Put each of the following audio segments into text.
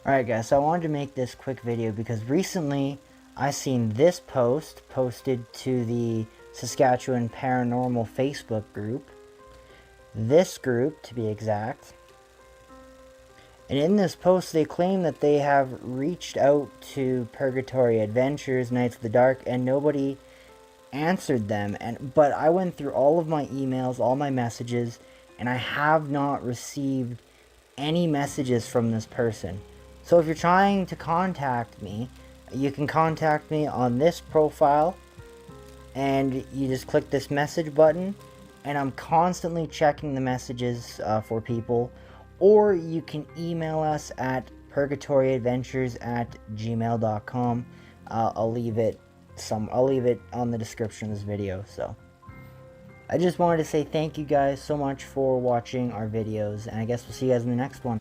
Alright guys, so I wanted to make this quick video because recently I seen this post posted to the Saskatchewan Paranormal Facebook group. This group, to be exact. And in this post they claim that they have reached out to Purgatory Adventures, Nights of the Dark, and nobody answered them. But I went through all of my emails, all my messages, and I have not received any messages from this person. So if you're trying to contact me, you can contact me on this profile, and you just click this message button, and I'm constantly checking the messages for people. Or you can email us at purgatoryadventures@gmail.com. I'll leave it on the description of this video. So I just wanted to say thank you guys so much for watching our videos, and I guess we'll see you guys in the next one.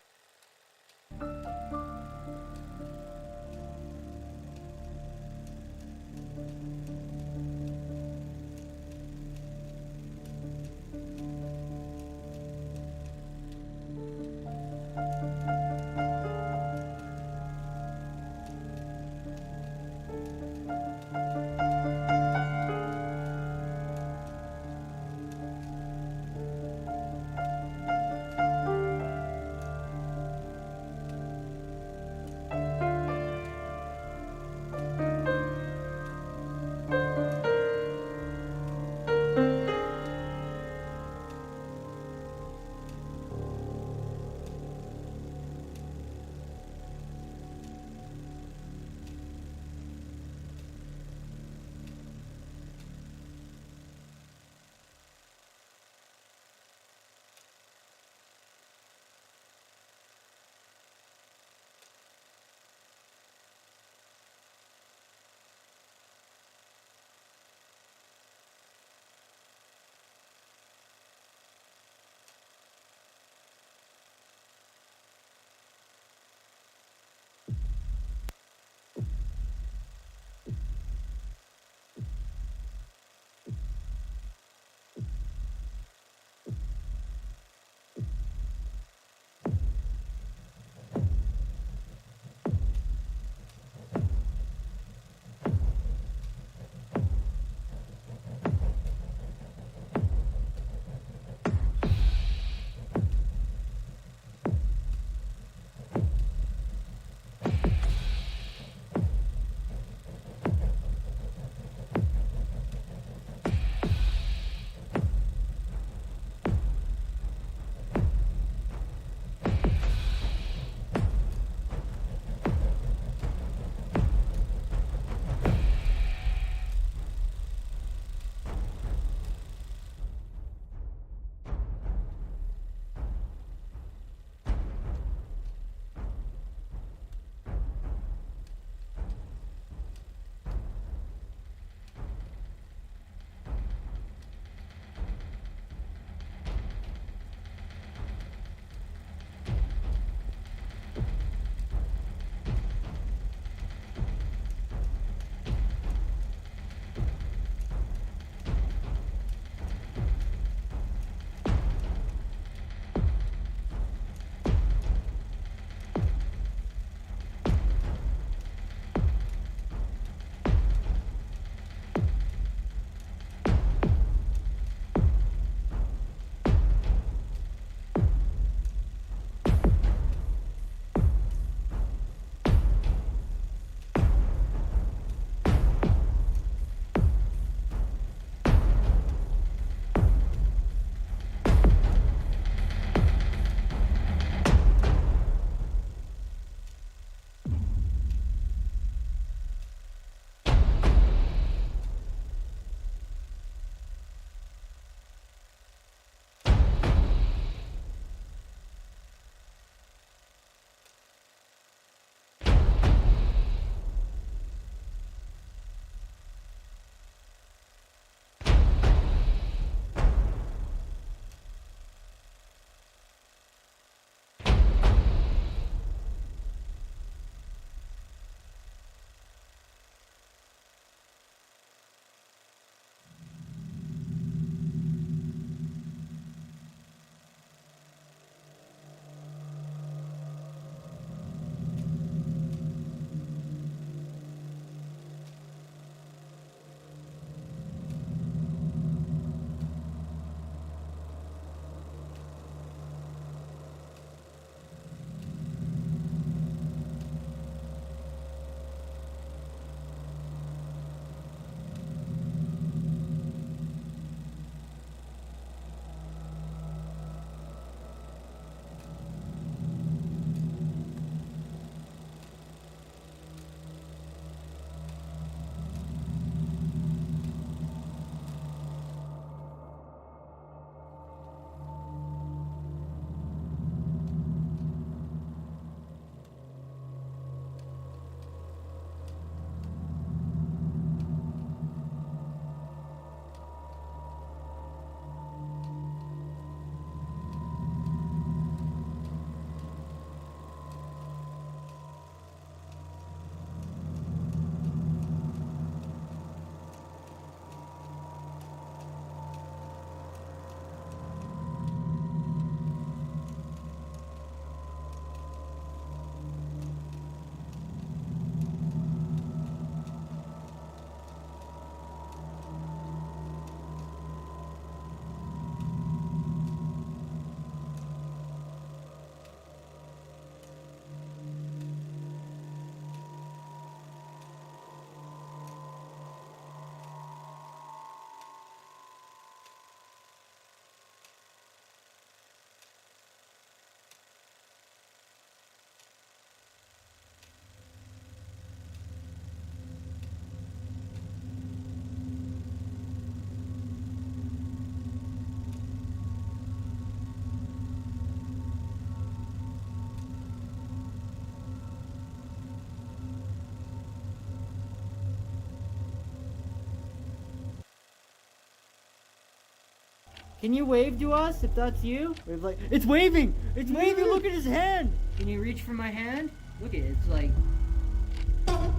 Can you wave to us if that's you? Wave like, it's waving! It's waving! Look at his hand! Can you reach for my hand? Look at it, it's like...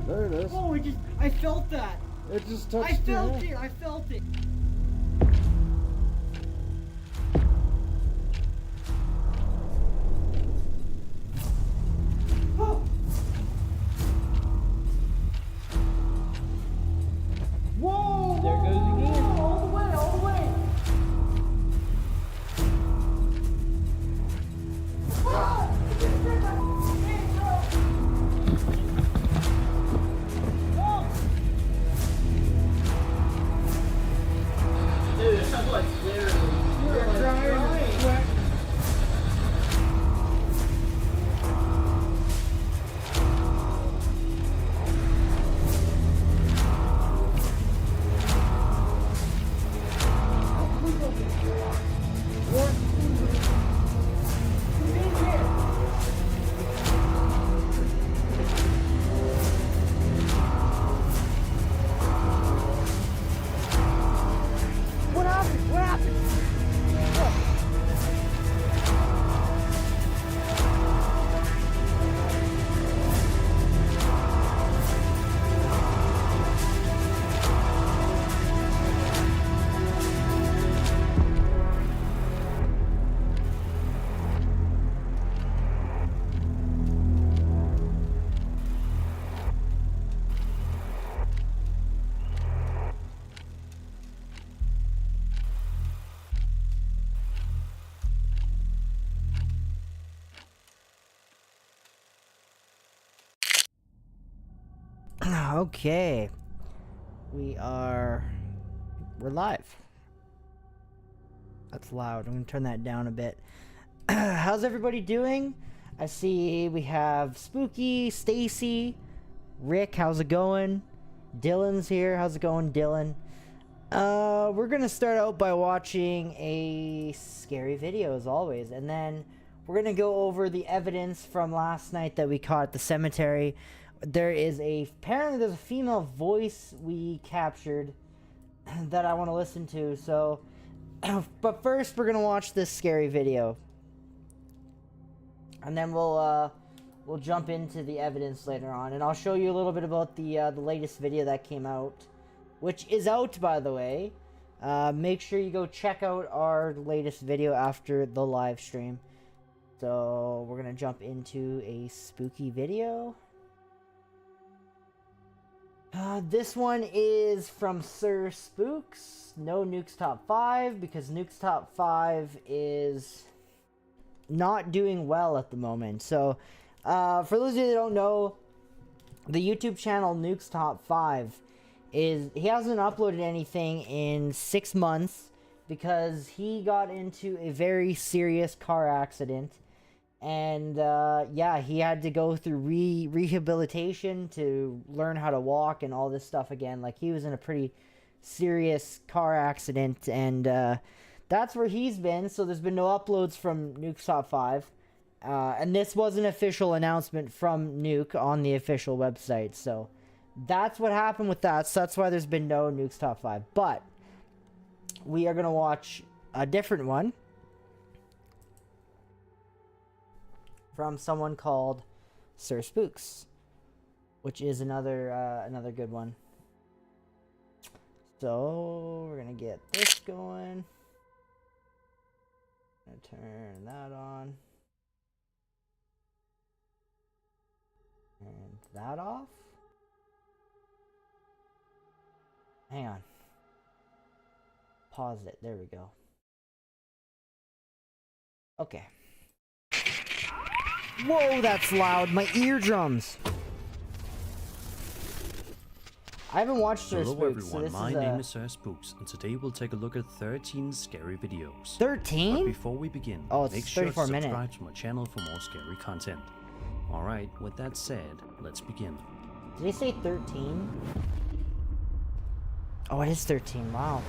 There it is. Oh, I felt that! It just touched your hand. I felt it! Oh. Whoa! There goes again. All the way, all the way! Ah! Dude, it sounds like literally drying sweat. What happened? What happened? Okay, we're live. That's loud. I'm gonna turn that down a bit. How's everybody doing? I see we have Spooky, Stacy, Rick. How's it going? Dylan's here. How's it going, Dylan? We're gonna start out by watching a scary video as always, and then we're gonna go over the evidence from last night that we caught at the cemetery. Apparently there's a female voice we captured that I want to listen to, so but first we're gonna watch this scary video, and then we'll jump into the evidence later on, and I'll show you a little bit about the latest video that came out, which is out, by the way. Make sure you go check out our latest video after the live stream. So we're gonna jump into a spooky video. This one is from Sir Spooks. No Nuke's Top 5, because Nuke's Top 5 is not doing well at the moment. So, for those of you that don't know, the YouTube channel Nuke's Top 5 he hasn't uploaded anything in 6 months because he got into a very serious car accident. And yeah, he had to go through rehabilitation to learn how to walk and all this stuff again. Like, he was in a pretty serious car accident, and that's where he's been. So there's been no uploads from Nuke's Top 5. And this was an official announcement from Nuke on the official website. So that's what happened with that. So that's why there's been no Nuke's Top 5. But we are going to watch a different one from someone called Sir Spooks, which is another good one. So we're gonna get this going. Gonna turn that on and that off. Hang on. Pause it. There we go. Okay. Whoa, that's loud. My eardrums. I haven't watched Sir Hello Spooks, everyone, so my name is Sir Spooks, and today we'll take a look at 13 scary videos. 13? But before we begin, it's make sure to 34 subscribe minutes. to my channel for more scary content. Alright, with that said, let's begin. Did he say 13? Oh, it is 13. Wow.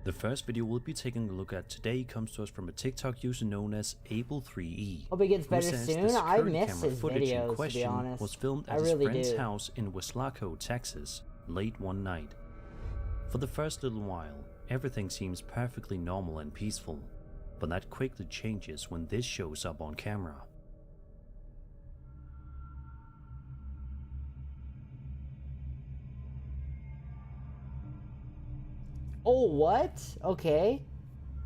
The first video we'll be taking a look at today comes to us from a TikTok user known as Able3E. Hope it gets who better says soon. the I security miss camera his footage in videos, to be question honest. was filmed I at really his friend's do. house in Weslaco, Texas, late one night. For the first little while, everything seems perfectly normal and peaceful, but that quickly changes when this shows up on camera. Oh, what? Okay.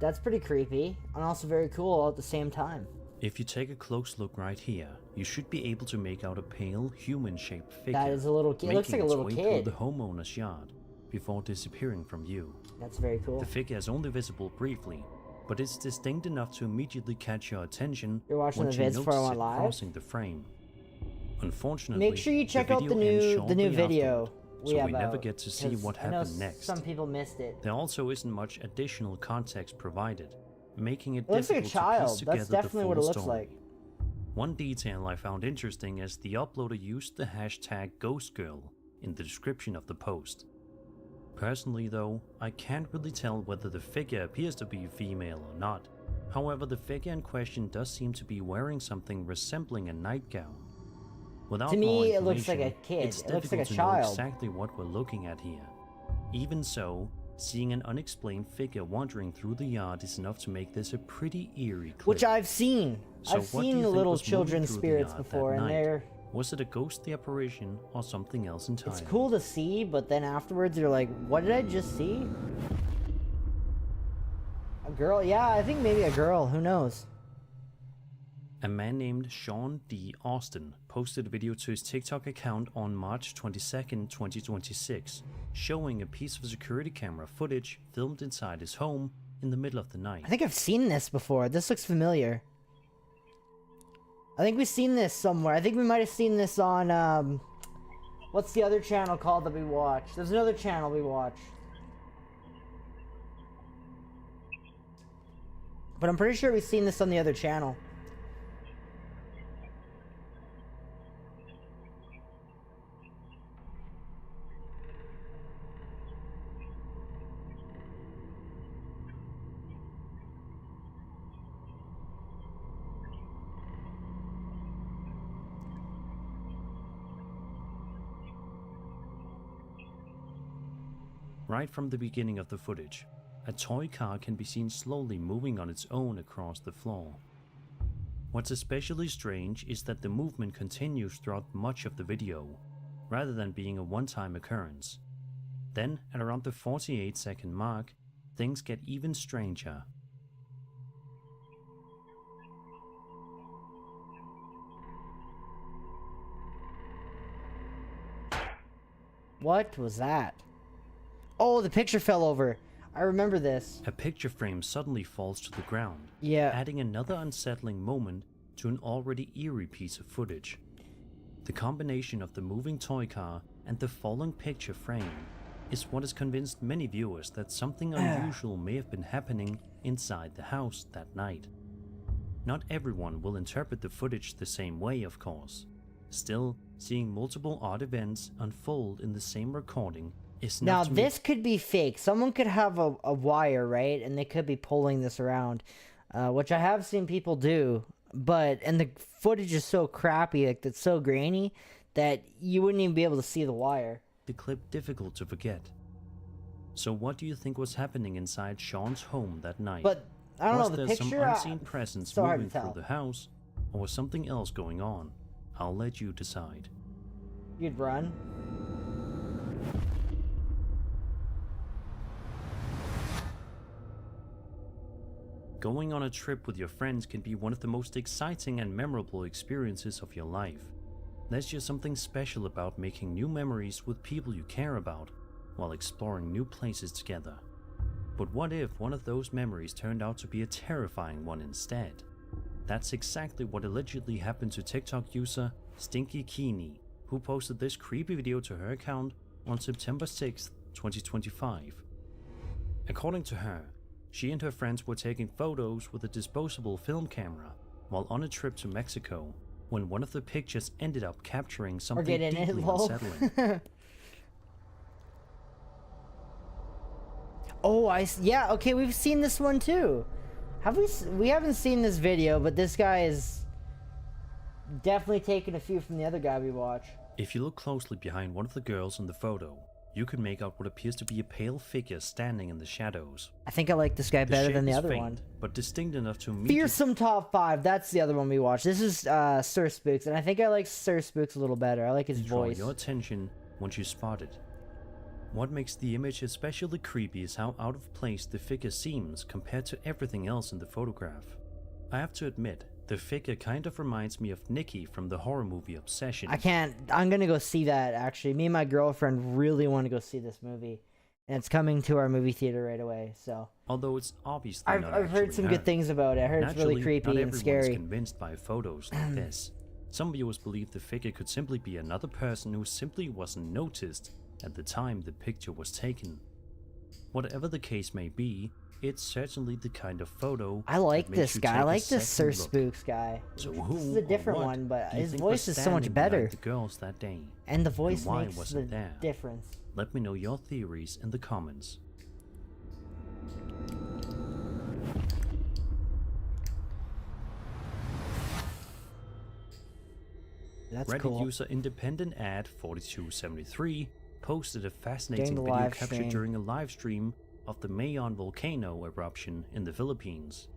That's pretty creepy, and also very cool all at the same time. If you take a close look right here, you should be able to make out a pale, human-shaped figure. That is a little kid. It looks like a little making its way through the homeowner's yard before disappearing from view. That's very cool. The figure is only visible briefly, but it's distinct enough to immediately catch your attention. You're watching once the you vids before I notice went it live? crossing the frame. Unfortunately, Make sure you check the out the video ends new shortly video. afterward, so we never out, get to see what I know happened next. Some people missed it. There also isn't much additional context provided, making it Looks like a difficult to piece child. together That's the definitely full what it looks story. like. One detail I found interesting is the uploader used the hashtag #GhostGirl in the description of the post. Personally though, I can't really tell whether the figure appears to be female or not. However, the figure in question does seem to be wearing something resembling a nightgown. Without To me, more it looks like a information, kid. it's It looks like a difficult to know child. exactly what we're looking at here. Even so, seeing an unexplained figure wandering through the yard is enough to make this a pretty eerie clip. Which I've seen. So I've what do seen you the think little was moving children's through the spirits yard that before, and night? they're... Was it a ghostly apparition or something else entirely? It's cool to see, but then afterwards you're like, what did I just see? A girl? Yeah, I think maybe a girl. Who knows? A man named Sean D. Austin posted a video to his TikTok account on March 22nd, 2026, showing a piece of security camera footage filmed inside his home in the middle of the night. I think I've seen this before. This looks familiar. I think we've seen this somewhere. I think we might have seen this on, what's the other channel called that we watch? There's another channel we watch. But I'm pretty sure we've seen this on the other channel. Right from the beginning of the footage, a toy car can be seen slowly moving on its own across the floor. What's especially strange is that the movement continues throughout much of the video, rather than being a one-time occurrence. Then, at around the 48-second mark, things get even stranger. What was that? Oh, the picture fell over. I remember this. A picture frame suddenly falls to the ground, Yeah. adding another unsettling moment to an already eerie piece of footage. The combination of the moving toy car and the falling picture frame is what has convinced many viewers that something unusual may have been happening inside the house that night. Not everyone will interpret the footage the same way, of course. Still, seeing multiple odd events unfold in the same recording is Now, enough to this could be fake. Someone could have a wire, right? And they could be pulling this around, which I have seen people do. And the footage is so crappy, like it's so grainy, that you wouldn't even be able to see the wire. the clip difficult to forget. So what do you think was happening inside Sean's home that night? But I don't was know, the there picture. some unseen presence so hard to moving through tell. the house, or was something else going on? I'll let you decide. You'd run. Going on a trip with your friends can be one of the most exciting and memorable experiences of your life. There's just something special about making new memories with people you care about, while exploring new places together. But what if one of those memories turned out to be a terrifying one instead? That's exactly what allegedly happened to TikTok user Stinky Keeney, who posted this creepy video to her account on September 6th, 2025. According to her, she and her friends were taking photos with a disposable film camera while on a trip to Mexico when one of the pictures ended up capturing something getting it, deeply lol. unsettling. Oh, yeah, okay, we've seen this one too. We haven't seen this video, but this guy is definitely taking a few from the other guy we watch. If you look closely behind one of the girls in the photo, You can make out what appears to be a pale figure standing in the shadows. I think I like this guy better than the shape is other faint, one. but distinct enough to immediately Fearsome Top 5. That's the other one we watched. This is Sir Spooks, and I think I like Sir Spooks a little better. I like his draw voice. your attention once you spot it. What makes the image especially creepy is how out of place the figure seems compared to everything else in the photograph. I have to admit, the figure kind of reminds me of Nikki from the horror movie Obsession. I can't. I'm gonna go see that, actually. Me and my girlfriend really want to go see this movie. And it's coming to our movie theater right away, so. Although it's obviously I've heard some good things about it. I heard it's really creepy and scary. Not everyone is convinced by photos like this. Some viewers believe the figure could simply be another person who simply wasn't noticed at the time the picture was taken. Whatever the case may be, it's certainly the kind of photo I like that makes this you guy. take I a like this Sir second look. Spooks guy. So This who is a different or what one, but do you his think voice was is so much standing better. behind the girls that day? And the voice And why makes wasn't the there? difference. Let me know your theories in the comments. That's Reddit cool. user Independent Ad 4273 posted a During fascinating the video live captured stream. during a live stream of the Mayon volcano eruption in the Philippines.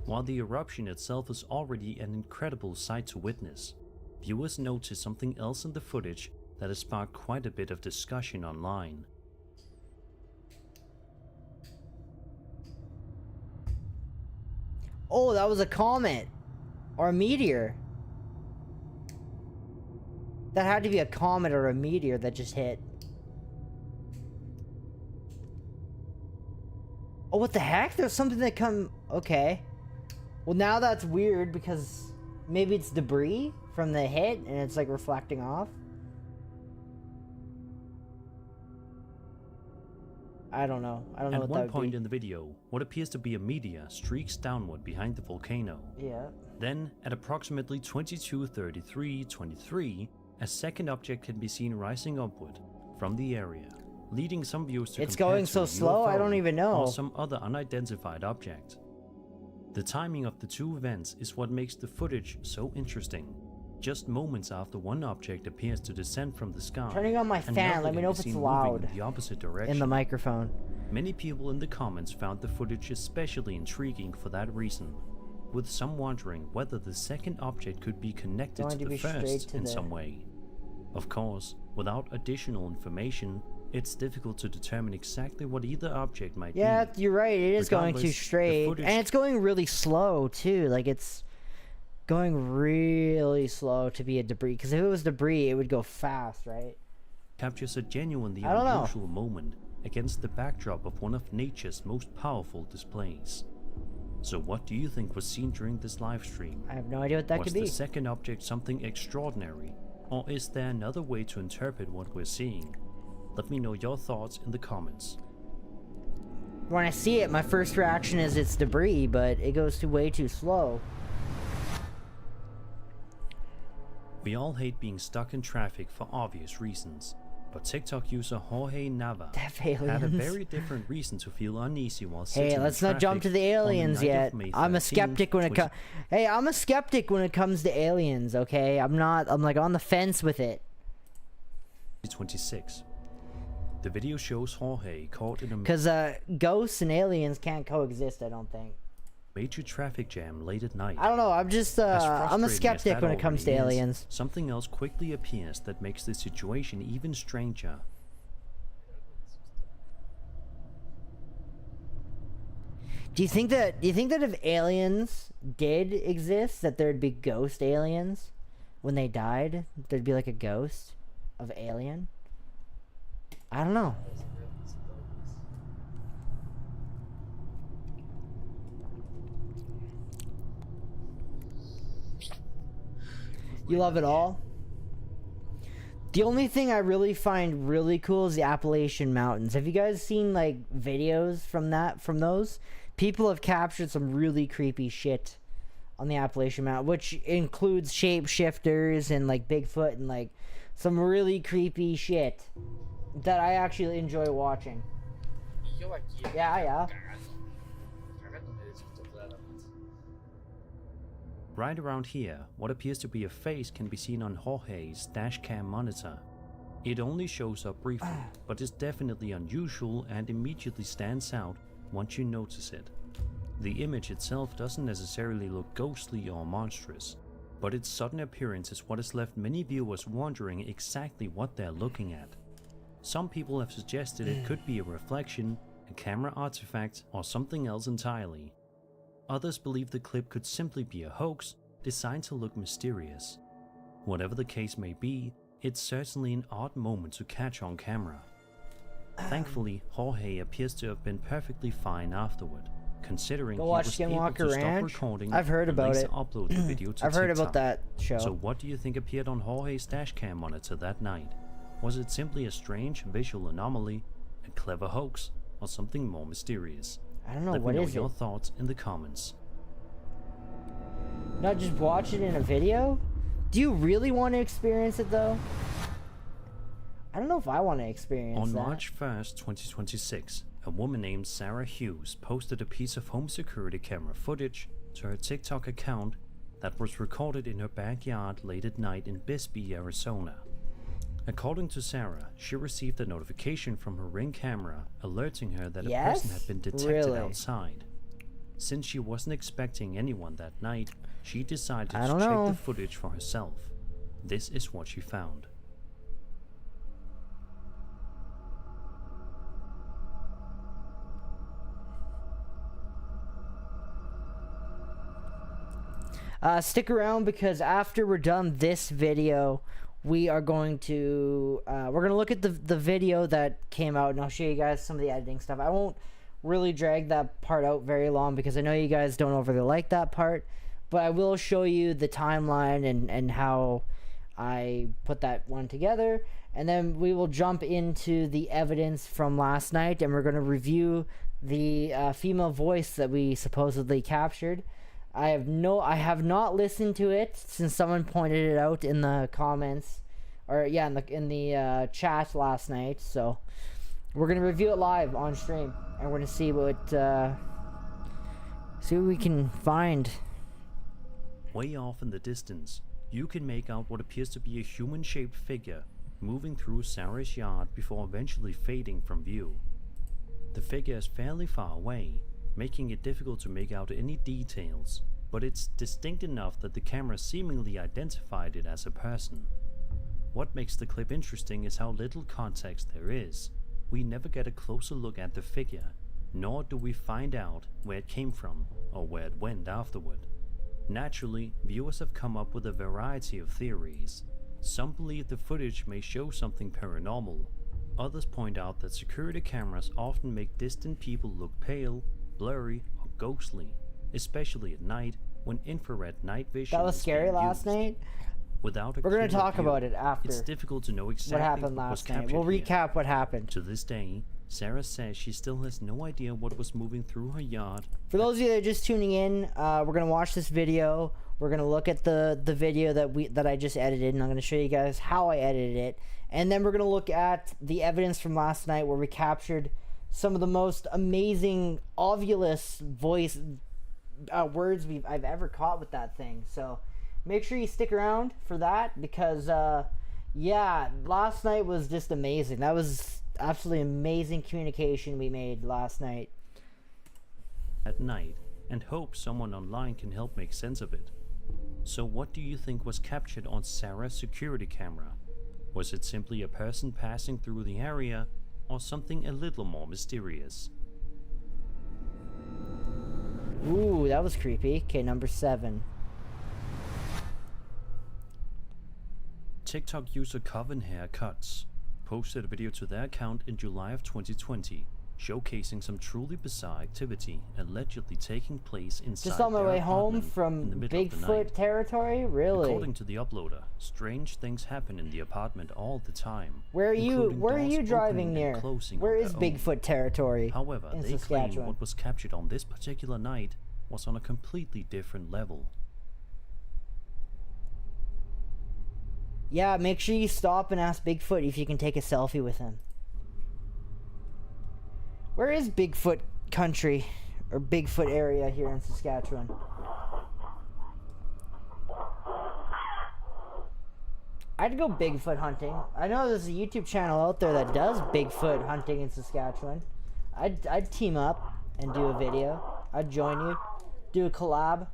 While the eruption itself is already an incredible sight to witness, viewers noticed something else in the footage that has sparked quite a bit of discussion online. Oh, that was a comet. Or a meteor. That had to be a comet or a meteor that just hit. Oh, what the heck? There's something that come... Okay. Well, now that's weird because maybe it's debris from the hit and it's like reflecting off. I don't know. I don't know At what one that would point be. in the video, what appears to be a meteor streaks downward behind the volcano. Yeah. Then, at approximately 22:33:23, a second object can be seen rising upward from the area, leading some viewers to It's compare going to so a slow, I UFO don't even know. or some other unidentified object. The timing of the two events is what makes the footage so interesting. Just moments after one object appears to descend from the sky, Turning on my fan, another let me can know be if it's seen moving loud in the opposite direction. in the microphone. Many people in the comments found the footage especially intriguing for that reason, with some wondering whether the second object could be connected Going to to the be straight first to in the- some way. Of course, without additional information, it's difficult to determine exactly what either object might Yeah, be. you're right. It is going too Regardless, the straight. footage- And it's going really slow, too. Like, it's going really slow to be a debris. Because if it was debris, it would go fast, right? Captures a genuinely I don't know. unusual moment against the backdrop of one of nature's most powerful displays. So what do you think was seen during this live stream? I have no idea what that Was could the be. second object something extraordinary, or is there another way to interpret what we're seeing? Let me know your thoughts in the comments. When I see it, my first reaction is it's debris, but it goes way too slow. We all hate being stuck in traffic for obvious reasons, but TikTok user Jorge Nava Deaf had a aliens. very different reason to feel uneasy while sitting Hey, in let's not jump to traffic the on aliens night of yet. May I'm a 13th, skeptic when it comes. Hey, I'm a skeptic when it comes to aliens. Okay, I'm like on the fence with it. 2026. The video shows Jorge caught in a Cause ghosts and aliens can't coexist. I don't think. major traffic jam late at night. I don't know. I'm just As I'm a frustrating as skeptic that when it comes to already is, aliens. Something else quickly appears that makes the situation even stranger. Do you think that if aliens did exist, that there'd be ghost aliens when they died? There'd be like a ghost of alien. I don't know. You love it all? The only thing I really find really cool is the Appalachian Mountains. Have you guys seen like videos from those? People have captured some really creepy shit on the Appalachian Mountain, which includes shapeshifters and like Bigfoot and like some really creepy shit that I actually enjoy watching. Yeah. Right around here, what appears to be a face can be seen on Jorge's dashcam monitor. It only shows up briefly, but is definitely unusual and immediately stands out once you notice it. The image itself doesn't necessarily look ghostly or monstrous, but its sudden appearance is what has left many viewers wondering exactly what they're looking at. Some people have suggested it could be a reflection, a camera artifact, or something else entirely. Others believe the clip could simply be a hoax designed to look mysterious. Whatever the case may be, it's certainly an odd moment to catch on camera. Thankfully, Jorge appears to have been perfectly fine afterward, considering he was able to stop recording I've heard about it. upload the video to I've heard TikTok. about that show. So what do you think appeared on Jorge's dashcam monitor that night? Was it simply a strange visual anomaly, a clever hoax, or something more mysterious? I don't know. Let What me know is your it? thoughts in the comments. Not just watch it in a video? Do you really want to experience it though? I don't know if I want to experience On that. March 1st, 2026, a woman named Sarah Hughes posted a piece of home security camera footage to her TikTok account that was recorded in her backyard late at night in Bisbee, Arizona. According to Sarah, she received a notification from her Ring camera alerting her that a person had been detected outside. Since she wasn't expecting anyone that night, she decided to check the footage for herself. This is what she found. Stick around because after we're done this video, we are going to look at the video that came out, and I'll show you guys some of the editing stuff. I won't really drag that part out very long because I know you guys don't overly like that part, but I will show you the timeline and how I put that one together, and then we will jump into the evidence from last night, and we're going to review the female voice that we supposedly captured. I have not listened to it since someone pointed it out in the comments, or yeah, in the chat last night. So we're gonna review it live on stream, and we're gonna see what we can find. Way off in the distance, you can make out what appears to be a human-shaped figure moving through Sarah's yard before eventually fading from view. The figure is fairly far away, making it difficult to make out any details, but it's distinct enough that the camera seemingly identified it as a person. What makes the clip interesting is how little context there is. We never get a closer look at the figure, nor do we find out where it came from or where it went afterward. Naturally, viewers have come up with a variety of theories. Some believe the footage may show something paranormal. Others point out that security cameras often make distant people look pale, blurry, or ghostly, especially at night when infrared night vision That was scary last night. Without a We're going to clear talk view, about it after. It's difficult to know exactly what happened what was last night. captured We'll here. recap what happened. To this day, Sarah says she still has no idea what was moving through her yard. For those of you that are just tuning in, we're going to watch this video. We're going to look at the video that I just edited, and I'm going to show you guys how I edited it. And then we're going to look at the evidence from last night where we captured some of the most amazing, obvious voice words I've ever caught with that thing. So make sure you stick around for that because, yeah, last night was just amazing. That was absolutely amazing communication we made last night. At night, and hope someone online can help make sense of it. So what do you think was captured on Sarah's security camera? Was it simply a person passing through the area, or something a little more mysterious? Ooh, that was creepy. Okay, number 7. TikTok user Coven Haircuts posted a video to their account in July of 2020, showcasing some truly bizarre activity allegedly taking place inside just on my their way home apartment from in the middle of the Bigfoot night. territory? Really? According to the uploader, strange things happen in the apartment all the time. Where are you including doors driving opening near? and closing Where on is their own. Bigfoot territory? However, in they claim Saskatchewan? what was captured on this particular night was on a completely different level. Yeah, make sure you stop and ask Bigfoot if you can take a selfie with him. Where is Bigfoot country or Bigfoot area here in Saskatchewan? I'd go Bigfoot hunting. I know there's a YouTube channel out there that does Bigfoot hunting in Saskatchewan. I'd team up and do a video. I'd join you. Do a collab.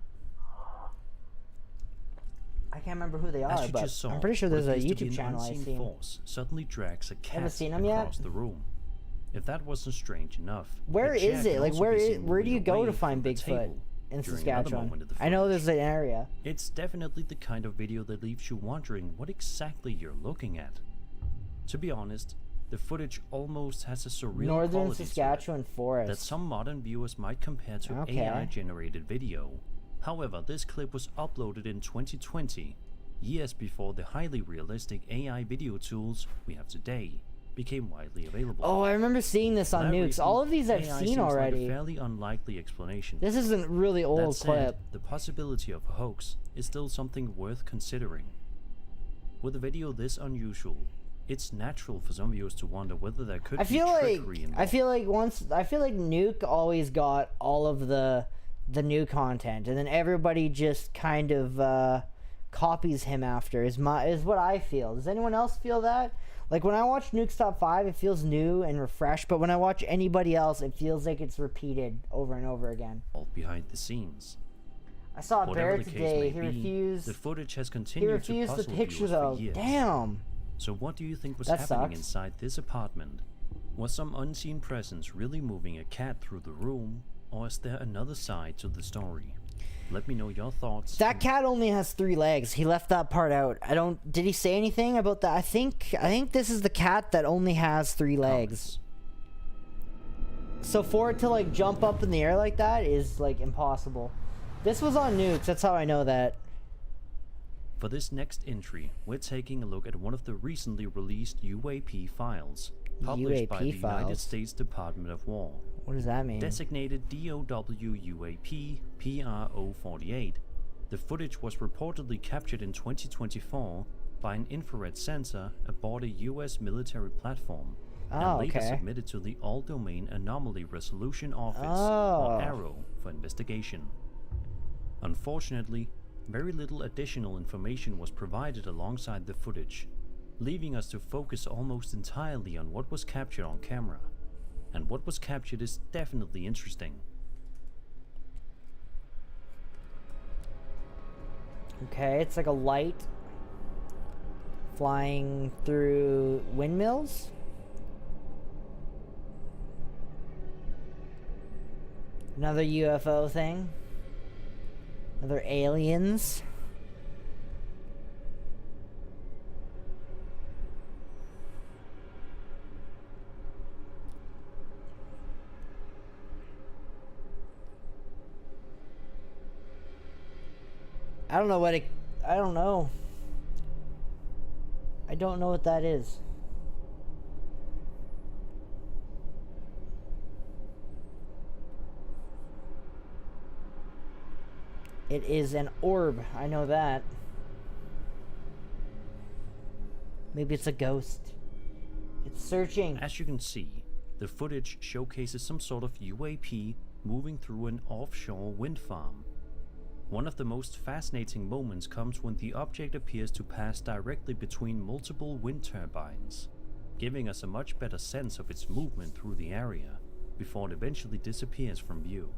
I can't remember who they are, but saw, I'm pretty sure there's a YouTube an channel I've seen. Force suddenly drags a cat seen them yet? across the room. If that wasn't strange enough, Where the chair is it? can Like, also where be is, seen where do you moving go away to find from the Bigfoot table in during another Saskatchewan? moment of the I know footage. there's an area. It's definitely the kind of video that leaves you wondering what exactly you're looking at. To be honest, the footage almost has a surreal Northern quality Saskatchewan to it forest. that some modern viewers might compare to Okay. AI-generated video. However, this clip was uploaded in 2020, years before the highly realistic AI video tools we have today became widely available. Oh, I remember seeing this on For that Nukes. reason, All of these I've AI seen seems like already. a fairly unlikely explanation. This is a really That old said, clip. the possibility of a hoax is still something worth considering. With a video this unusual, it's natural for some viewers to wonder whether there could I be feel like trickery involved. I feel like Nuke always got all of the new content, and then everybody just kind of copies him after. Is what I feel. Does anyone else feel that? Like, when I watch Nuke's Top 5, it feels new and refreshed, but when I watch anybody else, it feels like it's repeated over and over again. behind the scenes. I saw a Whatever bear the case today. may He be, refused. the footage has He continued to refused the puzzle picture viewers though. for years. Damn. So what do you think was That happening sucks. inside this apartment? Was some unseen presence really moving a cat through the room, or is there another side to the story? Let me know your thoughts. That cat only has 3 legs. He left that part out. Did he say anything about that? I think this is the cat that only has 3 legs. So for it to like jump up in the air like that is like impossible. This was on Nukes. That's how I know that. For this next entry, we're taking a look at one of the recently released UAP files, published by the UAP United files? States Department of War. What does that mean? Designated DOW-UAP PRO-48, the footage was reportedly captured in 2024 by an infrared sensor aboard a US military platform, Oh, and later okay. submitted to the All-Domain Anomaly Resolution Office, Oh. or ARROW, for investigation. Unfortunately, very little additional information was provided alongside the footage, leaving us to focus almost entirely on what was captured on camera. And what was captured is definitely interesting. Okay, it's like a light flying through windmills. Another UFO thing. Another aliens. I don't know what it... I don't know. I don't know what that is. It is an orb. I know that. Maybe it's a ghost. It's searching. As you can see, the footage showcases some sort of UAP moving through an offshore wind farm. One of the most fascinating moments comes when the object appears to pass directly between multiple wind turbines, giving us a much better sense of its movement through the area, before it eventually disappears from view.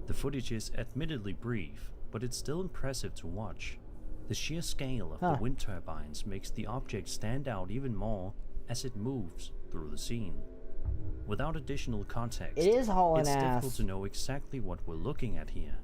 The footage is admittedly brief, but it's still impressive to watch. The sheer scale of the wind turbines makes the object stand out even more as it moves through the scene. Without additional context, It is hauling it's difficult ass. to know exactly what we're looking at here.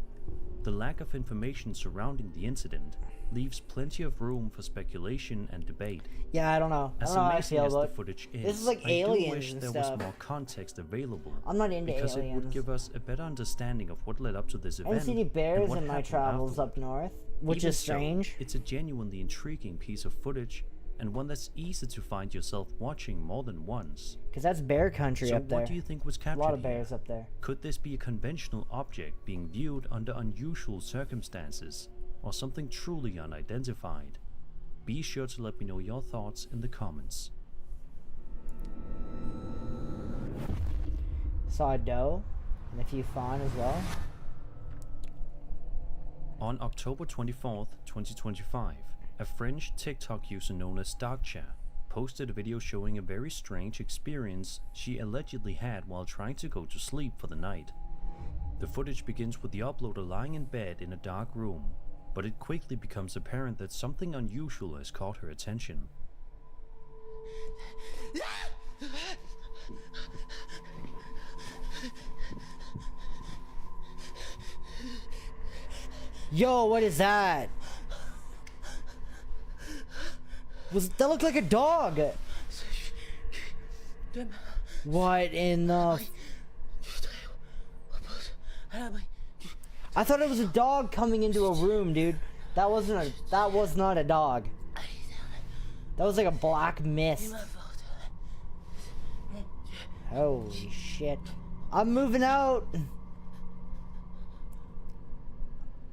The lack of information surrounding the incident leaves plenty of room for speculation and debate. Yeah, I don't know. I As don't know how I amazing feel as the about. footage is, This is like I aliens do wish and there stuff. was more context available, I'm not into because it would aliens. give us a better understanding of what led up to this I event. didn't see any and bears what in my happened travels afterward. up north, which Even is so, strange. it's a genuinely intriguing piece of footage, and one that's easy to find yourself watching more than once. Because that's bear country So up there. what do you think was A captured lot of here? bears up there. Could this be a conventional object being viewed under unusual circumstances, or something truly unidentified? Be sure to let me know your thoughts in the comments. Saw a doe and a few fawn as well. On October 24th, 2025, A French TikTok user known as Darkcha posted a video showing a very strange experience she allegedly had while trying to go to sleep for the night. The footage begins with the uploader lying in bed in a dark room, but it quickly becomes apparent that something unusual has caught her attention. Yo, what is that? That looked like a dog. What in the... I thought it was a dog coming into a room, dude. That was not a dog. That was like a black mist. Holy shit. I'm moving out.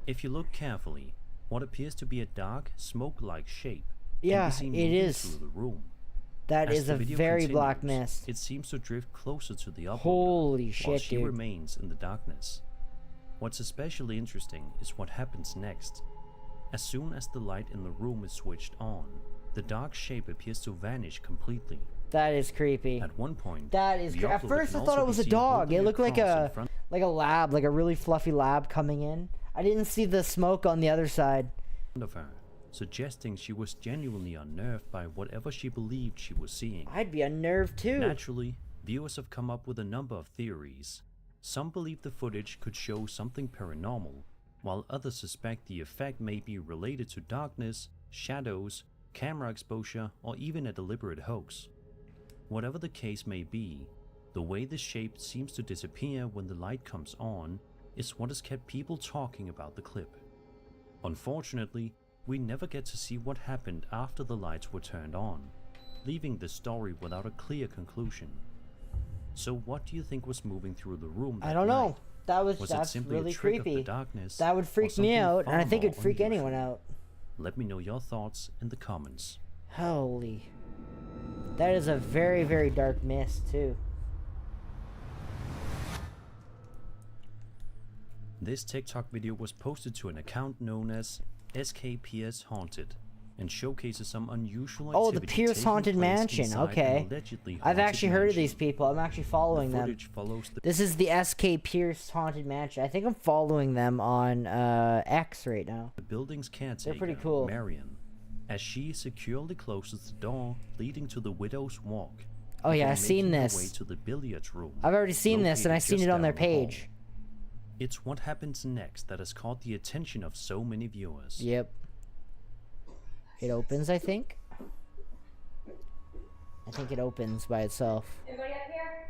If you look carefully, what appears to be a dark, smoke-like shape Yeah, can be seen it moving is. through the room. That As is the a video very continues, black mist. It seems to drift closer to the uploader Holy while shit, she dude. remains in the darkness. What's especially interesting is what happens next. As soon as the light in the room is switched on, the dark shape appears to vanish completely. That is creepy. At one point, That is the creepy. At uploader first can I thought also it was be a seen dog. holding It looked like cross in a front lab, like a really fluffy lab coming in. I didn't see the smoke on the other side. of her, suggesting she was genuinely unnerved by whatever she believed she was seeing. I'd be unnerved too. Naturally, viewers have come up with a number of theories. Some believe the footage could show something paranormal, while others suspect the effect may be related to darkness, shadows, camera exposure, or even a deliberate hoax. Whatever the case may be, the way the shape seems to disappear when the light comes on is what has kept people talking about the clip. Unfortunately, we never get to see what happened after the lights were turned on, leaving the story without a clear conclusion. So what do you think was moving through the room that I don't know. night? Was it that's simply really a trick of the creepy. darkness, That would or freak me something out, and I far think more it'd freak unusual? anyone out. Let me know your thoughts in the comments. Holy. That is a very, very dark mist too. This TikTok video was posted to an account known as SKPS Haunted and showcases some unusual Oh, the activity Pierce taking Haunted place Mansion. inside an Okay. allegedly I've haunted actually heard of these mansion. people. I'm actually following The them. footage follows the This is the SK Pierce Haunted Mansion. I think I'm following them on X right now. building's caretaker, pretty cool. Marion, as she securely closes the door leading to the Widow's Walk. Oh yeah, before I've seen making her this. way to the billiards room. I've already seen this, and located I've seen just it on their down the hall. page. It's what happens next that has caught the attention of so many viewers. Yep. It opens, I think. I think it opens by itself. Everybody up here?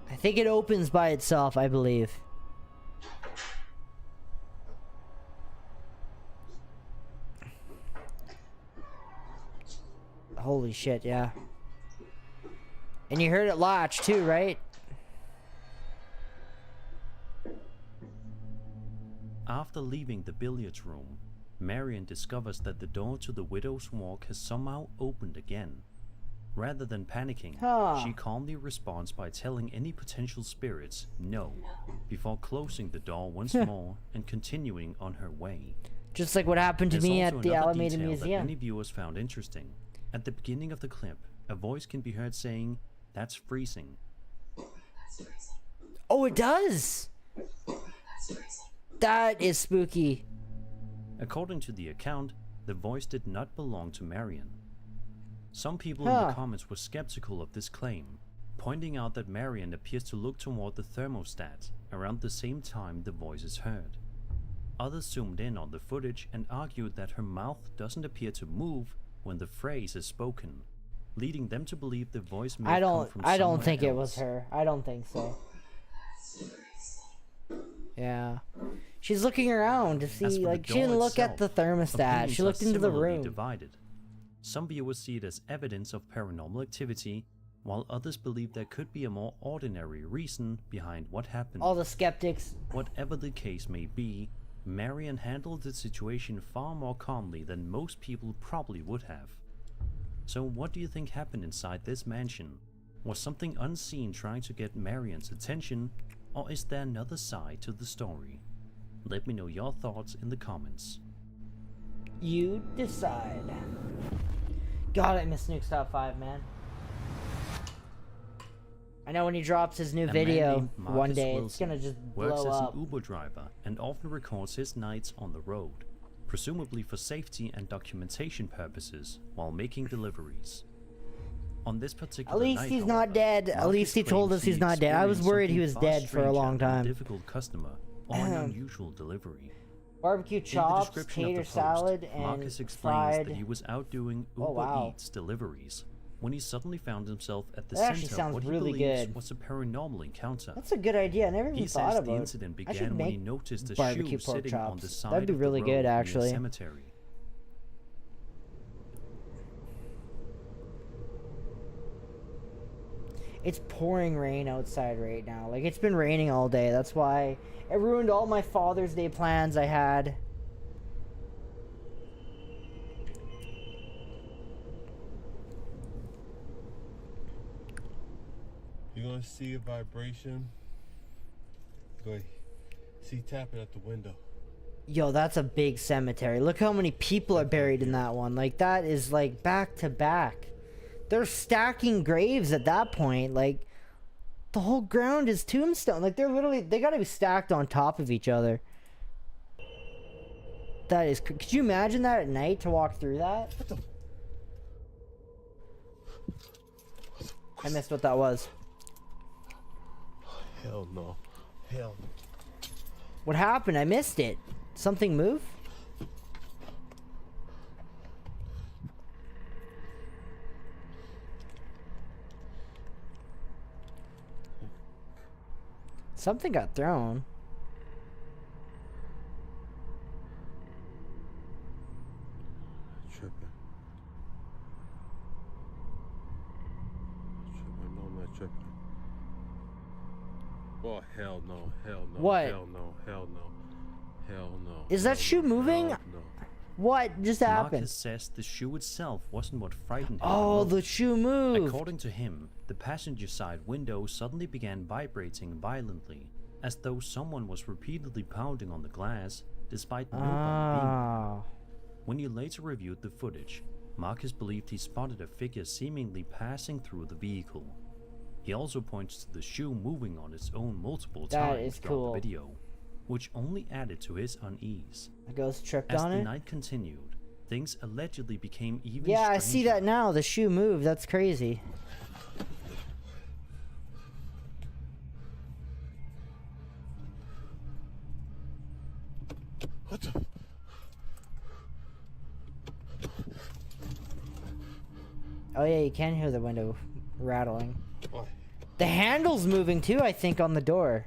I think it opens by itself, I believe. Holy shit, yeah. And you heard it latch too, right? After leaving the billiards room, Marion discovers that the door to the Widow's Walk has somehow opened again. Rather than panicking, Huh. she calmly responds by telling any potential spirits no, before closing the door once more and continuing on her way. Just like what happened to There's me also at the another Alameda detail that Museum. many viewers found interesting. At the beginning of the clip, a voice can be heard saying, "That's freezing." Oh, it does! That is spooky. According to the account, the voice did not belong to Marion. Some people in Huh. the comments were skeptical of this claim, pointing out that Marion appears to look toward the thermostat around the same time the voice is heard. Others zoomed in on the footage and argued that her mouth doesn't appear to move when the phrase is spoken, leading them to believe the voice may I have come don't from I don't somewhere think it else. was her. I don't think so. Yeah. She's looking around to As see, for the like, she door didn't look at the itself, thermostat. opinions She are looked into the similarly room. divided. Some viewers see it as evidence of paranormal activity, while others believe there could be a more ordinary reason behind what happened. All the skeptics. Whatever the case may be, Marion handled the situation far more calmly than most people probably would have. So what do you think happened inside this mansion? Was something unseen trying to get Marian's attention, or is there another side to the story? Let me know your thoughts in the comments. You decide. God, I miss Nuke's Top 5, man. I know when he drops his new video one day, it's gonna just blow works as up. an Uber driver and often records his nights on the road, presumably for safety and documentation purposes while making deliveries. On this particular At least night, he's however, not dead. At Marcus least he told claims us he's not dead. I was experienced worried he something was far dead for a stranger long than time. difficult customer or an unusual delivery. Barbecue In the chops, description of the tater post, salad, and Marcus explains fried. that he was out doing Oh, Uber wow. Eats deliveries when he suddenly found himself at the That actually center of sounds what he really believes good. was a paranormal encounter. That's a good idea. I never even He thought says about the it. incident I should began when he make noticed a barbecue shoe pork sitting on chops. the side That'd be of really the good, road near actually. a cemetery. It's pouring rain outside right now. Like, it's been raining all day. That's why it ruined all my Father's Day plans I had. You're gonna see a vibration. Go ahead. See tapping at the window. Yo, that's a big cemetery. Look how many people are buried in that one. Like, that is, like, back to back. They're stacking graves at that point. Like, the whole ground is tombstone. Like, they're literally, they gotta be stacked on top of each other. That is, could you imagine that at night to walk through that? I missed what that was. Hell no. Hell no. What happened? I missed it. Something move? Something got thrown. Tripping. No, I'm not tripping. Oh, hell no. Hell no. What? Hell no. Hell no. Hell no. Is that Hell shoe no. moving? Hell no. What just happened? Marcus says the shoe itself wasn't what frightened him. Oh, most. the shoe moved. According to him, the passenger side window suddenly began vibrating violently, as though someone was repeatedly pounding on the glass, despite nobody being there. Ah. When he later reviewed the footage, Marcus believed he spotted a figure seemingly passing through the vehicle. He also points to the shoe moving on its own multiple That times is throughout cool. the video, which only added to his unease. The ghost tripped As on the it? night continued, things allegedly became even Yeah, I see stranger. that now. The shoe moved. That's crazy. What the? Oh yeah, you can hear the window rattling. What? The handle's moving too, I think, on the door.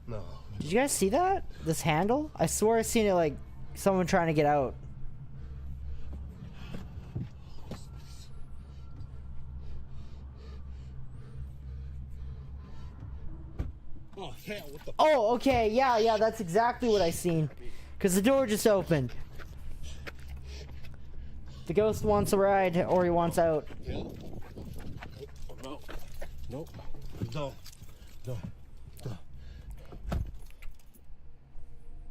No. Did you guys see that? This handle? I swore I seen it like someone trying to get out. Oh, hell, what the? Oh, okay, yeah, that's exactly what I seen. Cause the door just opened. The ghost wants a ride, or he wants out. No. Nope. No. No. No.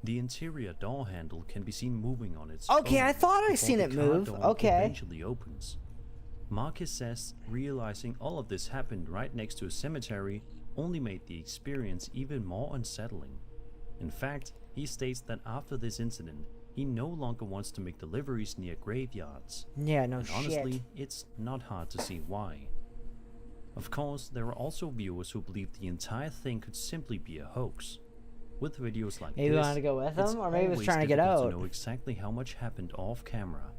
The interior door handle can be seen moving on its Okay, own I thought I before seen the it car move. door Okay. eventually opens. Marcus says realizing all of this happened right next to a cemetery only made the experience even more unsettling. In fact, he states that after this incident, he no longer wants to make deliveries near graveyards. Yeah, no And shit. honestly, it's not hard to see why. Of course, there are also viewers who believe the entire thing could simply be a hoax. With videos like Maybe he this, wanted to go with it's him, or maybe he was always trying to get difficult out. to know exactly how much happened off camera.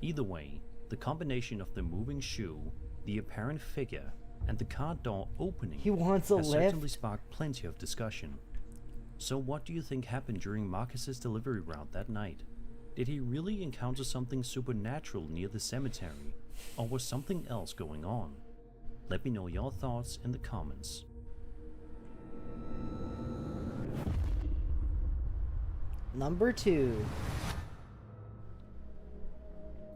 Either way, the combination of the moving shoe, the apparent figure, and the car door opening He wants a has certainly lift. sparked plenty of discussion. So what do you think happened during Marcus's delivery route that night? Did he really encounter something supernatural near the cemetery, or was something else going on? Let me know your thoughts in the comments. Number 2.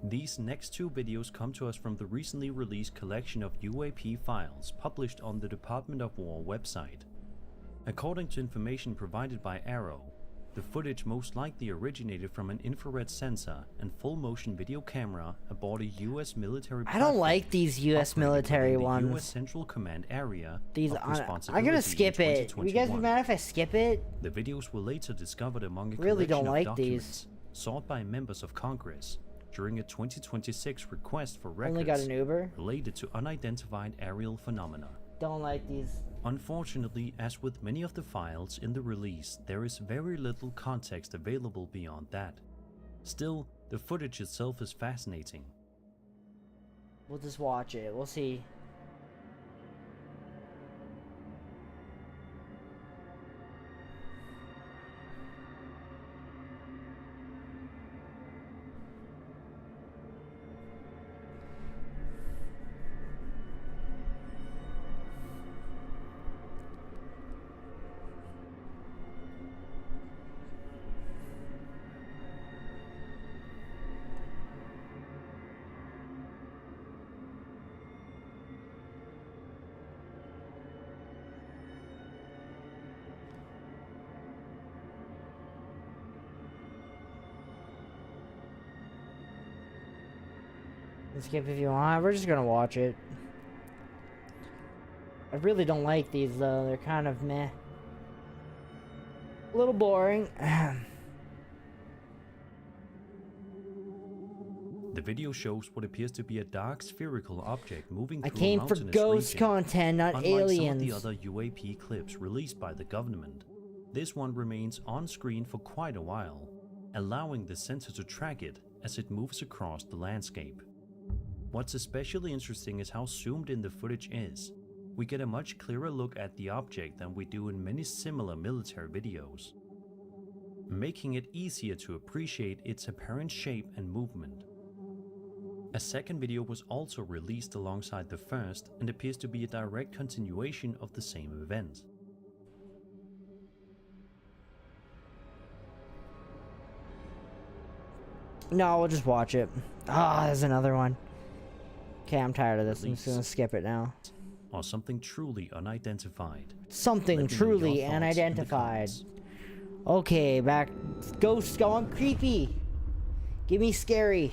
These next two videos come to us from the recently released collection of UAP files published on the Department of War website. According to information provided by Arrow, the footage most likely originated from an infrared sensor and full-motion video camera aboard a U.S. military I don't like these U.S. military the ones. U.S. Central Command area These I'm gonna skip it. You guys be mad if I skip it? The videos were later discovered among a Really collection don't like of these. documents sought by members of Congress during a 2026 request for Only got records an Uber. related to unidentified aerial phenomena. Don't like these. Unfortunately, as with many of the files in the release, there is very little context available beyond that. Still, the footage itself is fascinating. We'll just watch it. We'll see. Skip if you want. We're just gonna watch it. I really don't like these though. They're kind of meh. A little boring. The video shows what appears to be a dark spherical object moving I through came a for mountainous ghost region. content, not Unlike aliens. some of the other UAP clips released by the government, this one remains on screen for quite a while, allowing the sensor to track it as it moves across the landscape. What's especially interesting is how zoomed in the footage is. We get a much clearer look at the object than we do in many similar military videos, making it easier to appreciate its apparent shape and movement. A second video was also released alongside the first and appears to be a direct continuation of the same event. No, we'll just watch it. Ah, there's another one. Okay, I'm tired of this. I'm just gonna skip it now. Or something truly unidentified. Something Let me know truly your thoughts in the unidentified. comments. Okay, back. Ghosts going creepy. Give me scary.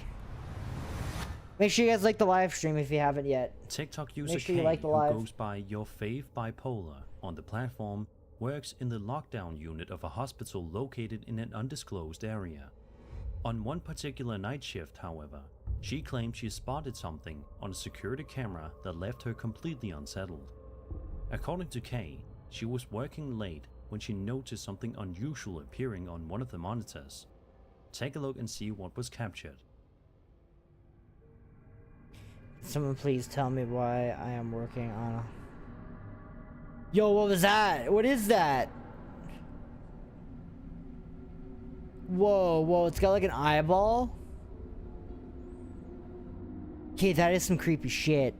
Make sure you guys like the live stream if you haven't yet. TikTok user Make sure you K, like the who live. goes by Your Fave Bipolar on the platform, works in the lockdown unit of a hospital located in an undisclosed area. On one particular night shift, however, she claimed she spotted something on a security camera that left her completely unsettled. According to Kay, she was working late when she noticed something unusual appearing on one of the monitors. Take a look and see what was captured. Someone please tell me why I am working on a... Yo, what was that? What is that? Whoa, whoa, it's got like an eyeball? Okay, that is some creepy shit.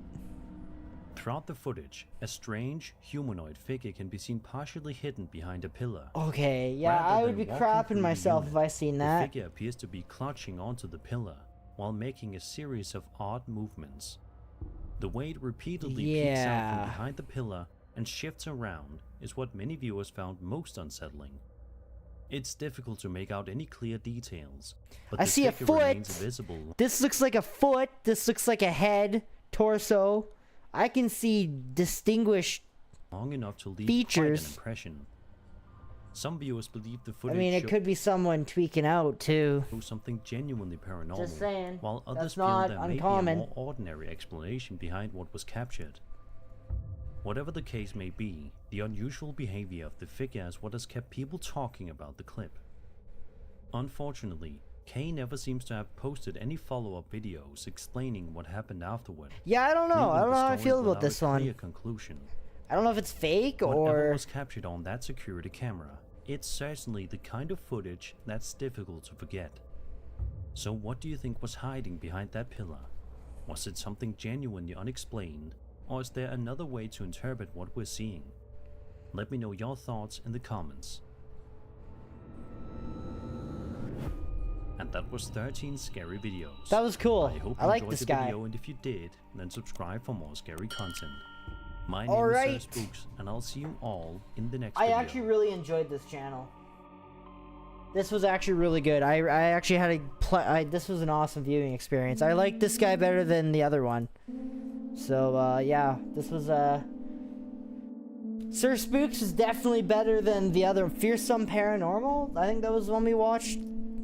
Throughout the footage, a strange, humanoid figure can be seen partially hidden behind a pillar. Okay, yeah, Rather I would than be walking through crapping the myself unit, if I seen that. The figure appears to be clutching onto the pillar while making a series of odd movements. The way it repeatedly peeks out from behind the pillar and shifts around is what many viewers found most unsettling. It's difficult to make out any clear details, but I the see a figure remains foot. visible. This looks like a foot. This looks like a head, torso. I can see distinguished Long enough to leave features. quite an impression. Some viewers believe the I footage mean, it could be someone tweaking out too. shows something genuinely paranormal, Just saying, while others that's feel not there uncommon. may be a more ordinary explanation behind what was captured. Whatever the case may be, the unusual behavior of the figure is what has kept people talking about the clip. Unfortunately, Kay never seems to have posted any follow-up videos explaining what happened afterward. Yeah, I don't know. I don't know how I feel about this one. Conclusion. I don't know if it's fake Whatever or... was captured on that security camera, it's certainly the kind of footage that's difficult to forget. So what do you think was hiding behind that pillar? Was it something genuinely unexplained, or is there another way to interpret what we're seeing? Let me know your thoughts in the comments. And And that was 13 scary videos. That was cool. I hope I you like enjoyed this the guy. video, and if you did, then subscribe for more scary content. My name Alright. is Spooks, and I'll see you all in the next I video. actually really enjoyed this channel. This was actually really good. I actually had this was an awesome viewing experience. I like this guy better than the other one. So, yeah, this was, Sir Spooks is definitely better than the other Fearsome Paranormal. I think that was the one we watched.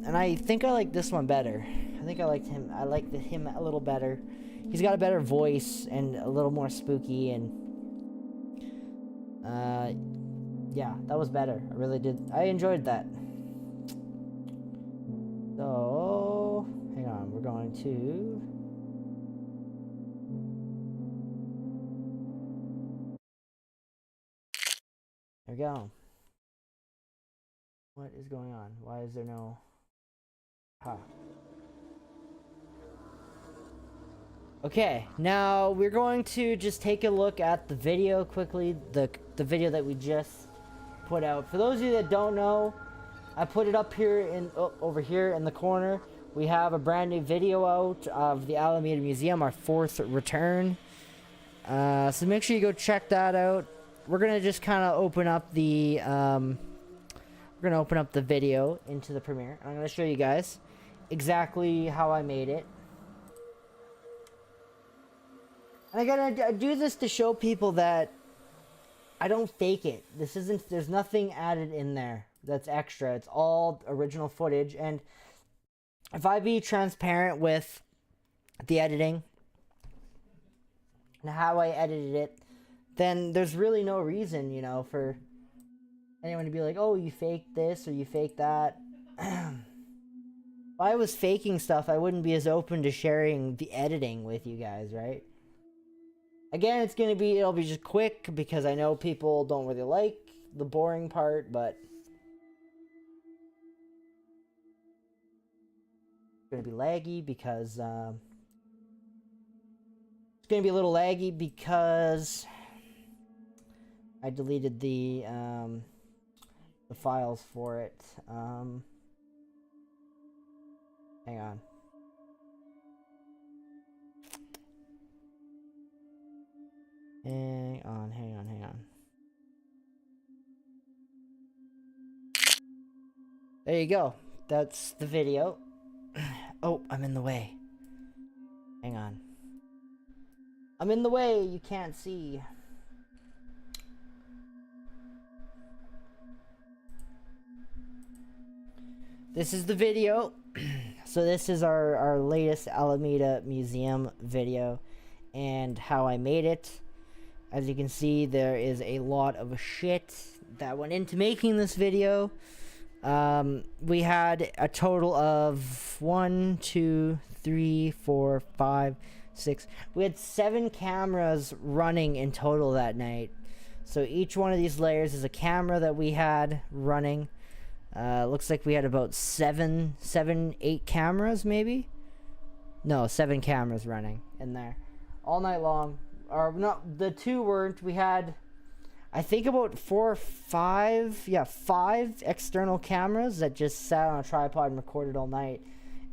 And I think I like this one better. I think I liked him. I liked him a little better. He's got a better voice and a little more spooky, and yeah, that was better. I really did. I enjoyed that. So, hang on. We're going to... There we go. What is going on? Why is there no... Ha. Okay, now we're going to just take a look at the video quickly, the video that we just put out. For those of you that don't know, I put it up here in over here in the corner. We have a brand new video out of the Alameda Museum, our 4th return. So make sure you go check that out. We're gonna just kind of open up the video into the Premiere. I'm gonna show you guys exactly how I made it. And I gotta do this to show people that I don't fake it. This isn't, there's nothing added in there that's extra. It's all original footage. And if I be transparent with the editing and how I edited it, then there's really no reason, you know, for anyone to be like, oh, you faked this or you faked that. If I was faking stuff, I wouldn't be as open to sharing the editing with you guys, right? Again, it'll be just quick because I know people don't really like the boring part, but it's gonna be laggy because it's gonna be a little laggy because I deleted the files for it. Hang on. Hang on. There you go. That's the video. Oh, I'm in the way. Hang on. I'm in the way, you can't see. This is the video. So this is our latest Alameda Museum video and how I made it. As you can see, there is a lot of shit that went into making this video. We had a total of 1, 2, 3, 4, 5, 6. We had 7 cameras running in total that night. So each one of these layers is a camera that we had running. Looks like we had about 8 cameras maybe? No, 7 cameras running in there all night long. Or not, the 2 weren't. We had, I think, about 4 or 5, yeah, 5 external cameras that just sat on a tripod and recorded all night.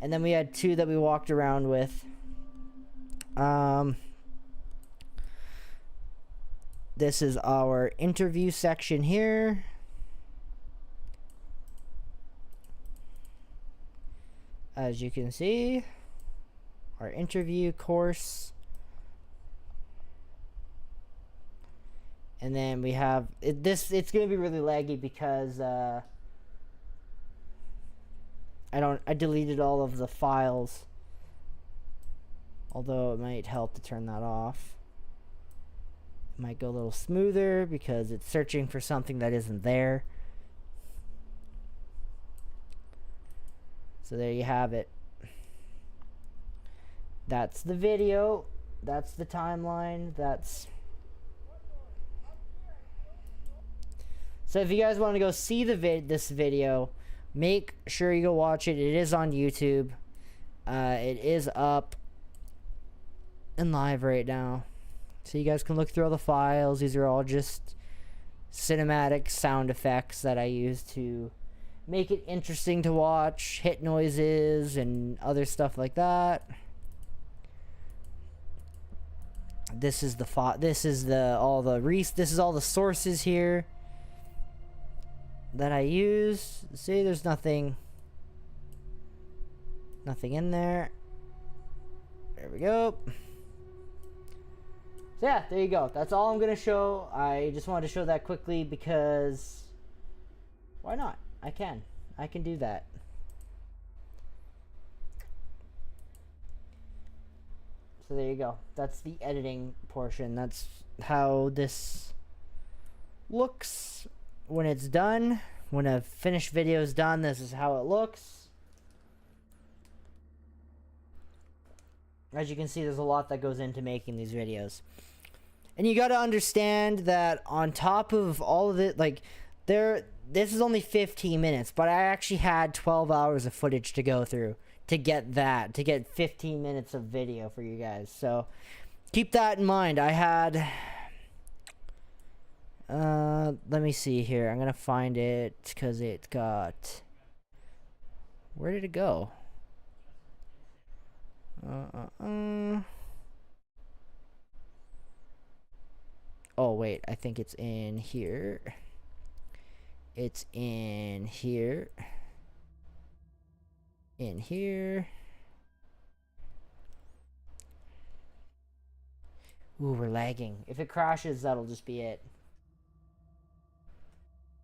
And then we had 2 that we walked around with. This is our interview section here. As you can see, our interview course. And then we have it's gonna be really laggy because I deleted all of the files. Although it might help to turn that off. It might go a little smoother because it's searching for something that isn't there. So there you have it. That's the video. That's the timeline. So if you guys want to go see this video, make sure you go watch it. It is on YouTube. It is up and live right now. So you guys can look through all the files. These are all just cinematic sound effects that I use to make it interesting to watch, hit noises and other stuff like that. This is all the sources here that I use. See, there's nothing in there. There we go. So yeah, there you go. That's all I'm gonna show. I just wanted to show that quickly because why not? I can do that. So there you go. That's the editing portion. That's how this looks when it's done. When a finished video is done, this is how it looks. As you can see, there's a lot that goes into making these videos. And you got to understand that on top of all of it, like, this is only 15 minutes, but I actually had 12 hours of footage to go through to get 15 minutes of video for you guys. So keep that in mind. I had, let me see here. I'm going to find it because it got, where did it go? Oh, wait, I think it's in here. It's in here. In here. Ooh, we're lagging. If it crashes, that'll just be it.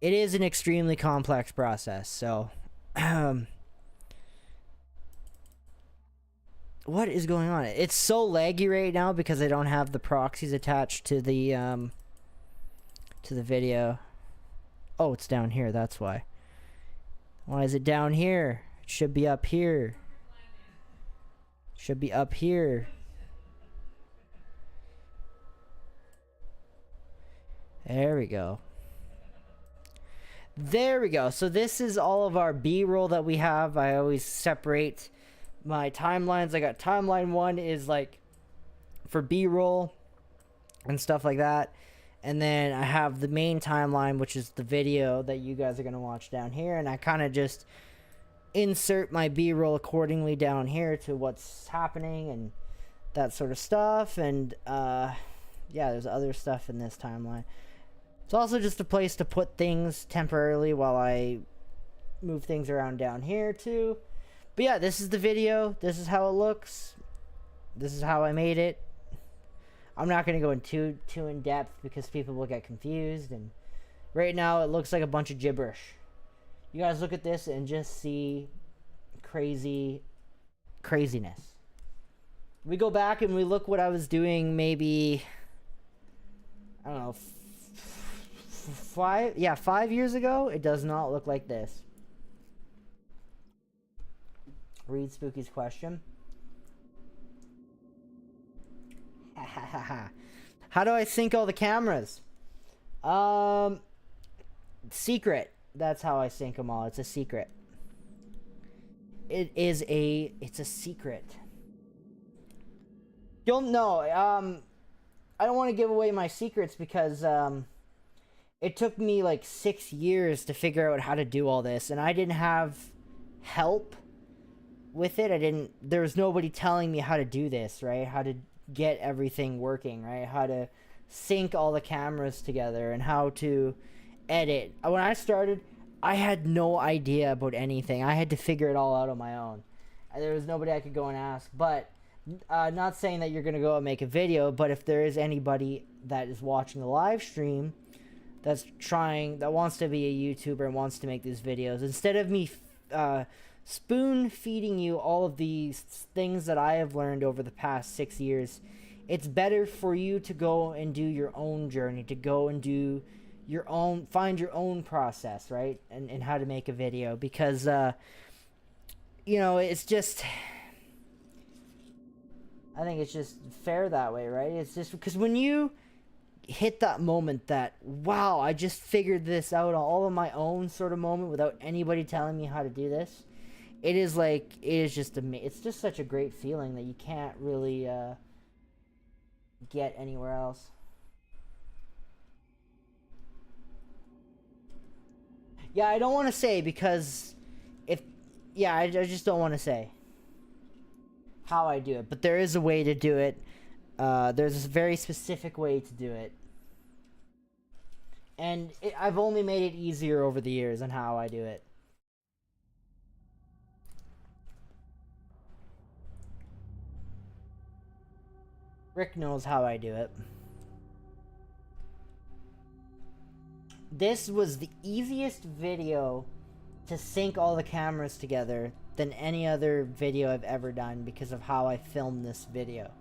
It is an extremely complex process, so what is going on? It's so laggy right now because I don't have the proxies attached to the video. Oh, it's down here, that's why. Why is it down here? It should be up here. Should be up here. There we go. There we go. So this is all of our B-roll that we have. I always separate my timelines. I got timeline 1 is like for B-roll and stuff like that. And then I have the main timeline, which is the video that you guys are going to watch down here. And I kind of just insert my B-roll accordingly down here to what's happening and that sort of stuff. And yeah, there's other stuff in this timeline. It's also just a place to put things temporarily while I move things around down here too. But yeah, this is the video. This is how it looks. This is how I made it. I'm not going to go into too in depth because people will get confused. And right now it looks like a bunch of gibberish. You guys look at this and just see craziness. We go back and we look what I was doing maybe, I don't know, 5 years ago. It does not look like this. Read Spooky's question. How do I sync all the cameras? Secret. That's how I sync them all. It's a secret. It's a secret. You'll know. I don't want to give away my secrets because it took me like 6 years to figure out how to do all this, and I didn't have help with it. There was nobody telling me how to do this, right? How to get everything working, right? How to sync all the cameras together and how to edit. When I started, I had no idea about anything. I had to figure it all out on my own. There was nobody I could go and ask. But not saying that you're going to go and make a video, but if there is anybody that is watching the live stream that wants to be a YouTuber and wants to make these videos, instead of me spoon feeding you all of these things that I have learned over the past 6 years, it's better for you to go and do your own journey, to go and do your own, find your own process, right? And how to make a video, because you know, it's just, I think it's just fair that way, right? It's just because when you hit that moment that, wow, I just figured this out all on my own sort of moment without anybody telling me how to do this, it's just such a great feeling that you can't really get anywhere else. Yeah, I don't want to say because if... Yeah, I just don't want to say how I do it. But there is a way to do it. There's a very specific way to do it. And I've only made it easier over the years on how I do it. Rick knows how I do it. This was the easiest video to sync all the cameras together than any other video I've ever done because of how I filmed this video.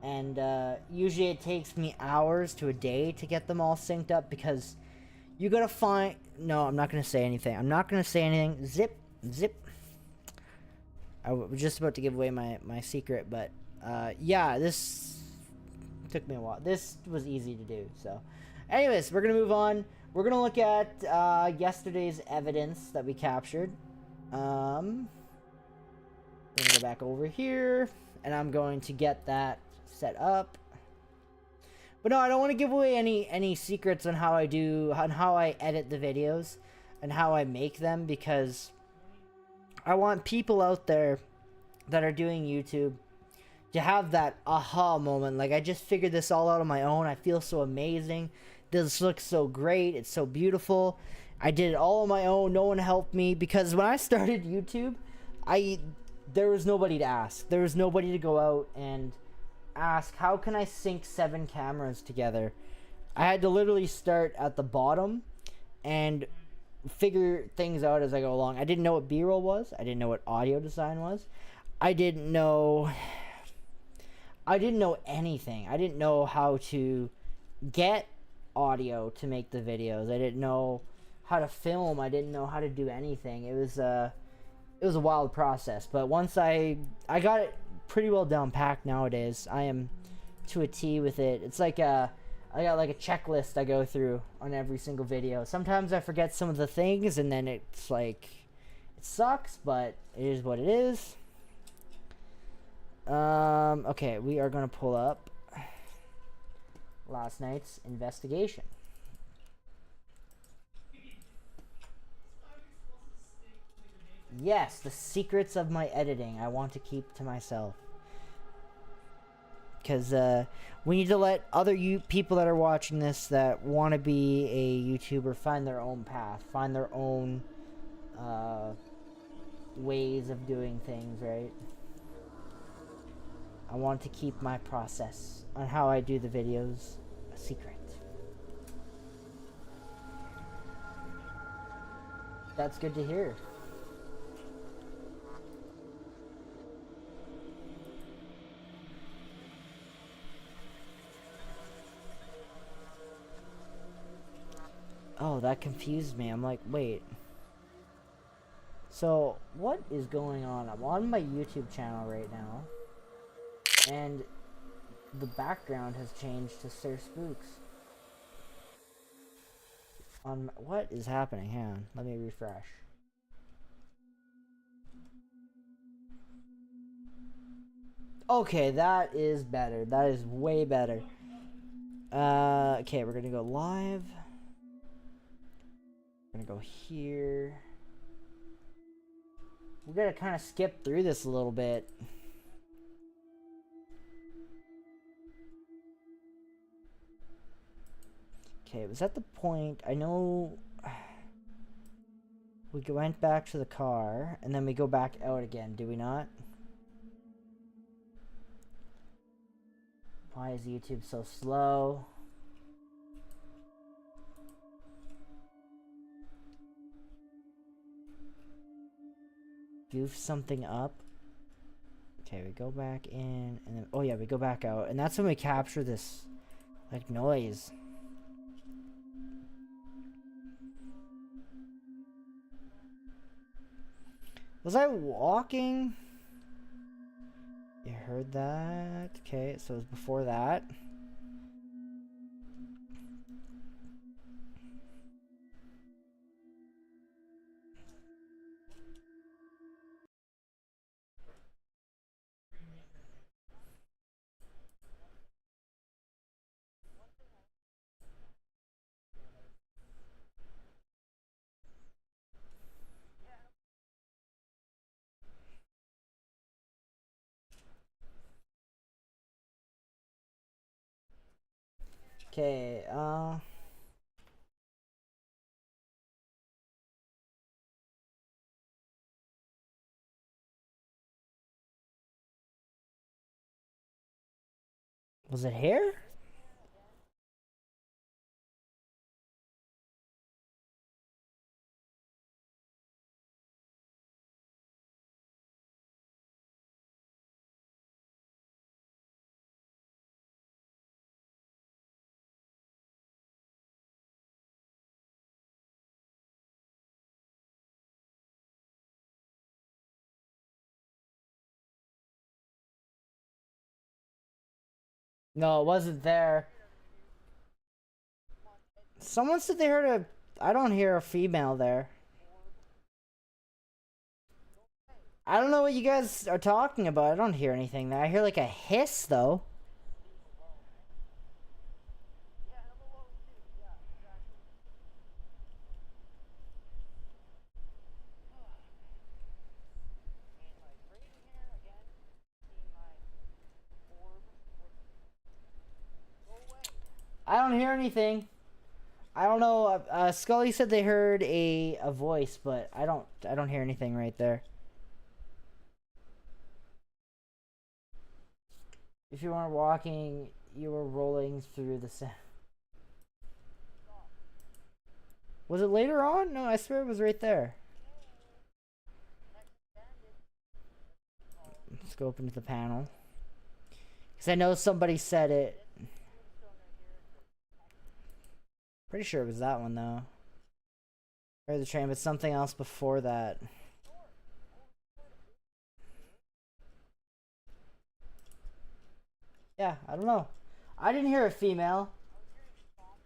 And usually it takes me hours to a day to get them all synced up because you gotta find... No, I'm not gonna say anything. I'm not gonna say anything. Zip, zip. I was just about to give away my secret, but yeah, this took me a while. This was easy to do, so... Anyways, we're gonna move on. We're gonna look at yesterday's evidence that we captured. I'm gonna go back over here, and I'm going to get that set up. But no, I don't want to give away any secrets on how I edit the videos and how I make them, because I want people out there that are doing YouTube to have that aha moment. Like, I just figured this all out on my own. I feel so amazing. This looks so great. It's so beautiful. I did it all on my own. No one helped me, because when I started YouTube, there was nobody to ask. There was nobody to go out and ask, how can I sync 7 cameras together? I had to literally start at the bottom and figure things out as I go along. I didn't know what B-roll was. I didn't know what audio design was. I didn't know anything. I didn't know how to get audio to make the videos. I didn't know how to film. I didn't know how to do anything. It was a wild process, but once I got it pretty well down packed nowadays. I am to a T with it. It's like I got like a checklist I go through on every single video. Sometimes I forget some of the things, and then it's like, it sucks, but it is what it is. Okay, we are gonna pull up last night's investigation. Yes, the secrets of my editing I want to keep to myself. Because we need to let other people that are watching this that want to be a YouTuber find their own path, find their own ways of doing things, right? I want to keep my process on how I do the videos a secret. That's good to hear. Oh, that confused me. I'm like, wait. So, what is going on? I'm on my YouTube channel right now, and the background has changed to Sir Spooks. What is happening? Hang on, let me refresh. Okay, that is better. That is way better. Okay, we're gonna go live. We're gonna go here. We're gonna kind of skip through this a little bit. Okay, was that the point? I know we went back to the car, and then we go back out again, do we not? Why is YouTube so slow? Goof something up. Okay, we go back in, and then, oh yeah, we go back out, and that's when we capture this, like, noise. Was I walking? You heard that? Okay, so it was before that. Okay, was it here? No, it wasn't there. Someone said they heard a... I don't hear a female there. I don't know what you guys are talking about. I don't hear anything there. I hear like a hiss, though. I don't hear anything. I don't know. Scully said they heard a voice, but I don't hear anything right there. If you weren't walking, you were rolling through the sand. Was it later on? No, I swear it was right there. Let's go open to the panel. Because I know somebody said it. Pretty sure it was that one, though. Or the train, but something else before that. Yeah, I don't know. I didn't hear a female.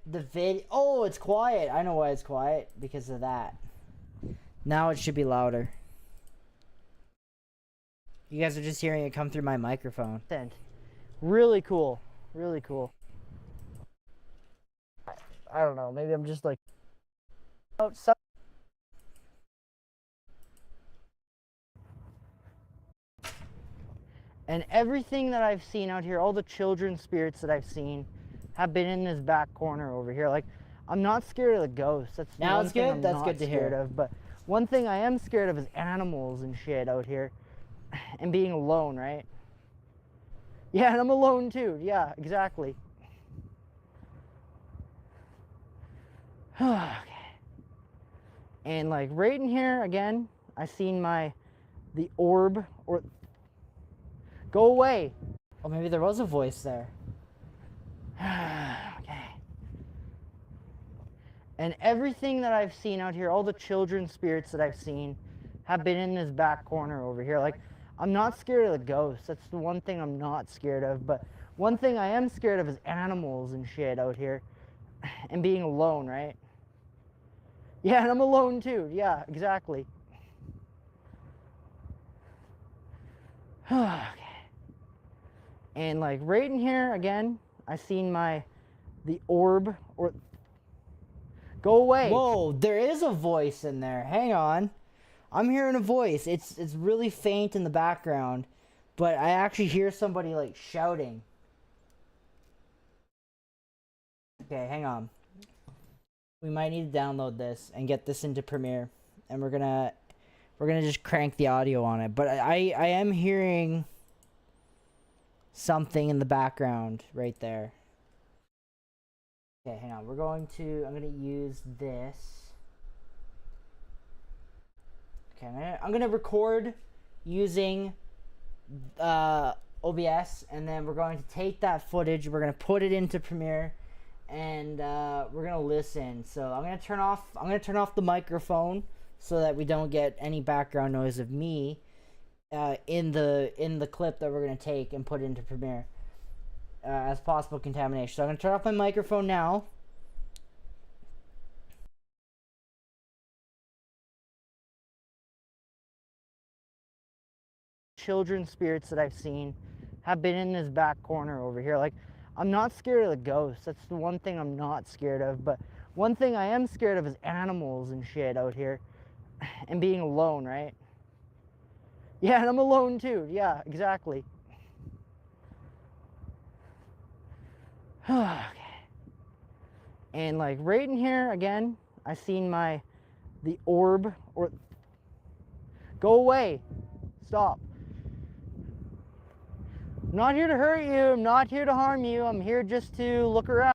The vid... Oh, it's quiet. I know why it's quiet. Because of that. Now it should be louder. You guys are just hearing it come through my microphone. Really cool. Really cool. I don't know. Maybe I'm just like... Oh, and everything that I've seen out here, all the children spirits that I've seen, have been in this back corner over here. Like, I'm not scared of the ghosts. That's the one thing I'm not scared of. But one thing I am scared of is animals and shit out here, and being alone, right? Yeah, and I'm alone too. Yeah, exactly. Okay. And like right in here again, I seen the orb or. Go away. Oh, maybe there was a voice there. Okay. And everything that I've seen out here, all the children spirits that I've seen, have been in this back corner over here. Like, I'm not scared of the ghosts. That's the one thing I'm not scared of. But one thing I am scared of is animals and shit out here. And being alone, right? Yeah, and I'm alone too. Yeah, exactly. Okay. And like right in here again, I seen the orb or. Go away. Whoa, there is a voice in there. Hang on. I'm hearing a voice. It's really faint in the background, but I actually hear somebody like shouting. Okay, hang on. We might need to download this and get this into Premiere, and we're gonna just crank the audio on it. But I am hearing something in the background right there. Okay, hang on. I'm gonna use this. Okay, I'm gonna record using OBS, and then we're going to take that footage. We're gonna put it into Premiere, and we're gonna listen. So I'm gonna turn off the microphone so that we don't get any background noise of me in the clip that we're gonna take and put into Premiere as possible contamination. So I'm gonna turn off my microphone now. Children spirits that I've seen have been in this back corner over here. Like, I'm not scared of the ghosts. That's the one thing I'm not scared of. But one thing I am scared of is animals and shit out here, and being alone, right? Yeah, and I'm alone too. Yeah, exactly. Okay. And like right in here again, I seen the orb, or go away. Stop. I'm not here to hurt you. I'm not here to harm you. I'm here just to look around.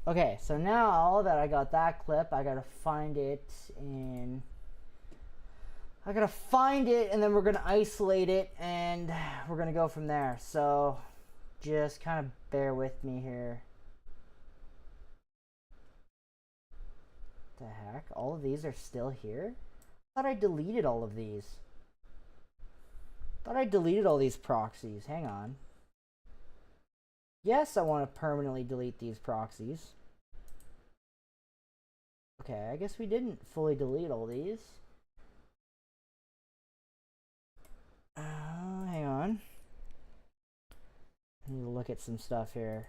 Okay, so now that I got that clip, I gotta find it and then we're gonna isolate it and we're gonna go from there. So just kind of bear with me here. What the heck? All of these are still here? I thought I deleted all of these. Thought I deleted all these proxies. Hang on. Yes, I want to permanently delete these proxies. Okay, I guess we didn't fully delete all these. Hang on. I need to look at some stuff here.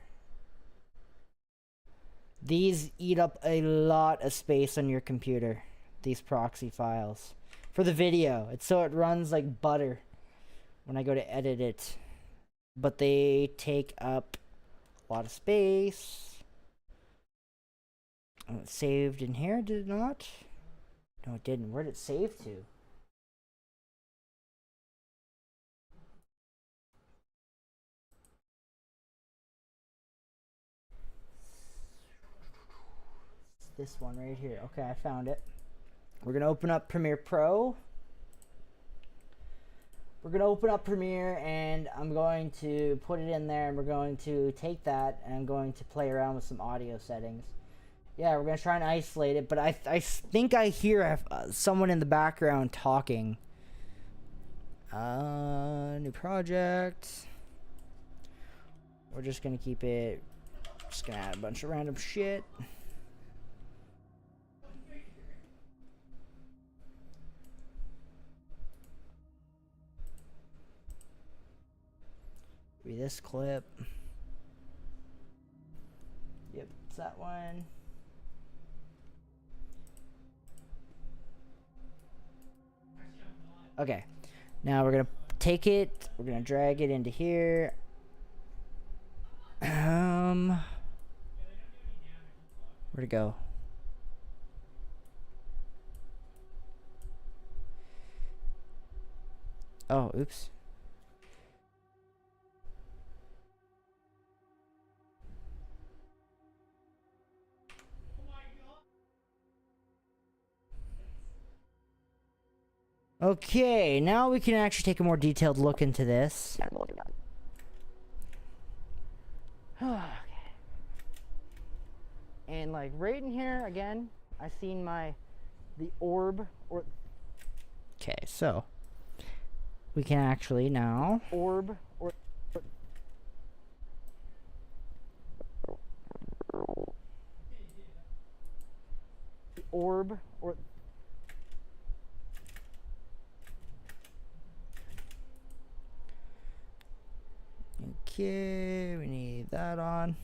These eat up a lot of space on your computer. These proxy files. For the video. So it runs like butter when I go to edit it. But they take up a lot of space. Oh, it saved in here, did it not? No, it didn't. Where did it save to? This one right here. Okay, I found it. We're gonna open up Premiere Pro. We're gonna open up Premiere and I'm going to put it in there and we're going to take that and I'm going to play around with some audio settings. Yeah, we're gonna try and isolate it, but I think I hear someone in the background talking. New project. We're just gonna keep it. Just gonna add a bunch of random shit. Be this clip. Yep, it's that one. Okay, now we're gonna take it. We're gonna drag it into here. Where'd it go? Oh, oops. Okay, now we can actually take a more detailed look into this. Okay. And like right in here again, I seen the orb, or okay, so we can actually now orb, or orb, or okay, we need that on.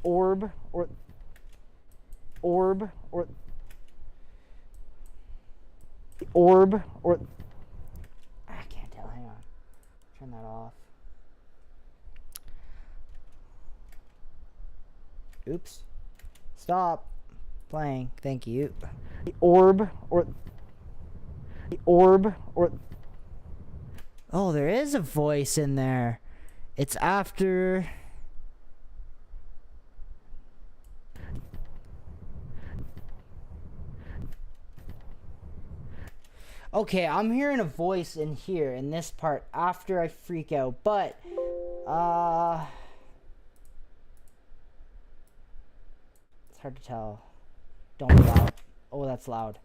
Orb, or orb, or orb, or I can't tell. Hang on, turn that off. Oops. Stop playing. Thank you. The orb, or the orb, or oh, there is a voice in there. It's after. Okay, I'm hearing a voice in here in this part after I freak out, but it's hard to tell. Don't be loud. Oh, that's loud.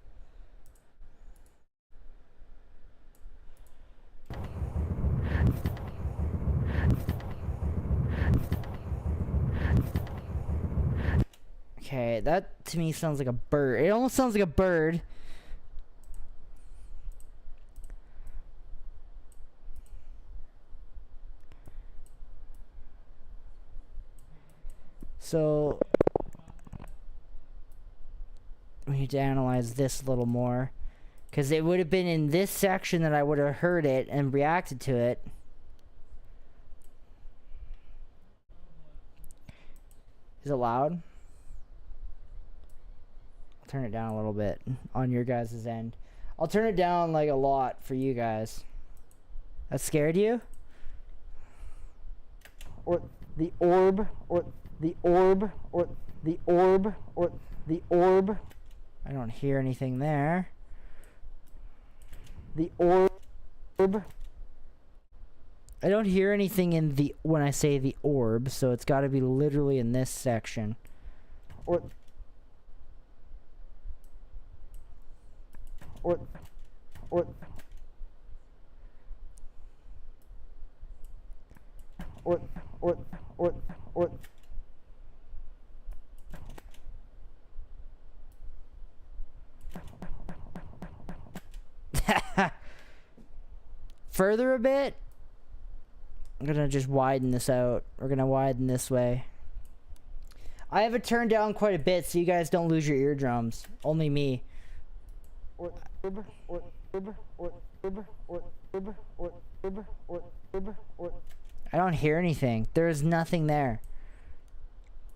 Okay, that to me sounds like a bird. It almost sounds like a bird. So we need to analyze this a little more. Because it would have been in this section that I would have heard it and reacted to it. Is it loud? I'll turn it down a little bit on your guys' end. I'll turn it down like a lot for you guys. That scared you? Or the orb, or the orb, or the orb, or the orb. I don't hear anything there. The orb. I don't hear anything in the when I say the orb, so it's got to be literally in this section. Or or further a bit. I'm gonna just widen this out. We're gonna widen this way. I have it turned down quite a bit so you guys don't lose your eardrums. Only me. I don't hear anything. There is nothing there.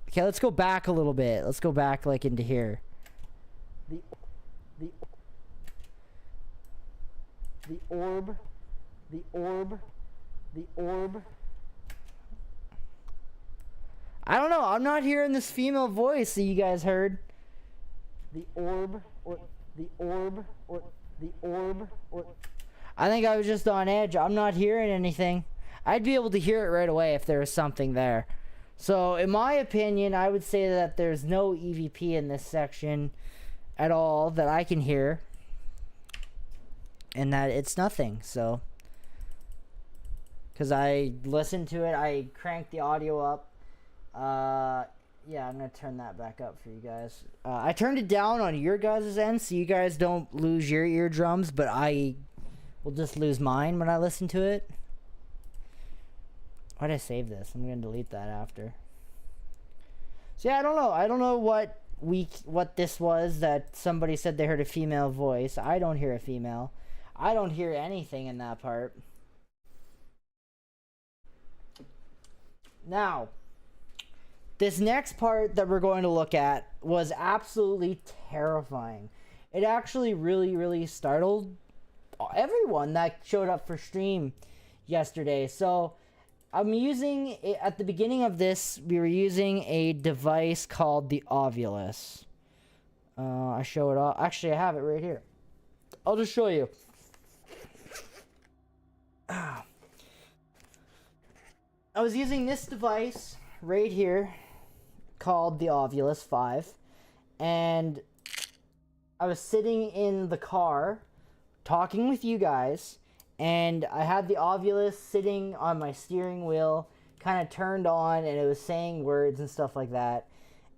Okay, let's go back a little bit. Let's go back like into here. The orb. The orb. The orb. I don't know. I'm not hearing this female voice that you guys heard. The orb, or the orb, or the orb, or... I think I was just on edge. I'm not hearing anything. I'd be able to hear it right away if there was something there. So, in my opinion, I would say that there's no EVP in this section at all that I can hear. And that it's nothing, so... Because I listened to it, I cranked the audio up. Yeah, I'm going to turn that back up for you guys. I turned it down on your guys' end so you guys don't lose your eardrums, but I will just lose mine when I listen to it. Why did I save this? I'm going to delete that after. So yeah, I don't know. I don't know what this was that somebody said they heard a female voice. I don't hear a female. I don't hear anything in that part. Now, this next part that we're going to look at was absolutely terrifying. It actually really startled everyone that showed up for stream yesterday. So, I'm using, at the beginning of this, we were using a device called the Ovulus. I show it all. Actually, I have it right here. I'll just show you. I was using this device right here called the Ovulus 5, and I was sitting in the car talking with you guys, and I had the Ovulus sitting on my steering wheel, kind of turned on, and it was saying words and stuff like that.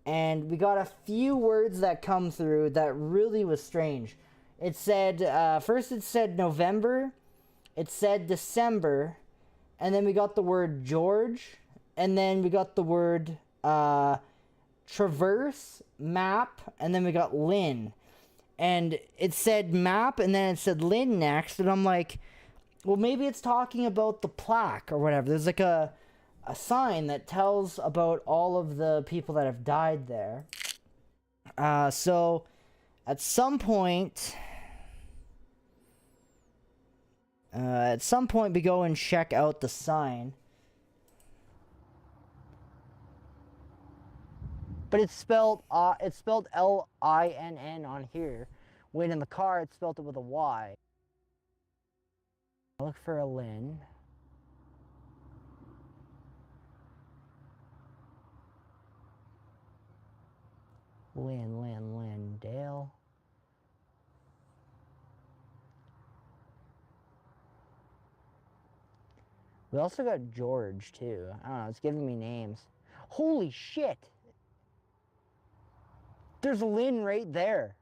And we got a few words that come through that really was strange. It said, first it said November, it said December, and then we got the word George, and then we got the word traverse, map, and then we got Lynn. And it said map, and then it said Lynn next, and I'm like, well, maybe it's talking about the plaque or whatever. There's like a sign that tells about all of the people that have died there. So at some point we go and check out the sign. But it's spelled L-I-N-N on here. When in the car, it spelled it with a Y. I look for a Lynn. Lynn, Dale. We also got George, too. I don't know, it's giving me names. Holy shit! There's Lynn right there.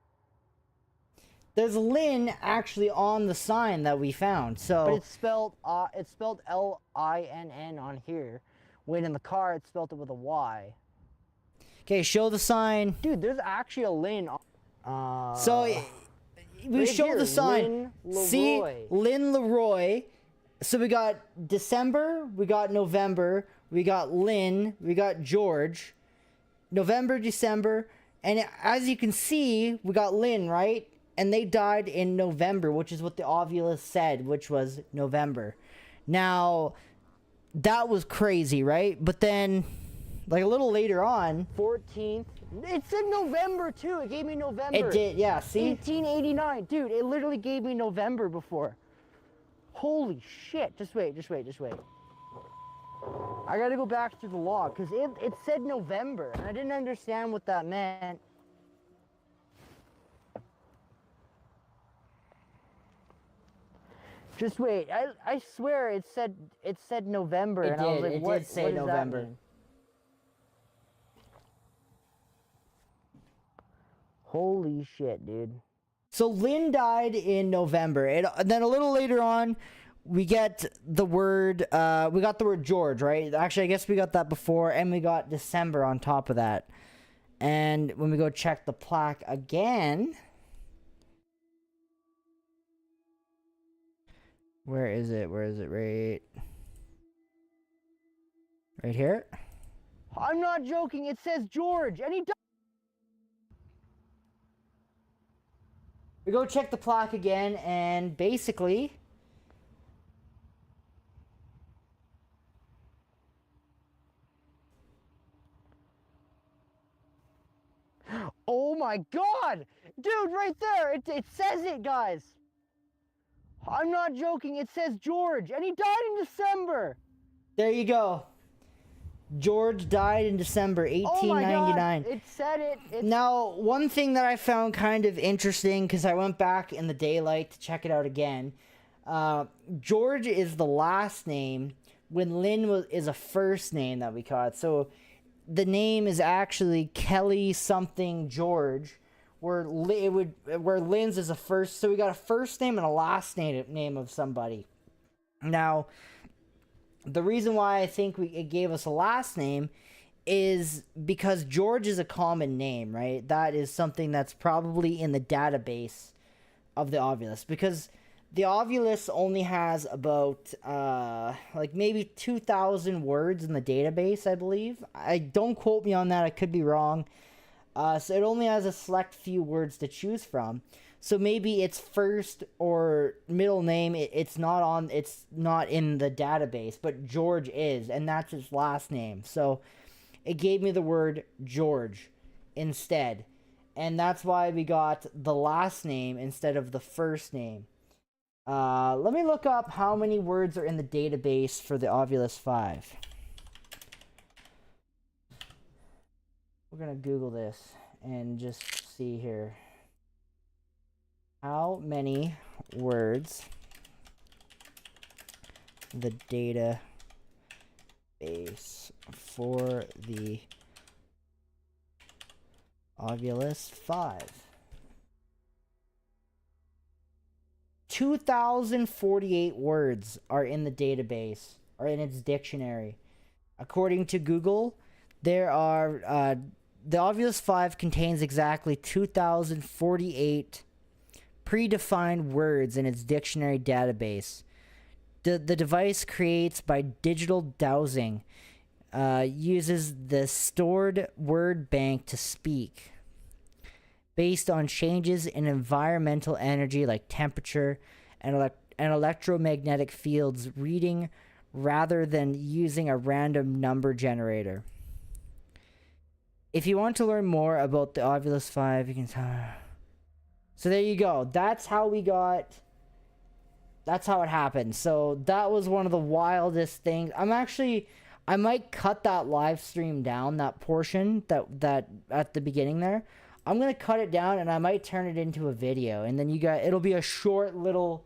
There's Lynn actually on the sign that we found. So, but it's spelled L-I-N-N on here. When in the car, it spelled it with a Y. Okay, show the sign. Dude, there's actually a Lynn. So, we Right show here, the sign. Lynn See, Leroy. Lynn Leroy. So we got December, we got November, we got Lynn, we got George. November, December, and as you can see, we got Lynn, right? And they died in November, which is what the Ovulus said, which was November. Now, that was crazy, right? But then, like a little later on... 14th. It said November, too. It gave me November. It did, yeah, see? 1889. Dude, it literally gave me November before. Holy shit. Just wait. I gotta go back through the log, because it said November, and I didn't understand what that meant. Just wait. I swear it said November, It and I was did. like, It what, did say what does that November. mean? Holy shit, dude. So Lynn died in November, and then a little later on, we get the word, we got the word George, right? Actually, I guess we got that before, and we got December on top of that. And when we go check the plaque again, where is it? Right here? I'm not joking. It says George, and he died. We go check the plaque again, and basically... Oh my god! Dude, right there! It says it, guys! I'm not joking, it says George, and he died in December! There you go. George died in December 1899. Oh my god, it said it. Now, one thing that I found kind of interesting, because I went back in the daylight to check it out again, George is the last name when Lynn is a first name that we caught. So the name is actually Kelly something George, where Lynn's is a first. So we got a first name and a last name of somebody. Now, the reason why I think it gave us a last name is because George is a common name, right? That is something that's probably in the database of the Ovulus, because the Ovulus only has about like maybe 2,000 words in the database, I believe. I don't quote me on that, I could be wrong. So it only has a select few words to choose from. So maybe its first or middle name, it's not in the database, but George is, and that's his last name. So it gave me the word George instead. And that's why we got the last name instead of the first name. Let me look up how many words are in the database for the Ovulus 5. We're going to Google this and just see here. How many words the database for the Ovulus 5? 2,048 words are in the database, or in its dictionary. According to Google, there are the Ovulus 5 contains exactly 2,048 predefined words in its dictionary database. The device creates by digital dowsing, uses the stored word bank to speak based on changes in environmental energy like temperature and electromagnetic fields reading rather than using a random number generator. If you want to learn more about the Ovulus 5, you can tell. So there you go. That's how it happened. So that was one of the wildest things. I might cut that live stream down, that portion that at the beginning there. I'm going to cut it down and I might turn it into a video, and then it'll be a short little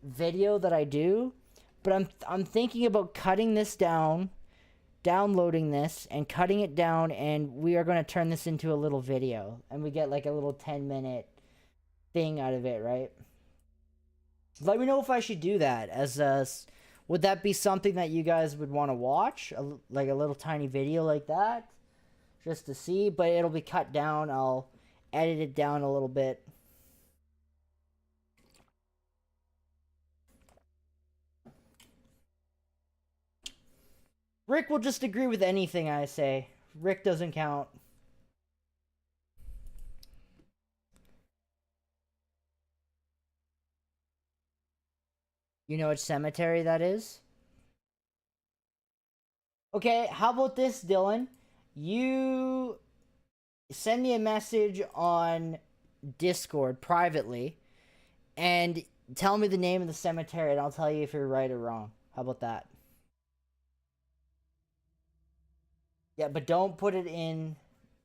video that I do. But I'm thinking about cutting this down, downloading this and cutting it down, and we are going to turn this into a little video, and we get like a little 10-minute thing out of it, right? Let me know if I should do that. Would that be something that you guys would want to watch? Like a little tiny video like that? Just to see, but it'll be cut down. I'll edit it down a little bit. Rick will just agree with anything I say. Rick doesn't count. You know which cemetery that is? Okay, how about this, Dylan? You send me a message on Discord privately and tell me the name of the cemetery and I'll tell you if you're right or wrong. How about that? Yeah, but don't put it in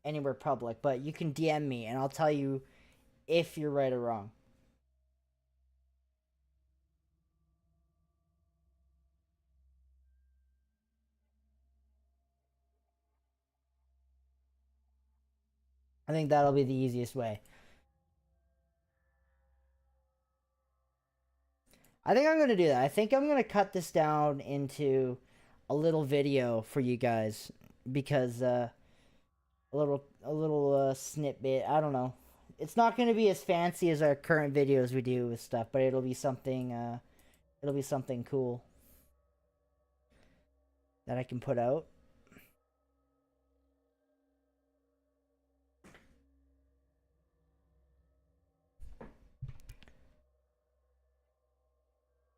anywhere public, but you can DM me and I'll tell you if you're right or wrong. I think that'll be the easiest way. I think I'm going to do that. I think I'm going to cut this down into a little video for you guys because a little snippet. I don't know. It's not going to be as fancy as our current videos we do with stuff, but it'll be something cool that I can put out.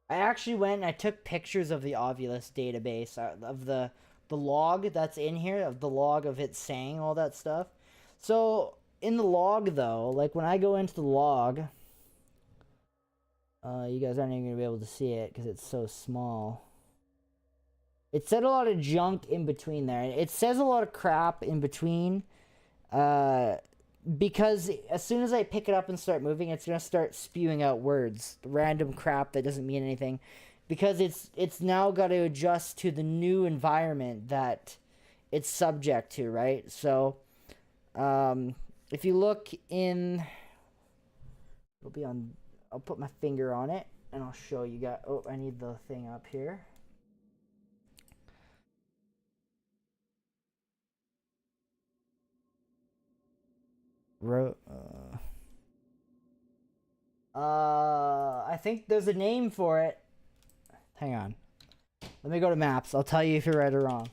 I actually went and I took pictures of the Ovulus database, of the log that's in here, of the log of it saying all that stuff. So in the log though, like when I go into the log, you guys aren't even gonna be able to see it because it's so small. It said a lot of junk in between there. It says a lot of crap in between. Because as soon as I pick it up and start moving, it's gonna start spewing out words, random crap that doesn't mean anything, because it's now got to adjust to the new environment that it's subject to, right? So, if you look in, it'll be on. I'll put my finger on it and I'll show you guys. Oh, I need the thing up here. I think there's a name for it. Hang on. Let me go to maps. I'll tell you if you're right or wrong.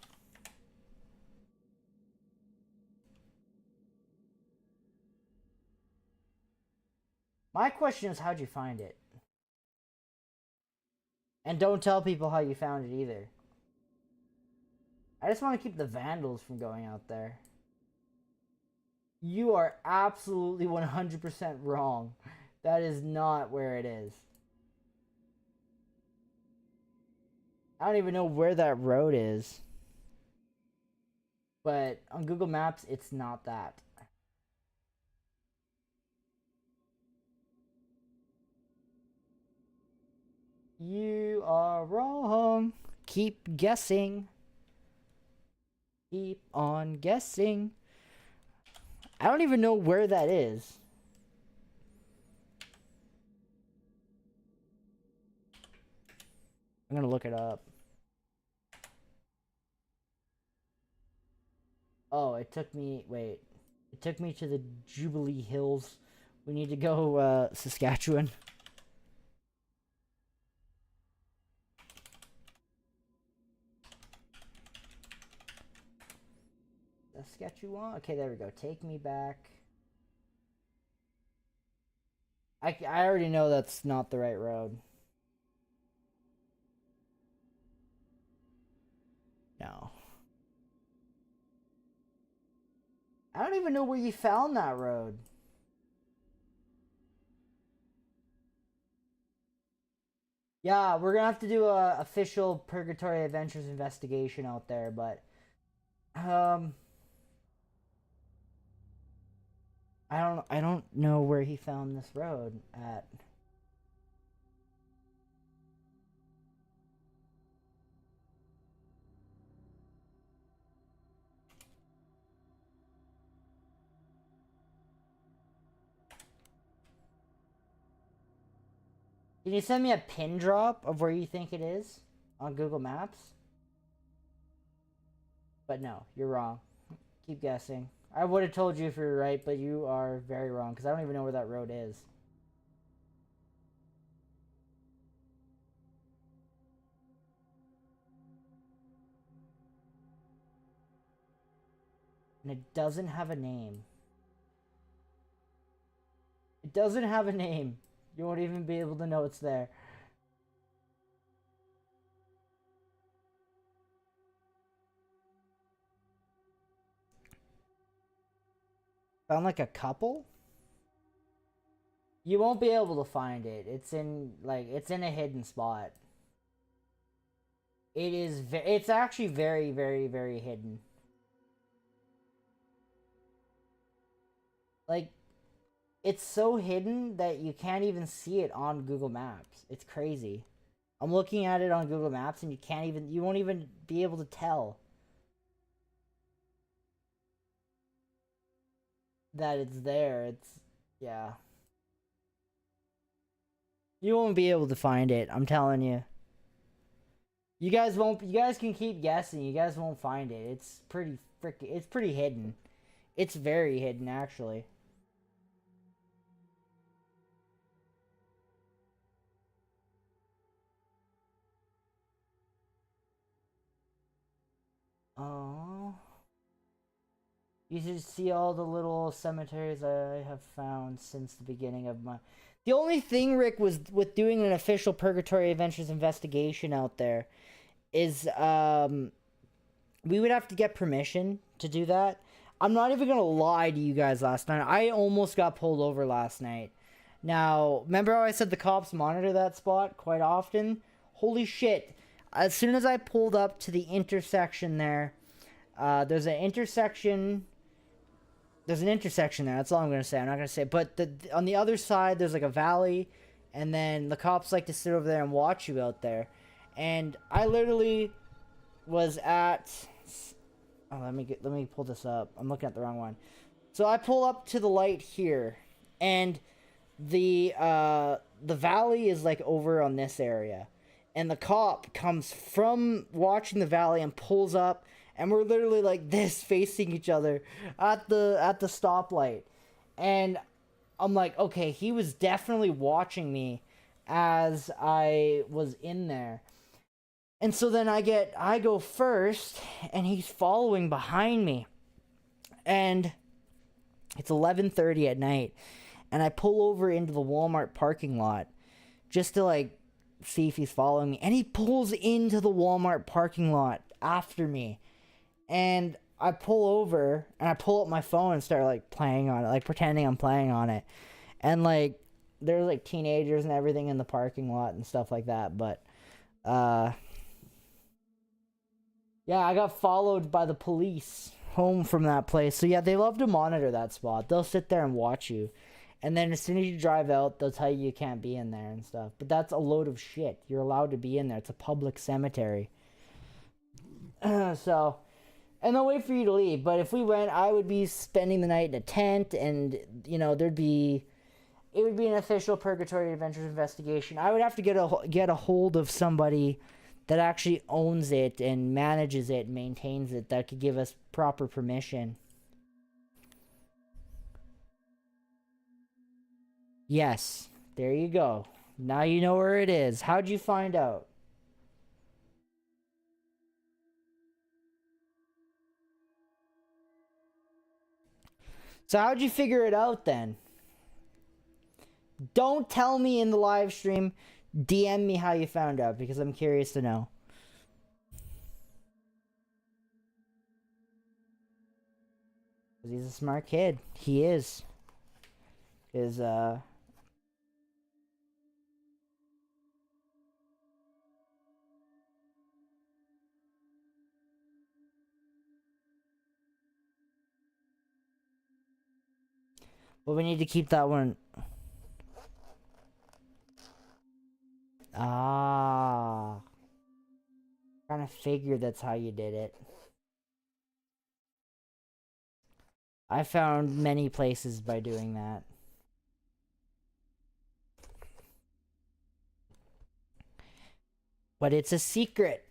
My question is, how'd you find it? And don't tell people how you found it either. I just want to keep the vandals from going out there. You are absolutely 100% wrong. That is not where it is. I don't even know where that road is. But on Google Maps, it's not that. You are wrong. Keep guessing. Keep on guessing. I don't even know where that is. I'm gonna look it up. Oh, it took me, wait. It took me to the Jubilee Hills. We need to go, Saskatchewan. Saskatchewan? Okay, there we go. Take me back. I already know that's not the right road. No. I don't even know where you found that road. Yeah, we're gonna have to do a official Purgatory Adventures investigation out there, but I don't know where he found this road at. Can you send me a pin drop of where you think it is on Google Maps? But no, you're wrong. Keep guessing. I would have told you if you were right, but you are very wrong because I don't even know where that road is. And it doesn't have a name. It doesn't have a name. You won't even be able to know it's there. Found like a couple? You won't be able to find it. It's in a hidden spot. It's actually very, very, very hidden. Like, it's so hidden that you can't even see it on Google Maps. It's crazy. I'm looking at it on Google Maps and you won't even be able to tell that it's there. Yeah. You won't be able to find it, I'm telling you. You guys can keep guessing, you guys won't find it. It's pretty hidden. It's very hidden, actually. Oh. You should see all the little cemeteries I have found since the beginning of my... The only thing, Rick, was with doing an official Purgatory Adventures investigation out there is, we would have to get permission to do that. I'm not even gonna lie to you guys last night. I almost got pulled over last night. Now, remember how I said the cops monitor that spot quite often? Holy shit. As soon as I pulled up to the intersection there, there's an intersection there. That's all I'm going to say. I'm not going to say. But on the other side, there's like a valley. And then the cops like to sit over there and watch you out there. And I literally was at... Oh, let me pull this up. I'm looking at the wrong one. So I pull up to the light here. And the valley is like over on this area. And the cop comes from watching the valley and pulls up. And we're literally like this, facing each other at the stoplight. And I'm like, okay, he was definitely watching me as I was in there. And so then I go first, and he's following behind me. And it's 11:30 at night. And I pull over into the Walmart parking lot just to like see if he's following me. And he pulls into the Walmart parking lot after me. And I pull over, and I pull up my phone and start, like, playing on it, like, pretending I'm playing on it. And, like, there's, like, teenagers and everything in the parking lot and stuff like that. But, yeah, I got followed by the police home from that place. So, yeah, they love to monitor that spot. They'll sit there and watch you. And then as soon as you drive out, they'll tell you can't be in there and stuff. But that's a load of shit. You're allowed to be in there. It's a public cemetery. So... And they'll wait for you to leave. But if we went, I would be spending the night in a tent, and, you know, it would be an official Purgatory Adventures investigation. I would have to get a hold of somebody that actually owns it and manages it and maintains it that could give us proper permission. Yes, there you go. Now you know where it is. How'd you find out? So how'd you figure it out then? Don't tell me in the live stream. DM me how you found out, because I'm curious to know. He's a smart kid. He is. Well, we need to keep that one. Ah. Kind of figured that's how you did it. I found many places by doing that. But it's a secret.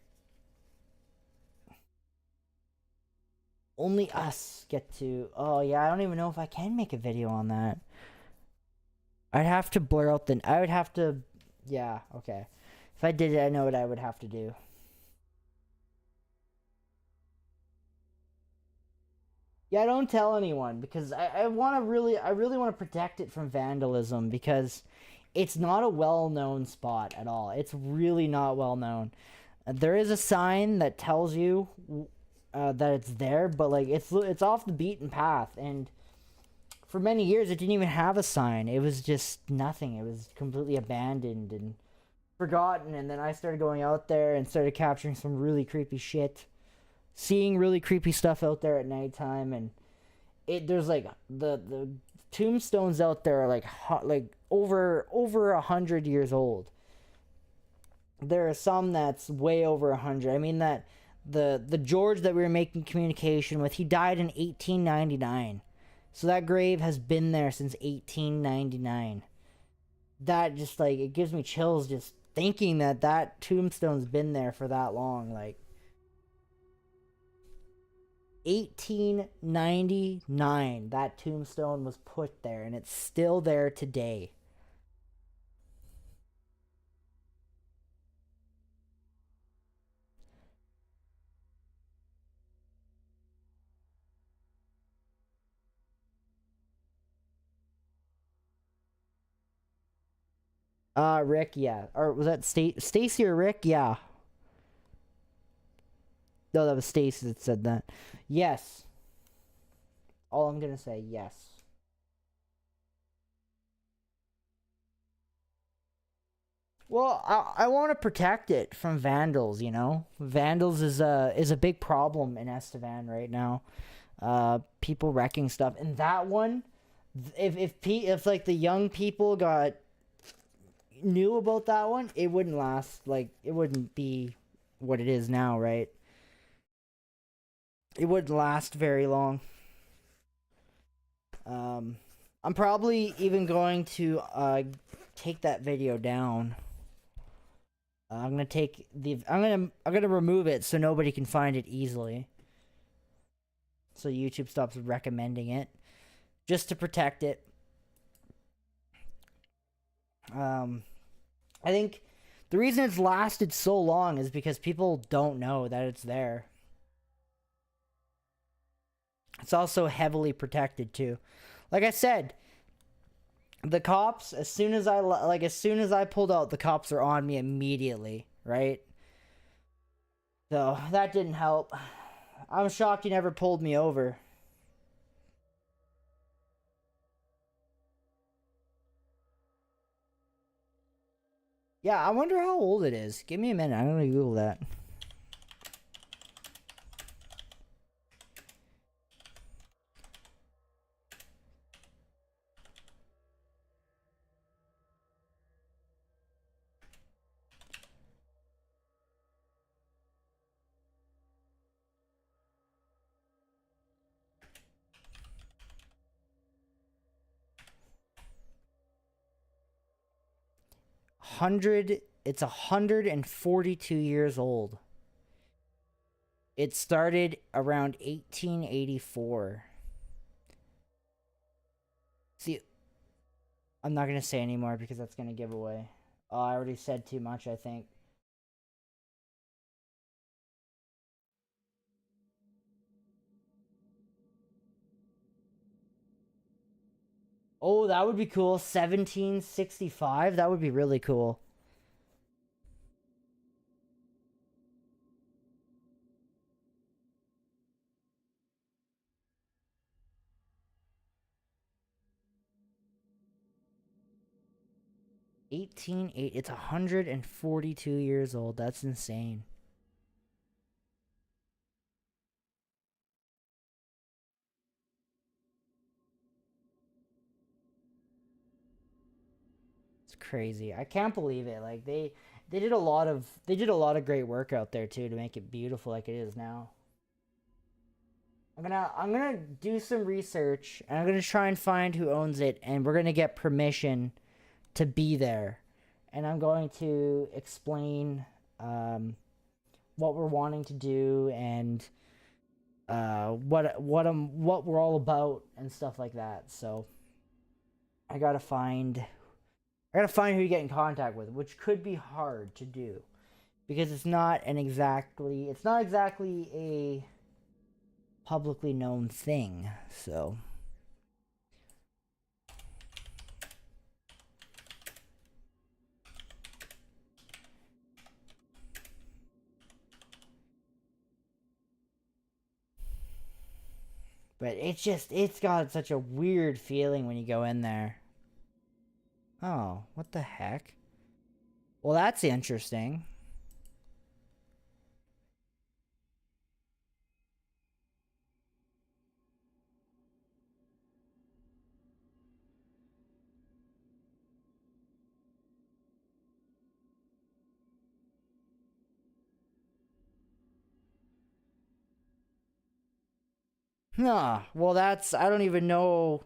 Only us get to... Oh, yeah, I don't even know if I can make a video on that. I'd have to blur out the... I would have to... Yeah, okay. If I did it, I know what I would have to do. Yeah, don't tell anyone because I really want to protect it from vandalism because it's not a well-known spot at all. It's really not well known. There is a sign that tells you that it's there, but like it's off the beaten path, and for many years it didn't even have a sign. It was just nothing. It was completely abandoned and forgotten. And then I started going out there and started capturing some really creepy shit, seeing really creepy stuff out there at nighttime. And there's like the tombstones out there are like over 100 years old. There are some that's way over 100. I mean that the George that we were making communication with, he died in 1899. So that grave has been there since 1899. That just like, it gives me chills just thinking that that tombstone's been there for that long. Like 1899, that tombstone was put there, and it's still there today. Rick, yeah. Or was that Stacy or Rick? Yeah. No, that was Stacy that said that. Yes. All I'm gonna say, yes. Well, I want to protect it from vandals. You know, vandals is a big problem in Estevan right now. People wrecking stuff, and that one, if like the young people knew about that one, it wouldn't last. Like, it wouldn't be what it is now, right? It wouldn't last very long. I'm probably even going to take that video down. I'm gonna remove it so nobody can find it easily. So YouTube stops recommending it, just to protect it. I think the reason it's lasted so long is because people don't know that it's there. It's also heavily protected too. Like I said, the cops, as soon as I pulled out, the cops are on me immediately, right? So that didn't help. I'm shocked you never pulled me over. Yeah, I wonder how old it is. Give me a minute. I'm gonna Google that. It's 142 years old. It started around 1884. See, I'm not gonna say anymore because that's gonna give away. Oh, I already said too much, I think. Oh, that would be cool. 1765. That would be really cool. It's 142 years old. That's insane. It's crazy. I can't believe it. Like they did a lot of great work out there too to make it beautiful like it is now. I'm gonna do some research and I'm gonna try and find who owns it, and we're gonna get permission to be there. And I'm going to explain what we're wanting to do and what we're all about and stuff like that. So I gotta find who to get in contact with, which could be hard to do because it's not exactly a publicly known thing, so. But it's got such a weird feeling when you go in there. Oh, what the heck? Well, that's interesting. Huh. Well, I don't even know.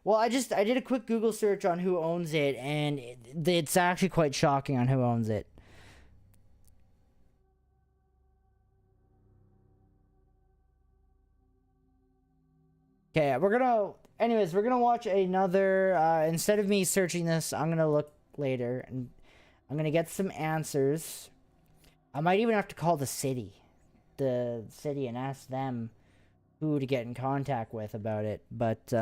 Well, I did a quick Google search on who owns it, and it's actually quite shocking on who owns it. Okay, anyways, we're gonna watch another, instead of me searching this, I'm gonna look later, and I'm gonna get some answers. I might even have to call the city, and ask them who to get in contact with about it, but,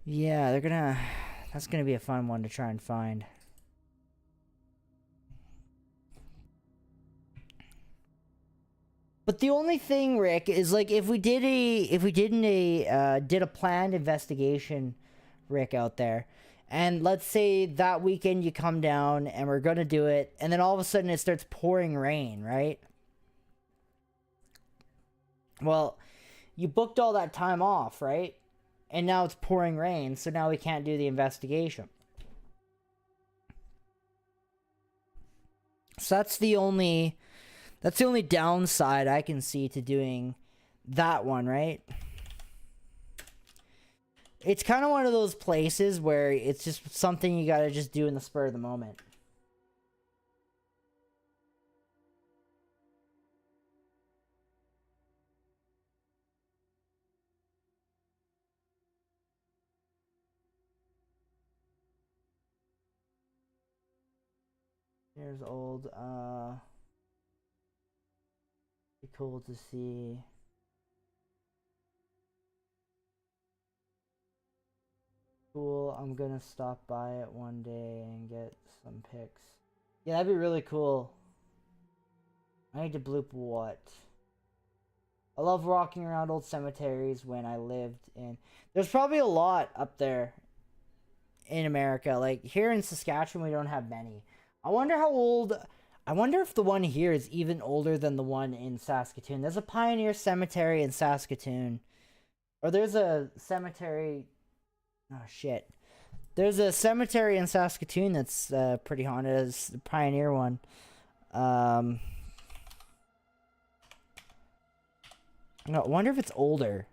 yeah, that's gonna be a fun one to try and find. But the only thing, Rick, is like if we did a planned investigation, Rick, out there, and let's say that weekend you come down and we're gonna do it, and then all of a sudden it starts pouring rain, right? Well, you booked all that time off, right? And now it's pouring rain, so now we can't do the investigation. So that's the only downside I can see to doing that one, right? It's kind of one of those places where it's just something you gotta just do in the spur of the moment. Years old, be cool to see. Cool, I'm gonna stop by it one day and get some pics. Yeah, that'd be really cool. I need to bloop what? I love walking around old cemeteries when I lived in... There's probably a lot up there in America. Like, here in Saskatchewan, we don't have many. I wonder how old... I wonder if the one here is even older than the one in Saskatoon. There's a Pioneer Cemetery in Saskatoon. Or there's a cemetery... Oh, shit. There's a cemetery in Saskatoon that's pretty haunted. It's the Pioneer one. No, I wonder if it's older.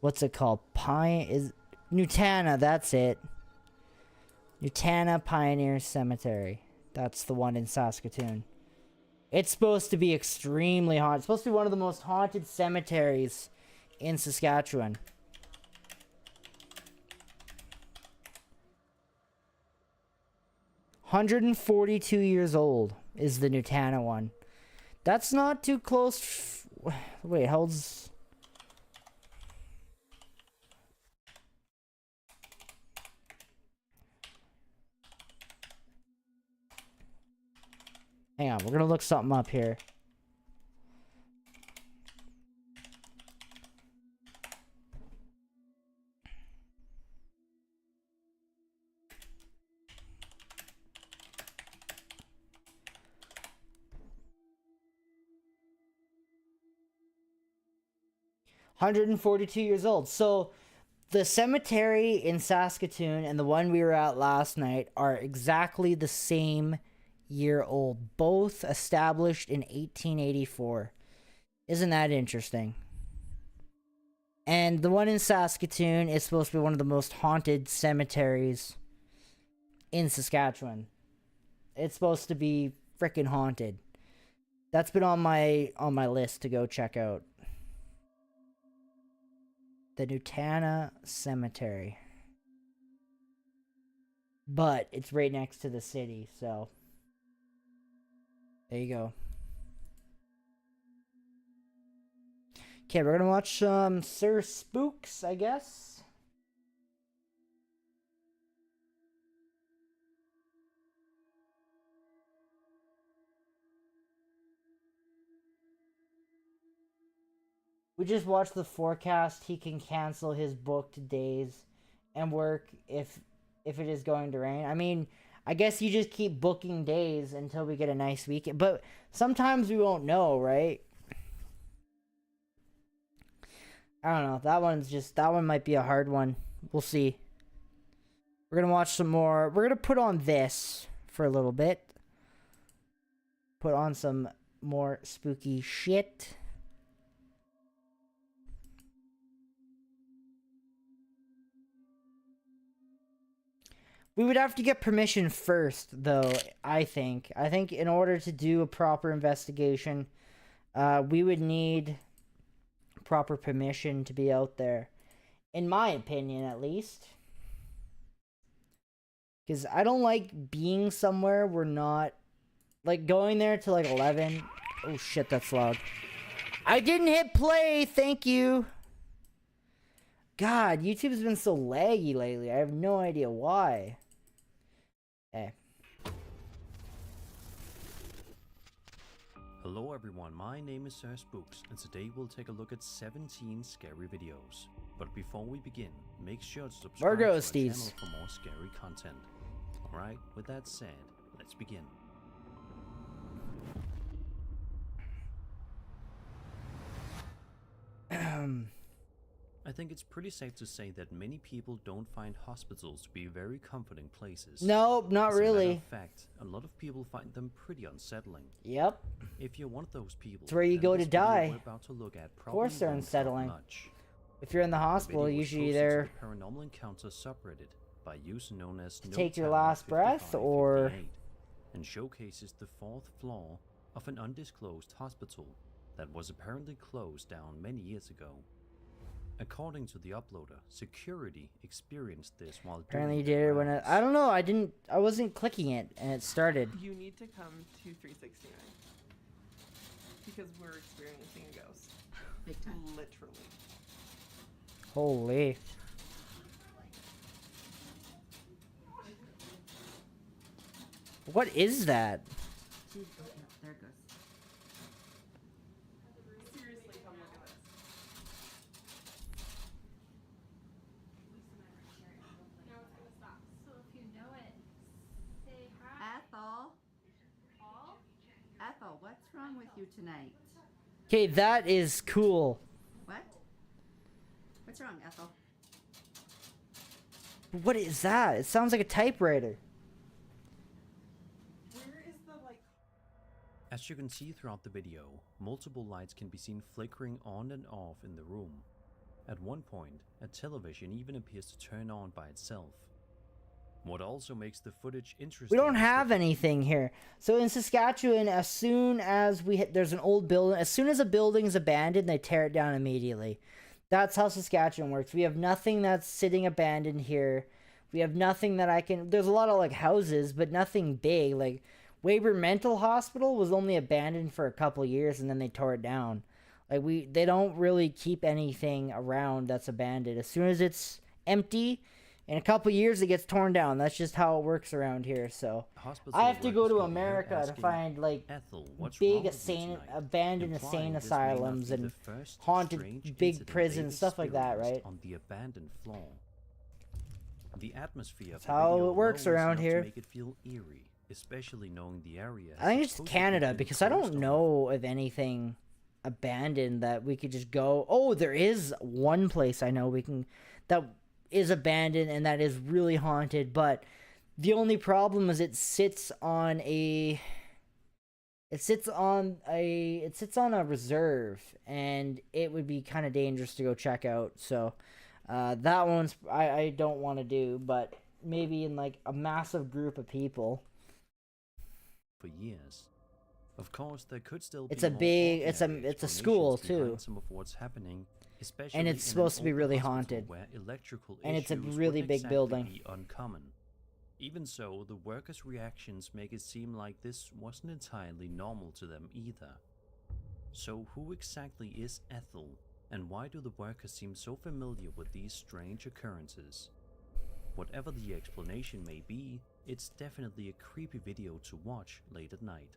What's it called? Nutana, that's it. Nutana Pioneer Cemetery. That's the one in Saskatoon. It's supposed to be extremely haunted. It's supposed to be one of the most haunted cemeteries in Saskatchewan. $142 old is the Nutana one. That's not too close. Wait, how old's... Hang on, we're gonna look something up here. $142 old. So the cemetery in Saskatoon and the one we were at last night are exactly the same year old, both established in 1884. Isn't that interesting? And the one in Saskatoon is supposed to be one of the most haunted cemeteries in Saskatchewan. It's supposed to be freaking haunted. That's been on my list to go check out. The Nutana Cemetery. But it's right next to the city, so there you go. Okay, we're gonna watch some Sir Spooks, I guess. We just watched the forecast. He can cancel his booked days and work if it is going to rain. I mean, I guess you just keep booking days until we get a nice weekend. But sometimes we won't know, right? I don't know. That one might be a hard one. We'll see. We're gonna watch some more. We're gonna put on this for a little bit. Put on some more spooky shit. We would have to get permission first, though, I think. I think in order to do a proper investigation, we would need proper permission to be out there. In my opinion, at least. Because I don't like being somewhere we're not... Like, going there till, like, 11. Oh, shit, that's loud. I didn't hit play, thank you. God, YouTube's been so laggy lately. I have no idea why. Okay. Hello everyone, my name is Sir Spooks, and today we'll take a look at 17 scary videos. But before we begin, make sure to subscribe to our channel for more scary content. Alright, with that said, let's begin. I think it's pretty safe to say that many people don't find hospitals to be very comforting places. Nope, not really. As a matter of fact, a lot of people find them pretty unsettling. Yep. If you're one of those people, it's where you go to die. We're about to look at of course they're unsettling. If you're in the The hospital, usually they're paranormal encounter subreddit by user known as to take your last breath, or and showcases the fourth floor of an undisclosed hospital that was apparently closed down many years ago. According to the uploader, security experienced this while apparently did it when I don't know, I wasn't clicking it and it started. You need to come to 369 because we're experiencing a ghost. Big time. Literally. Holy. What is that? Jeez, okay, there it goes. Seriously, come look at this. Now it's gonna stop. So if you know it, say hi. Ethel, Paul? Ethel, what's wrong with you tonight? Okay, that is cool. What? What's wrong, Ethel? What is that? It sounds like a typewriter. Where is the, like... As you can see throughout the video, multiple lights can be seen flickering on and off in the room. At one point, a television even appears to turn on by itself. What also makes the footage interesting... We don't have anything here. So in Saskatchewan, as soon as there's an old building, as soon as a building is abandoned, they tear it down immediately. That's how Saskatchewan works. We have nothing that's sitting abandoned here. We have nothing that there's a lot of like houses, but nothing big. Like Weyburn Mental Hospital was only abandoned for a couple years and then they tore it down. Like they don't really keep anything around that's abandoned. As soon as it's empty, in a couple years it gets torn down. That's just how it works around here. So I have to go to America to find like big abandoned insane asylums and haunted big prisons, stuff like that, right? On the abandoned floor. The atmosphere that's how it works around here. To make it feel eerie, especially knowing the area. I think it's Canada because I don't know of anything abandoned that we could just go. Oh, there is one place I know that is abandoned and that is really haunted, but the only problem is it sits on a reserve and it would be kind of dangerous to go check out. So that one's I don't want to do, but maybe in like a massive group of people. For years. Of course, there could still It's be a more big, ordinary it's a school explanations behind too, some of what's happening, especially and it's in an supposed to be older really hospital haunted, where electrical and it's a issues really wouldn't big exactly building. be uncommon. Even so, the workers' reactions make it seem like this wasn't entirely normal to them either. So who exactly is Ethel, and why do the workers seem so familiar with these strange occurrences? Whatever the explanation may be, it's definitely a creepy video to watch late at night.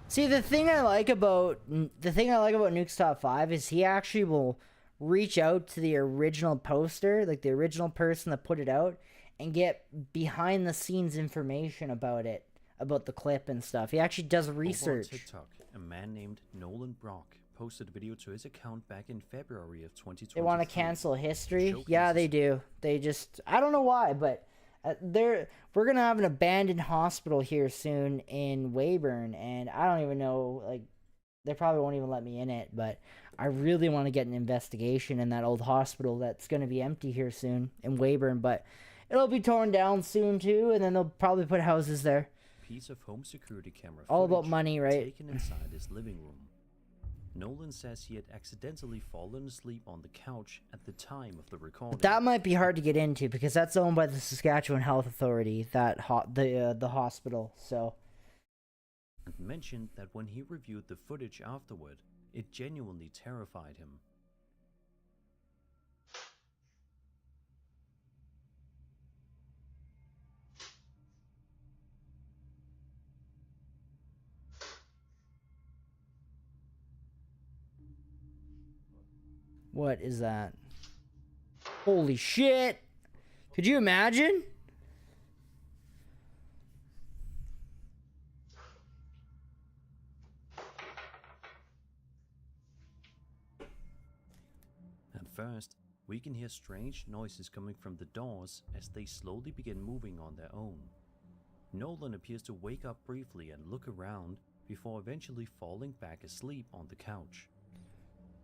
See, the thing I like about Nuke's Top 5 is he actually will reach out to the original poster, like the original person that put it out, and get behind the scenes information about it, about the clip and stuff. He actually does research. Over on TikTok, a man named Nolan Brock posted a video to his account back in February of 2023. They want to cancel history? Showcases- Yeah, they do. They just, I don't know why, but we're gonna have an abandoned hospital here soon in Weyburn, and I don't even know, like, they probably won't even let me in it, but I really want to get an investigation in that old hospital that's gonna be empty here soon in Weyburn, but it'll be torn down soon too, and then they'll probably put houses there. Piece of home security camera All about footage money, right? taken inside his living room. Nolan says he had accidentally fallen asleep on the couch at the time of the recording. That might be hard to get into because that's owned by the Saskatchewan Health Authority, the hospital. So, and mentioned that when he reviewed the footage afterward, it genuinely terrified him. what is that? Holy shit! Could you imagine? At first, we can hear strange noises coming from the doors as they slowly begin moving on their own. Nolan appears to wake up briefly and look around before eventually falling back asleep on the couch.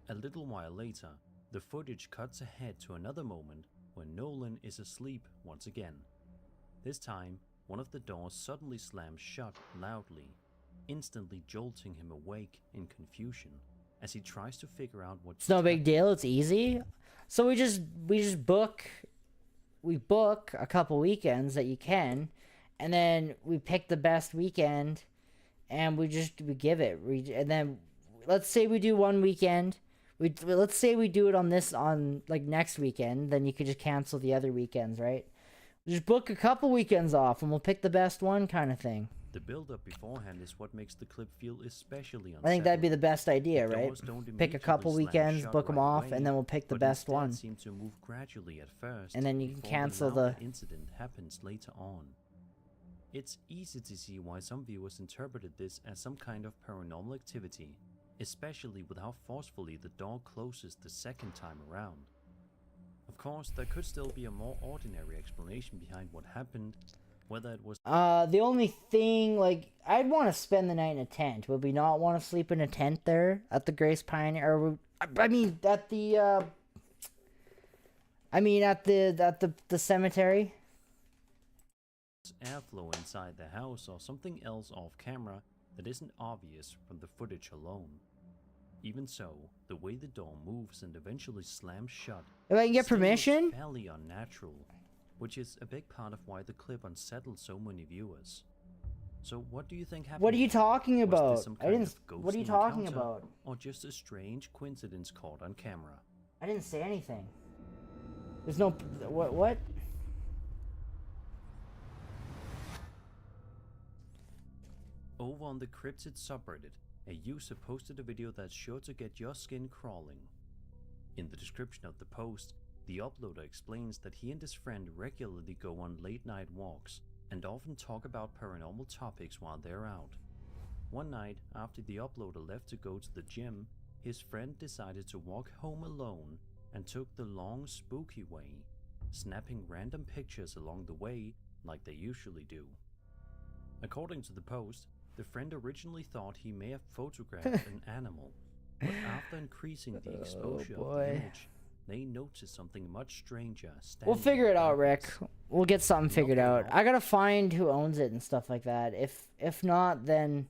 A little while later, the footage cuts ahead to another moment when Nolan is asleep once again. This time, one of the doors suddenly slams shut loudly, instantly jolting him awake in confusion as he tries to figure out what. It's no big deal. It's easy. So we just book a couple weekends that you can, and then we pick the best weekend, and we give it. And then let's say we do one weekend. Let's say we do it on like next weekend. Then you could just cancel the other weekends, right? Just book a couple weekends off, and we'll pick the best one, kind of thing. The build-up beforehand is what makes the clip feel especially unsettling. I think that'd be the best idea, right? Doors don't Pick a couple immediately slam weekends, shut book them right off, away, and then we'll pick the but best instead one. seem to move gradually at first, And then you can before cancel loud the incident happens later on. It's easy to see why some viewers interpreted this as some kind of paranormal activity, especially with how forcefully the door closes the second time around. Of course, there could still be a more ordinary explanation behind what happened, whether it was the only thing, like, I'd want to spend the night in a tent. Would we not want to sleep in a tent there at the Grace Pioneer? Or at the cemetery? airflow inside the house or something else off camera that isn't obvious from the footage alone. Even so, the way the door moves and eventually slams shut If I can get still looks permission? fairly unnatural, which is a big part of why the clip unsettled so many viewers. So what do you think happened? What are you talking Was about? this some I kind didn't. of What are you ghostly talking encounter, about? or just a strange coincidence caught on camera? I didn't say anything. There's no. What? Over on the Cryptid subreddit, a user posted a video that's sure to get your skin crawling. In the description of the post, the uploader explains that he and his friend regularly go on late-night walks and often talk about paranormal topics while they're out. One night, after the uploader left to go to the gym, his friend decided to walk home alone and took the long, spooky way, snapping random pictures along the way like they usually do. According to the post, the friend originally thought he may have photographed an animal, but after increasing the exposure of the image, they noticed something much stranger standing We'll figure in it the out, Rick. darkness. We'll get something figured Okay, out. now- I gotta find who owns it and stuff like that. If not, then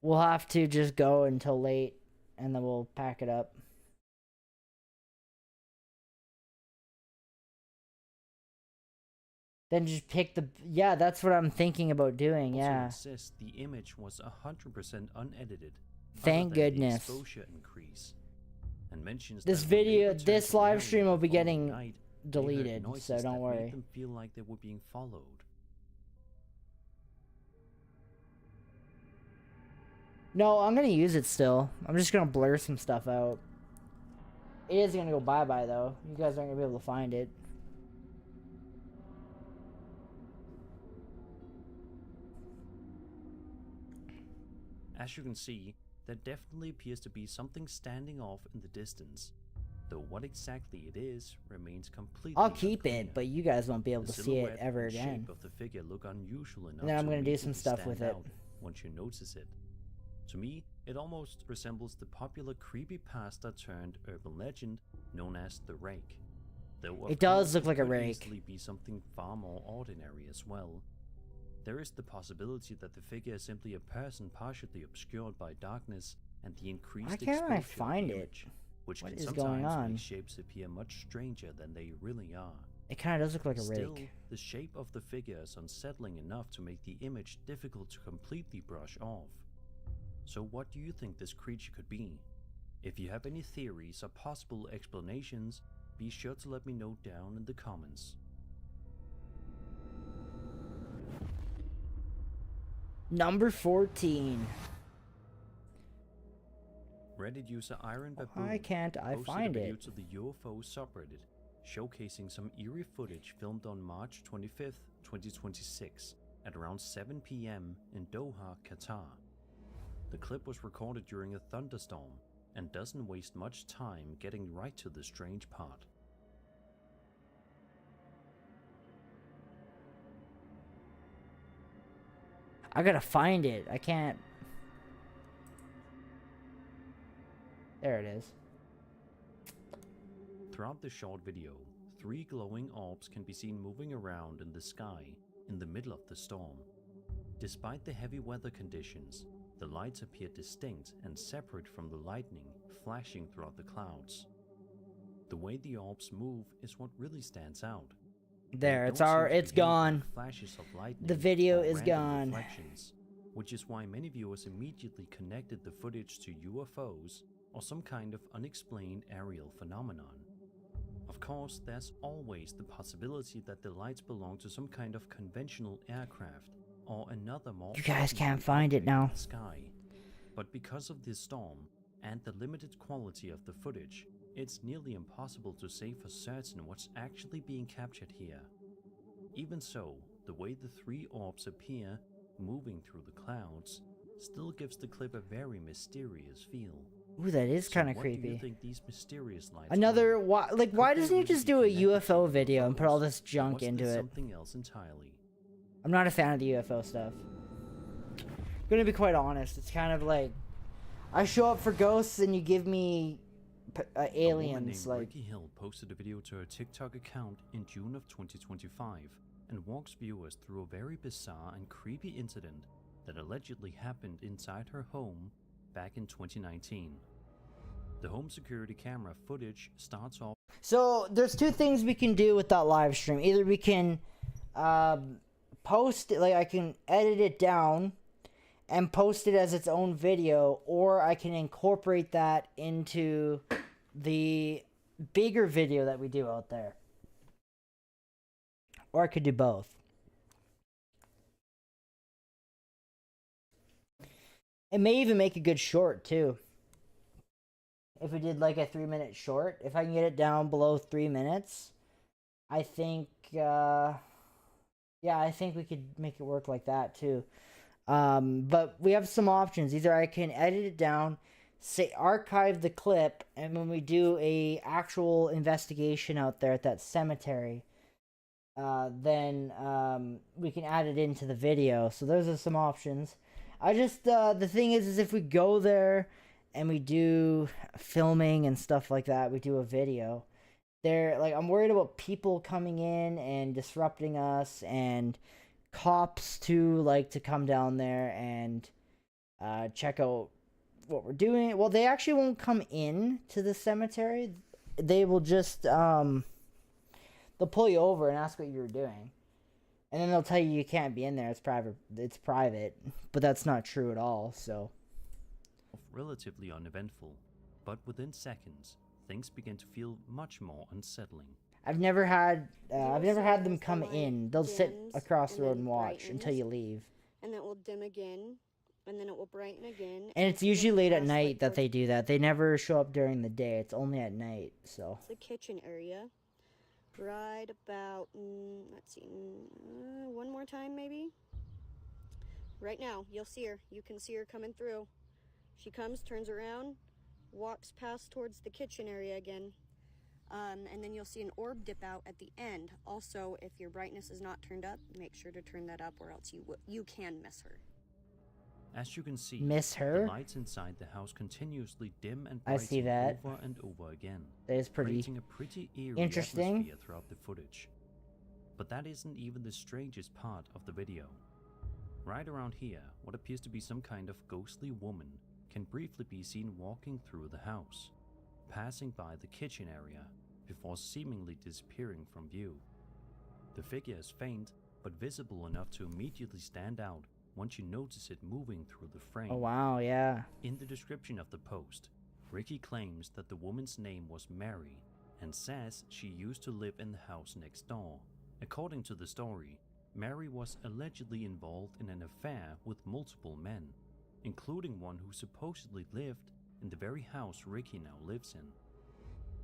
we'll have to just go until late, and then we'll pack it up. Then just pick the... Yeah, that's what I'm thinking about doing, Also yeah. insists the image was 100% unedited. Thank other than goodness. The exposure increase. And mentions This that when they video, returned this to the live area stream will the be following getting night, they heard deleted, noises so don't that worry. made them feel like they were being followed. No, I'm gonna use it still. I'm just gonna blur some stuff out. It is gonna go bye-bye, though. You guys aren't gonna be able to find it. As you can see, there definitely appears to be something standing off in the distance, though what exactly it is remains completely I'll keep unclear. it, but you guys won't be able The to see it silhouette ever and again. shape of the figure look unusual enough And then I'm to gonna do some immediately stuff stand with it. out once you notice it. To me, it almost resembles the popular creepypasta turned urban legend known as the Rake. Though of It does course, look like a could rake. easily be something far more ordinary as well. There is the possibility that the figure is simply a person partially obscured by darkness and the increased Why can't I exposure of find the it? image, which What can is sometimes going on? make shapes appear much stranger than they really are. It kind of does look like a Still, rake. the shape of the figure is unsettling enough to make the image difficult to completely brush off. So what do you think this creature could be? If you have any theories or possible explanations, be sure to let me know down in the comments. Number 14. Reddit user Iron Baboon Why can't I posted find a video it? to the UFO subreddit, showcasing some eerie footage filmed on March 25th, 2026, at around 7 p.m. in Doha, Qatar. The clip was recorded during a thunderstorm and doesn't waste much time getting right to the strange part. I gotta find it. I can't. There it is. Throughout the short video, 3 glowing orbs can be seen moving around in the sky in the middle of the storm. Despite the heavy weather conditions, the lights appear distinct and separate from the lightning flashing throughout the clouds. The way the orbs move is what really stands out. There, They it's don't seem to it's behave like gone. flashes of lightning The video or is random gone. reflections, which is why many viewers immediately connected the footage to UFOs or some kind of unexplained aerial phenomenon. Of course, there's always the possibility that the lights belong to some kind of conventional aircraft or another more You guys can't ordinary find it object now. in the sky. But because of this storm and the limited quality of the footage, it's nearly impossible to say for certain what's actually being captured here. Even so, the way the 3 orbs appear, moving through the clouds, still gives the clip a very mysterious feel. Ooh, that is So kind of what do you creepy. think these mysterious lights Another, were? why Could why they doesn't he really just be do a connected to UFO video and put all UFOs, this or junk was into this it? something else entirely? I'm not a fan of the UFO stuff. Gonna be quite honest, it's kind of like I show up for ghosts and you give me A woman aliens. named Like, Ricky Hill posted a video to her TikTok account in June of 2025 and walks viewers through a very bizarre and creepy incident that allegedly happened inside her home back in 2019. The home security camera footage starts off so there's 2 things we can do with that live stream. Either we can post it, like I can edit it down and post it as its own video, or I can incorporate that into the bigger video that we do out there. Or I could do both. It may even make a good short too. If we did like a 3-minute short, if I can get it down below 3 minutes, I think, yeah, I think we could make it work like that too. But we have some options. Either I can edit it down, say archive the clip, and when we do a actual investigation out there at that cemetery, then we can add it into the video. So those are some options. I just the thing is if we go there and we do filming and stuff like that, we do a video, they're like, I'm worried about people coming in and disrupting us, and cops to like to come down there and check out what we're doing. Well, they actually won't come in to the cemetery. They will just they'll pull you over and ask what you were doing, and then they'll tell you can't be in there. It's private. It's private, but that's not true at all. So relatively uneventful, but within seconds, things begin to feel much more unsettling. I've never had them come in. They'll sit across the road and watch until you leave. And then it will dim again, and then it will brighten again. And it's usually late at night that they do that. They never show up during the day. It's only at night. So it's the kitchen area. Right about, let's see, one more time maybe. Right now, you'll see her. You can see her coming through. She comes, turns around, walks past towards the kitchen area again. And then you'll see an orb dip out at the end. Also, if your brightness is not turned up, make sure to turn that up, or else you can miss her. As you can see, miss her? The lights inside the house continuously dim and I brighten see that. over and over again. That is pretty creating a pretty eerie interesting atmosphere throughout the footage. But that isn't even the strangest part of the video. Right around here, what appears to be some kind of ghostly woman can briefly be seen walking through the house, passing by the kitchen area before seemingly disappearing from view. The figure is faint, but visible enough to immediately stand out once you notice it moving through the frame. Oh wow, yeah. In the description of the post, Ricky claims that the woman's name was Mary and says she used to live in the house next door. According to the story, Mary was allegedly involved in an affair with multiple men, including one who supposedly lived in the very house Ricky now lives in.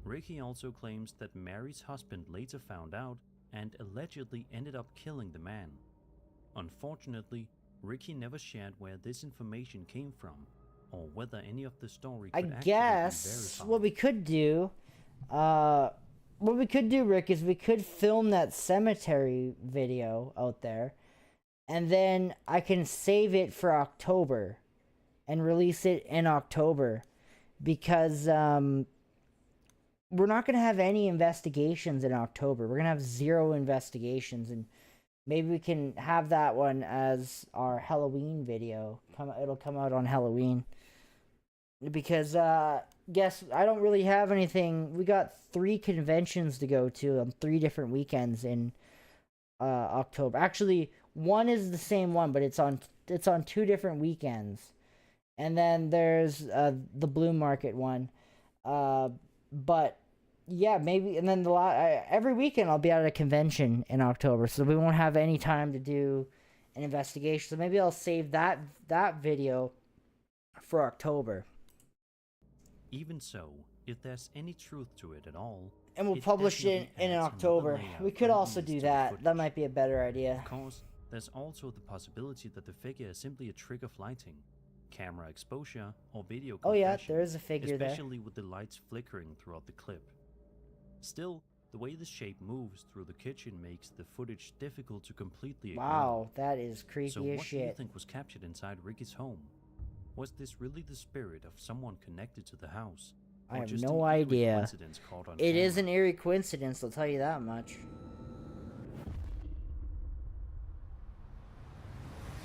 Ricky also claims that Mary's husband later found out and allegedly ended up killing the man. Unfortunately, Ricky never shared where this information came from, or whether any of the story could actually be verified. What we could do, Rick, is we could film that cemetery video out there, and then I can save it for October and release it in October, because we're not going to have any investigations in October. We're going to have 0 investigations, and maybe we can have that one as our Halloween video. It'll come out on Halloween. Because, guess I don't really have anything. We got 3 conventions to go to on 3 different weekends in October. Actually, one is the same one, but it's on 2 different weekends. And then there's the Blue Market one. But yeah, maybe, and then every weekend I'll be at a convention in October, so we won't have any time to do an investigation. So maybe I'll save that video for October. Even so, if there's any truth to it at all, and we'll publish it in October. We could also do that. That might be a better idea. Of course, there's also the possibility that the figure is simply a trick of lighting, camera exposure, or video compression. Oh yeah, there is a figure there. Especially with the lights flickering throughout the clip. Still, the way the shape moves through the kitchen makes the footage difficult to completely ignore. Wow, that is creepy so as shit. what do you think was captured inside Ricky's home? Was this really the spirit of someone connected to the house? I have no idea. It is an eerie coincidence, I'll tell you that much.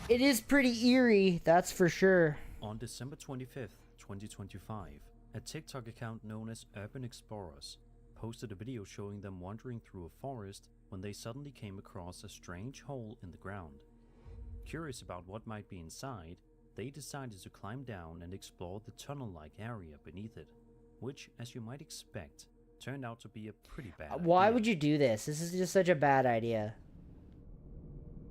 It is pretty eerie, that's for sure. On December 25th, 2025, a TikTok account known as Urban Explorers posted a video showing them wandering through a forest when they suddenly came across a strange hole in the ground. Curious about what might be inside, they decided to climb down and explore the tunnel-like area beneath it, which, as you might expect, turned out to be a pretty bad idea. Why would you do this? This is just such a bad idea.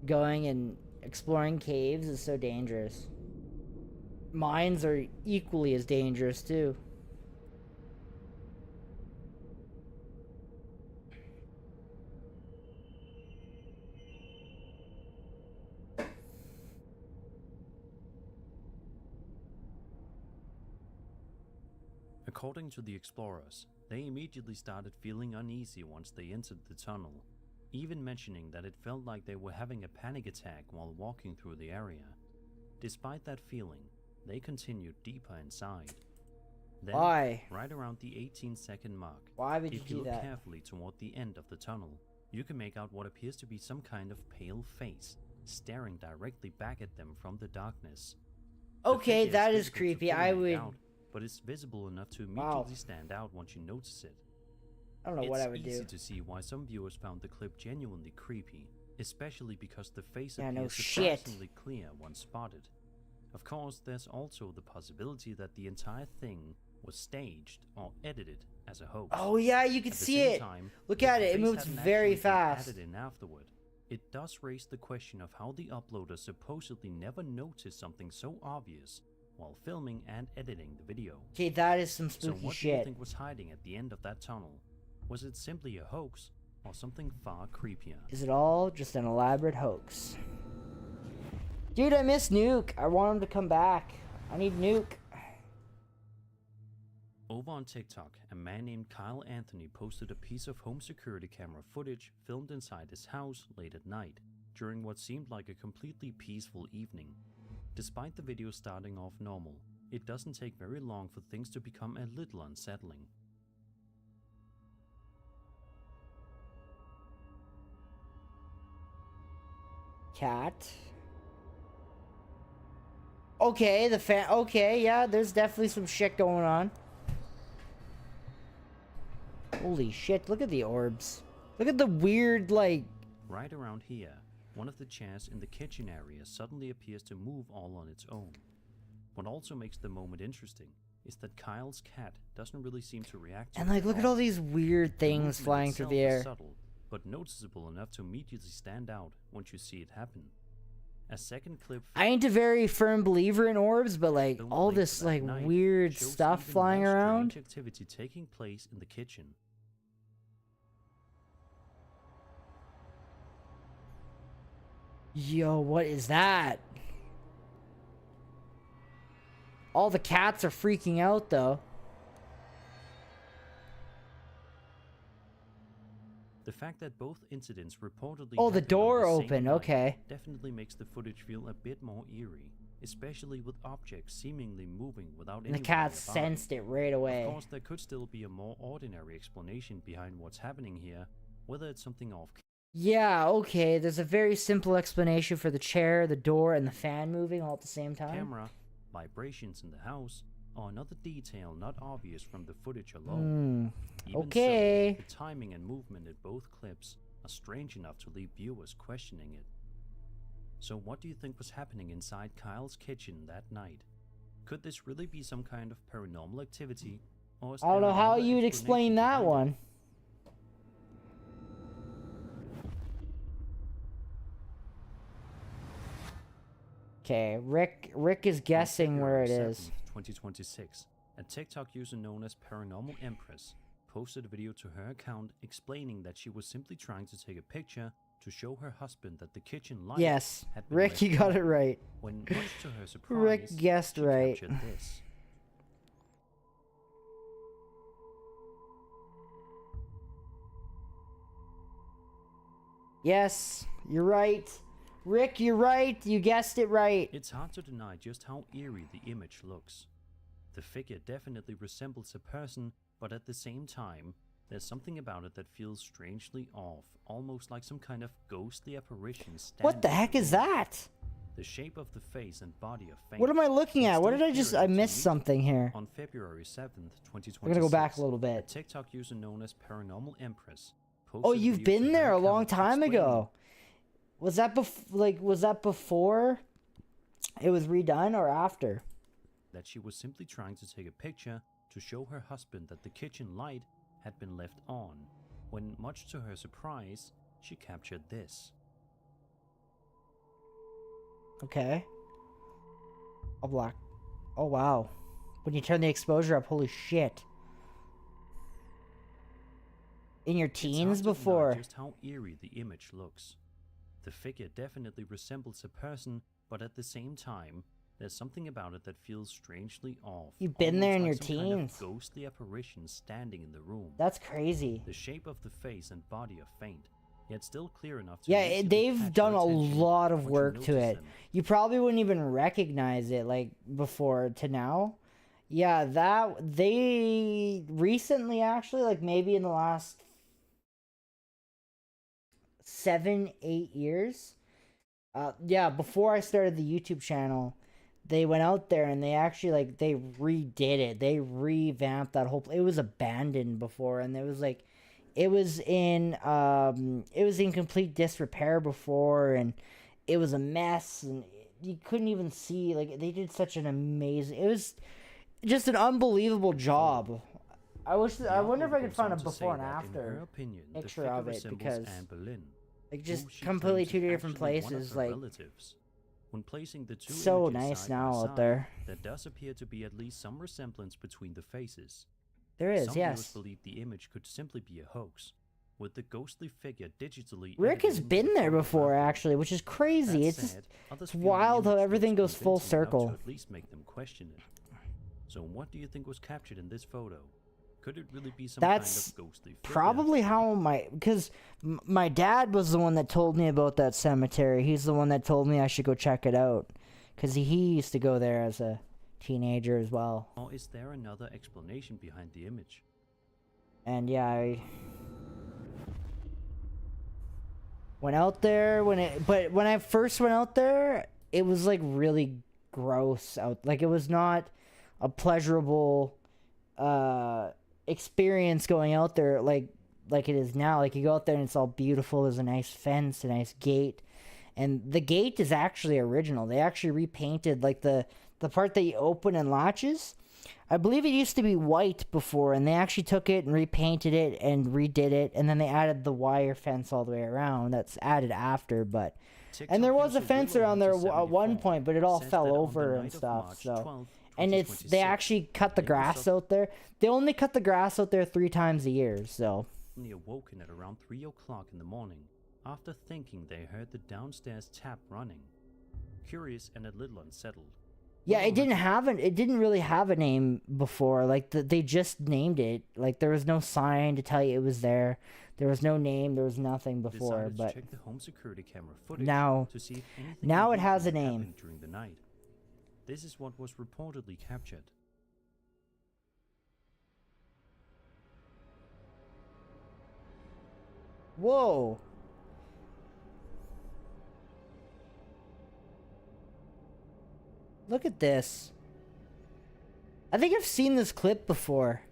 Going and exploring caves is so dangerous. Mines are equally as dangerous, too. According to the explorers, they immediately started feeling uneasy once they entered the tunnel, even mentioning that it felt like they were having a panic attack while walking through the area. Despite that feeling, they continued deeper inside. Then, Why? right around the 18-second mark, Why would you if you do look that? carefully toward the end of the tunnel, you can make out what appears to be some kind of pale face staring directly back at them from the darkness. The Okay, figure that is difficult to creepy. fully I make would. out, but it's visible enough to Wow. immediately stand out once you notice it. I don't know what I would It's easy do. to see why some viewers found the clip genuinely creepy, especially because the face Yeah, no appears shit. surprisingly clear once spotted. Of course, there's also the possibility that the entire thing was staged or edited as a hoax. Oh yeah, you can At the see same it. time, Look if at the it. It face moves hadn't very actually been fast. added in afterward, it does raise the question of how the uploader supposedly never noticed something so obvious while filming and editing the video. Okay, that is some So spooky what do you shit. think was hiding at the end of that tunnel? Was it simply a hoax or something far creepier? Is it all just an elaborate hoax? Dude, I miss Nuke. I want him to come back. I need Nuke. Over on TikTok, a man named Kyle Anthony posted a piece of home security camera footage filmed inside his house late at night, during what seemed like a completely peaceful evening. Despite the video starting off normal, it doesn't take very long for things to become a little unsettling. Cat. Okay, the fan. Okay, yeah, there's definitely some shit going on. Holy shit, look at the orbs. Look at the weird, like. Right around here, one of the chairs in the kitchen area suddenly appears to move all on its own. What also makes the moment interesting is that Kyle's cat doesn't really seem to react to And, it like, look at all these weird The things movement flying through itself the is air. subtle, but noticeable enough to immediately stand out once you see it happen. A second clip I ain't a very firm believer in orbs, but, like, filmed all later this, that like, night weird shows stuff even flying more around. strange activity taking place in the kitchen. Yo, what is that? All the cats are freaking out, though. The fact that both incidents reportedly Oh, the happened on door the same opened, night okay. definitely makes the footage feel a bit more eerie, especially with objects seemingly moving without And the anyone cats nearby. sensed it right away. Of course, there could still be a more ordinary explanation behind what's happening here, whether it's something off Yeah, okay, there's a very simple explanation for the chair, the door, and the fan moving all at the same time. camera, vibrations in the house, or another detail not obvious from the footage alone. Even Okay. so, the timing and movement in both clips are strange enough to leave viewers questioning it. So what do you think was happening inside Kyle's kitchen that night? Could this really be some kind of paranormal activity, or is I don't there know how another you'd explain that explanation behind it? one. Okay, Rick is guessing where it February is. 7th, 2026, a TikTok user known as Paranormal Empress posted a video to her account explaining that she was simply trying to take a picture to show her husband that the kitchen light Yes, had been Rick, left you got on, it right. when much to her surprise, Rick guessed she right. captured this. Yes, you're right. Rick, you're right. You guessed it right. It's hard to deny just how eerie the image looks. The figure definitely resembles a person, but at the same time, there's something about it that feels strangely off, almost like some kind of ghostly apparition standing What the in heck is room. that? The shape of the face and body are faint. What am I looking but at? What still did I just... clear I enough to missed meet. something here. On February 7th, 2026, We're gonna go back a little a bit. TikTok user known as Paranormal Empress Oh, posted a you've video to been her there a long account time explaining ago. Was that was that before it was redone or after? that she was simply trying to take a picture to show her husband that the kitchen light had been left on, when much to her surprise, she captured this. Okay. Oh, black. Oh, wow. When you turn the exposure up, holy shit. In your It's hard teens to deny before. just how eerie the image looks. The figure definitely resembles a person, but at the same time, there's something about it that feels strangely off. You've been there almost in like your some kind of teens. ghostly apparition standing in the room. That's crazy. The shape of the face and body are faint, yet still clear enough to Yeah, immediately they've catch done your a attention lot of once you work to notice it. them. You probably wouldn't even recognize it, like, before to now. Yeah, that they recently actually, like maybe in the last 7-8 years. Yeah, before I started the YouTube channel, they went out there and they actually like they redid it. They revamped that whole. It was abandoned before, and it was in complete disrepair before, and it was a mess, and you couldn't even see. Like they did such an amazing. It was just an unbelievable job. I wonder if I could find a before and after picture of it, because like just completely two different places. Like when placing the two so images nice side now by out side, there. there does appear to be at least some resemblance between the faces. There is, Some yes. viewers believe the image could simply be a hoax, with the ghostly figure digitally. Rick has been there before, actually, which is crazy. It's wild how everything goes full circle. To at least make them question it. So, what do you think was captured in this photo? Could it really be some kind of ghostly figure? Probably how because my dad was the one that told me about that cemetery. He's the one that told me I should go check it out, because he used to go there as a teenager as well. Or is there another explanation behind the image? And yeah, I went out there but when I first went out there, it was like really gross out. Like it was not a pleasurable experience going out there like it is now. Like you go out there and it's all beautiful. There's a nice fence, a nice gate, and the gate is actually original. They actually repainted like the part that you open and latches. I believe it used to be white before, and they actually took it and repainted it and redid it, and then they added the wire fence all the way around. That's added after, but and there was a fence around there at one point, but it all fell over and stuff. So, and they actually cut the grass out there. They only cut the grass out there 3 times a year. So. Awoken at around 3 o'clock in the morning, after thinking they heard the downstairs tap running. Curious and a little unsettled. Yeah, it didn't really have a name before. Like they just named it. Like there was no sign to tell you it was there. There was no name. There was nothing before. But check the home security camera footage now to see if anything now it has a name. During the night. This is what was reportedly captured. Whoa. Look at this. I think I've seen this clip before.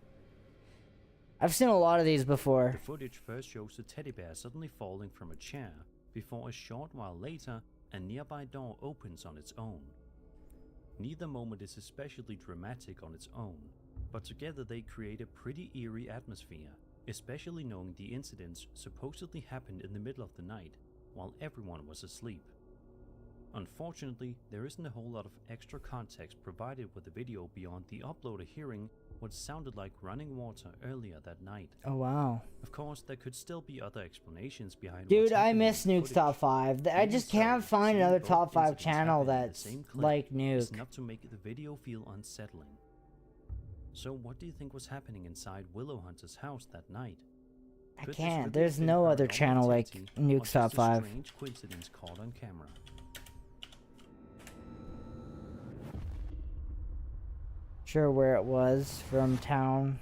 I've seen a lot of these before. The footage first shows the teddy bear suddenly falling from a chair, before a short while later, a nearby door opens on its own. Neither moment is especially dramatic on its own, but together they create a pretty eerie atmosphere, especially knowing the incidents supposedly happened in the middle of the night, while everyone was asleep. Unfortunately, there isn't a whole lot of extra context provided with the video beyond the uploader hearing what sounded like running water earlier that night. Oh wow. Of course, there could still be other explanations behind. Dude, I miss Nuke's Top 5. I just can't find another Top 5 channel that's like Nuke. Enough to make the video feel unsettling. So what do you think was happening inside Willow Hunter's house that night? I can't. There's no other channel like Nuke's Top 5. Strange coincidence caught on camera. Sure where it was from town,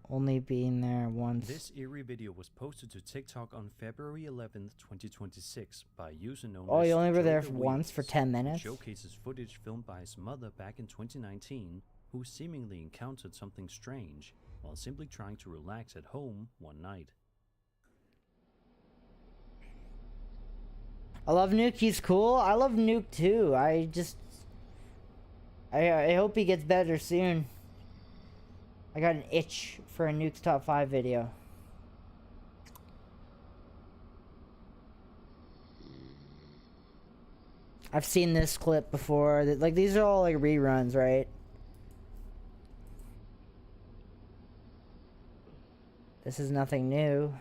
only being there once. This eerie video was posted to TikTok on February 11th, 2026 by a user known as Oh, you only were there Joe once for 10 minutes? Showcases footage filmed by his mother back in 2019, who seemingly encountered something strange while simply trying to relax at home one night. I love Nuke, he's cool. I love Nuke too. I hope he gets better soon. I got an itch for a Nuke's Top 5 video. I've seen this clip before. Like, these are all like reruns, right? This is nothing new.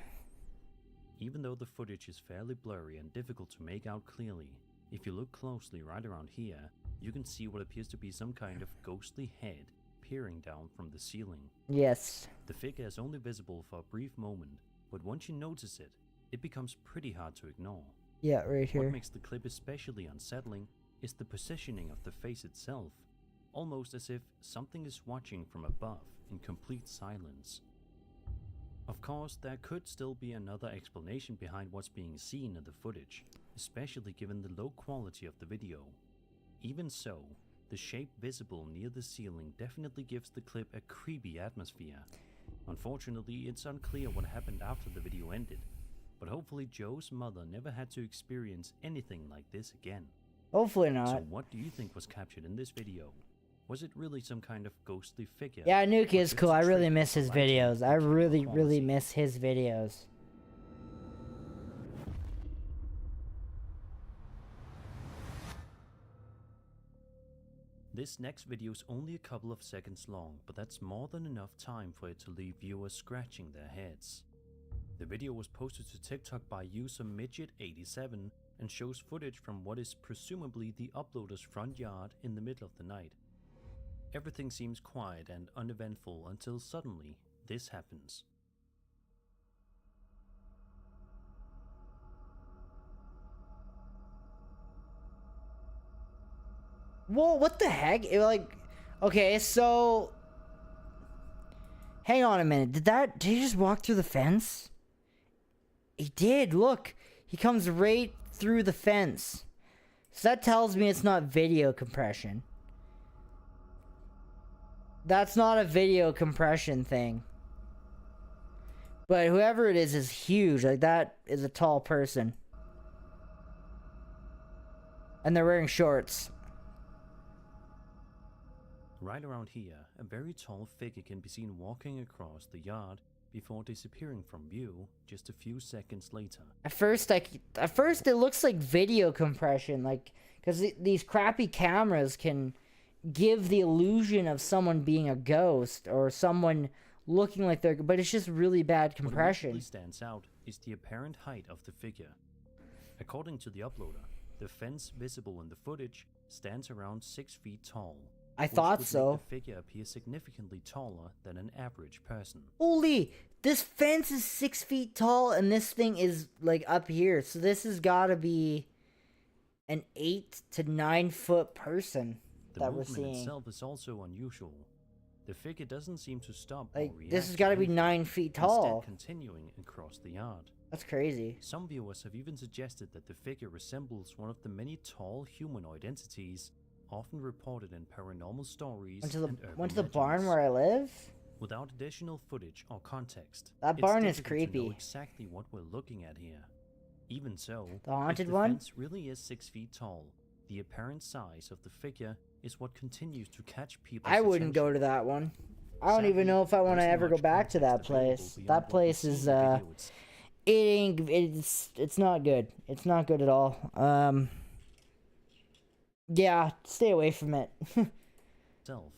Even though the footage is fairly blurry and difficult to make out clearly, if you look closely right around here, you can see what appears to be some kind of ghostly head peering down from the ceiling. Yes. The figure is only visible for a brief moment, but once you notice it, it becomes pretty hard to ignore. Yeah, right here. What makes the clip especially unsettling is the positioning of the face itself. almost as if something is watching from above in complete silence. Of course, there could still be another explanation behind what's being seen in the footage, especially given the low quality of the video. Even so, the shape visible near the ceiling definitely gives the clip a creepy atmosphere. Unfortunately, it's unclear what happened after the video ended, but hopefully Joe's mother never had to experience anything like this again. Hopefully not. So what do you think was captured in this video? Was it really some kind of ghostly figure? Yeah, Nuki or is just cool. a I really trick miss of his lighting videos. I and camera really quality? miss his videos. This next video is only a couple of seconds long, but that's more than enough time for it to leave viewers scratching their heads. The video was posted to TikTok by user Midget87 and shows footage from what is presumably the uploader's front yard in the middle of the night. Everything seems quiet and uneventful until suddenly this happens. Whoa, what the heck? Okay, so... Hang on a minute. Did he just walk through the fence? He did, look. He comes right through the fence. So that tells me it's not video compression. That's not a video compression thing. But whoever it is huge. Like, that is a tall person. And they're wearing shorts. Right around here, a very tall figure can be seen walking across the yard before disappearing from view just a few seconds later. At first it looks like video compression, like, because these crappy cameras can give the illusion of someone being a ghost or someone looking like they're, but it's just really bad compression. What really stands out is the apparent height of the figure. According to the uploader, the fence visible in the footage stands around 6 feet tall. I thought which would so. make the figure appear significantly taller than an average person. Holy, this fence is 6 feet tall and this thing is like up here. So this has got to be an 8 to 9 foot person that we're The movement seeing. itself is also unusual. The figure doesn't seem to stop Like, or react this has to got to be anything, 9 feet tall. instead continuing across the yard. That's crazy. Some viewers have even suggested that the figure resembles one of the many tall humanoid entities often reported in paranormal stories and urban Went to the barn legends. where I live? Without additional footage or context, That it's barn is difficult to know creepy. exactly what we're looking at here. Even so, The haunted if the one? fence really is 6 feet tall, the apparent size of the figure is what continues to catch people's I wouldn't go to attention. that one. I don't even Sadly, know if I want to there isn't ever go much back to that context available place. beyond That what we place see is in the video it's not good. It's not good at all. Yeah, stay away from it. itself,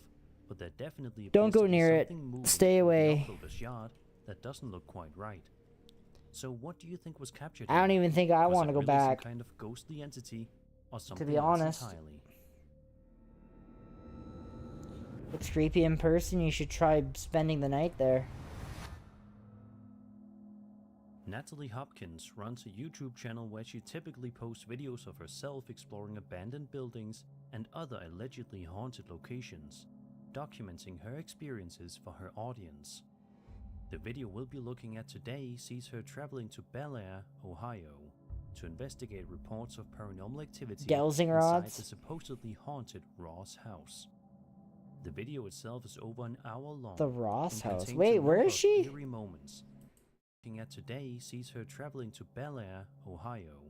but there definitely Don't appears go to be near it. something moving Stay in the away. uploader's yard that doesn't look quite right. So what do you think was captured I don't here? even think I Was want to it go really back. some kind of ghostly entity or something be else honest. entirely? It's creepy in person. You should try spending the night there. Natalie Hopkins runs a YouTube channel where she typically posts videos of herself exploring abandoned buildings and other allegedly haunted locations, documenting her experiences for her audience. The video we'll be looking at today sees her traveling to Bel Air, Ohio, to investigate reports of paranormal activity Dowsing inside rods? the supposedly haunted Ross house. The video itself is over an hour long. The Ross and house. contains a Wait, where number is of she? eerie moments. Looking at today sees her traveling to Bel Air, Ohio,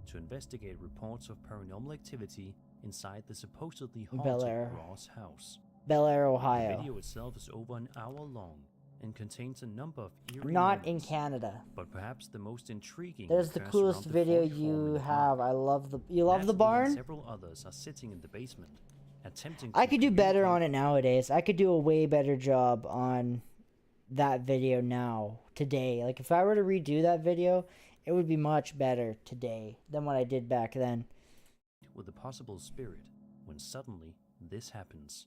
to investigate reports of paranormal activity inside the supposedly Bel haunted Air. Ross house. Bel Air, The Ohio. video itself is over an hour long and contains a number of eerie Not in moments, Canada. but perhaps the most intriguing There's the occurs coolest around the video 40 home in you the have. park. I love the. You love the Natalie and barn? several others are sitting in the basement, attempting I to could do better on communicate it nowadays. I could do a way better job on that video now, today. Like, if I were to redo that video, it would be much better today than what I did back then. with a possible spirit when suddenly this happens.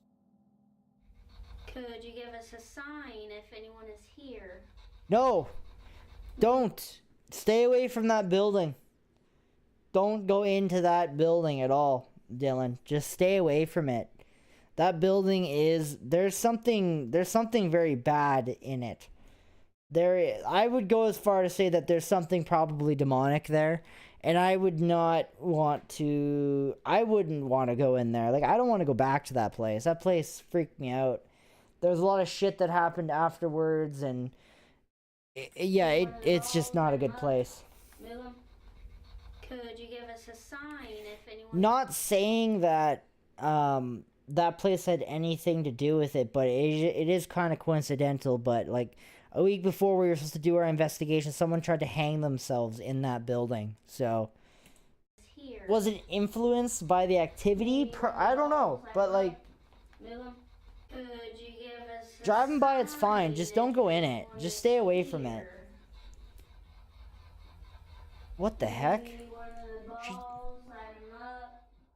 Could you give us a sign if anyone is here? No! Don't! Stay away from that building. Don't go into that building at all, Dylan. Just stay away from it. That building is, there's something very bad in it. I would go as far to say that there's something probably demonic there, and I wouldn't want to go in there. Like, I don't want to go back to that place. That place freaked me out. There's a lot of shit that happened afterwards, and it's just not a good place. Could you give us a sign if anyone... Not saying that that place had anything to do with it, but it is kind of coincidental. But like a week before we were supposed to do our investigation, someone tried to hang themselves in that building. So was it influenced by the activity? I don't know, but like driving by, it's fine. Just don't go in it. Just stay away from it. What the heck?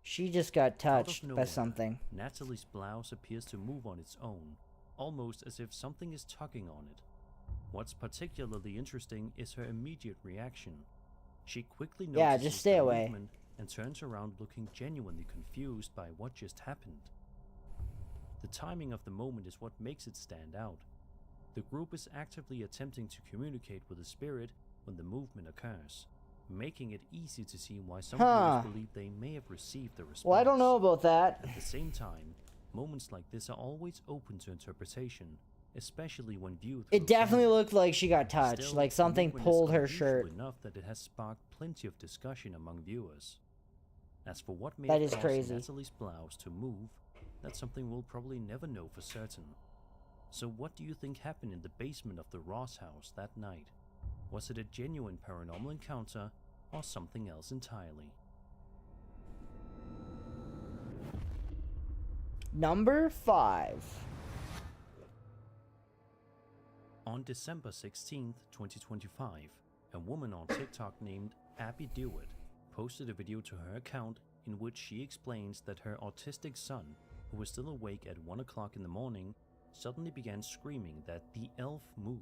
She just got touched by something. Natalie's blouse appears to move on its own, almost as if something is tugging on it. What's particularly interesting is her immediate reaction. She quickly notices just stay the away. movement and turns around looking genuinely confused by what just happened. The timing of the moment is what makes it stand out. The group is actively attempting to communicate with the spirit when the movement occurs, making it easy to see why some viewers believe they may have received the response. Well, I don't know about that. At the same time, moments like this are always open to interpretation, especially when viewed through It definitely camera. looked like she got touched, Still, like the something movement is pulled her unusual shirt. enough that it has sparked plenty of discussion among viewers. As for what made That is cause crazy. Natalie's blouse to move, that's something we'll probably never know for certain. So what do you think happened in the basement of the Ross house that night? Was it a genuine paranormal encounter or something else entirely? Number 5. On December 16th, 2025, a woman on TikTok named Abby Dewitt posted a video to her account in which she explains that her autistic son, who was still awake at 1 o'clock in the morning, suddenly began screaming that the elf moved.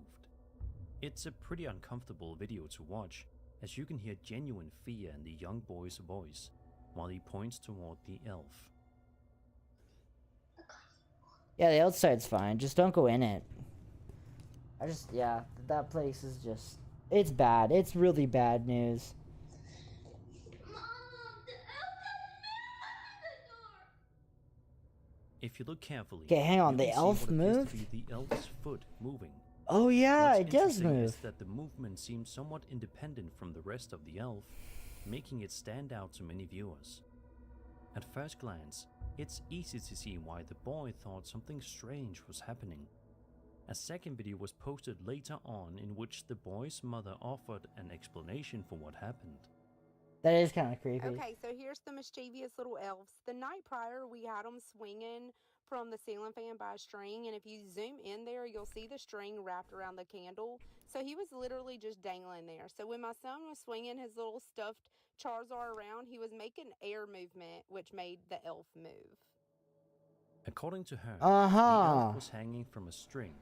It's a pretty uncomfortable video to watch, as you can hear genuine fear in the young boy's voice while he points toward the elf. Yeah, the outside's fine. Just don't go in it. That place is just... It's bad. It's really bad news. If you look carefully, Okay, hang on. you The can see elf what appears moved? to be the elf's foot moving. Oh yeah, What's it does interesting move. is that the movement seems somewhat independent from the rest of the elf, making it stand out to many viewers. At first glance, it's easy to see why the boy thought something strange was happening. A second video was posted later on in which the boy's mother offered an explanation for what happened. That is kind of creepy. Okay, so here's the mischievous little elves. The night prior, we had them swinging from the ceiling fan by a string, and if you zoom in there, you'll see the string wrapped around the candle. So he was literally just dangling there. So when my son was swinging his little stuffed Charizard around, he was making air movement, which made the elf move. According to her, the elf was hanging from a string,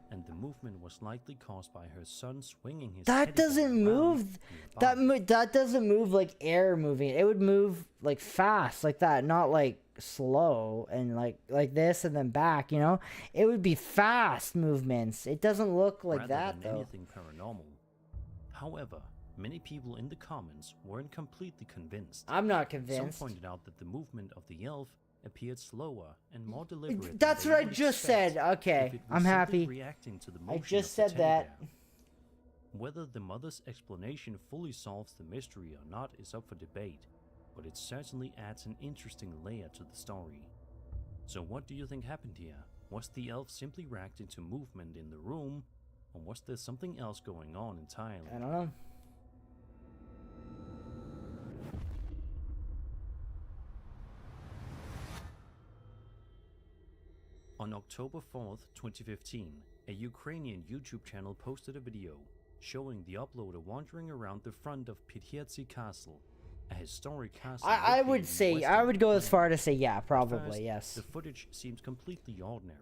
and the movement was likely caused by her son swinging his That doesn't move. That doesn't move like air moving. It would move like fast, like that, not like slow and like this and then back. You know, it would be fast movements. It doesn't look like that than though. Anything paranormal. However, many people in the comments weren't completely convinced. I'm not convinced. Some pointed out that the movement of the elf appeared slower and more deliberate. That's what I just said. Okay, I'm happy. Reacting to the I motion just of the said teddy that. bear. Whether the mother's explanation fully solves the mystery or not is up for debate, but it certainly adds an interesting layer to the story. So what do you think happened here? Was the elf simply reacting to movement in the room, or was there something else going on entirely? I don't know. On October 4th, 2015, a Ukrainian YouTube channel posted a video showing the uploader wandering around the front of Pythietsy Castle, a historic castle. I located would in say, I would go as Western far to say, yeah, At probably, first, yes. The footage seems completely ordinary.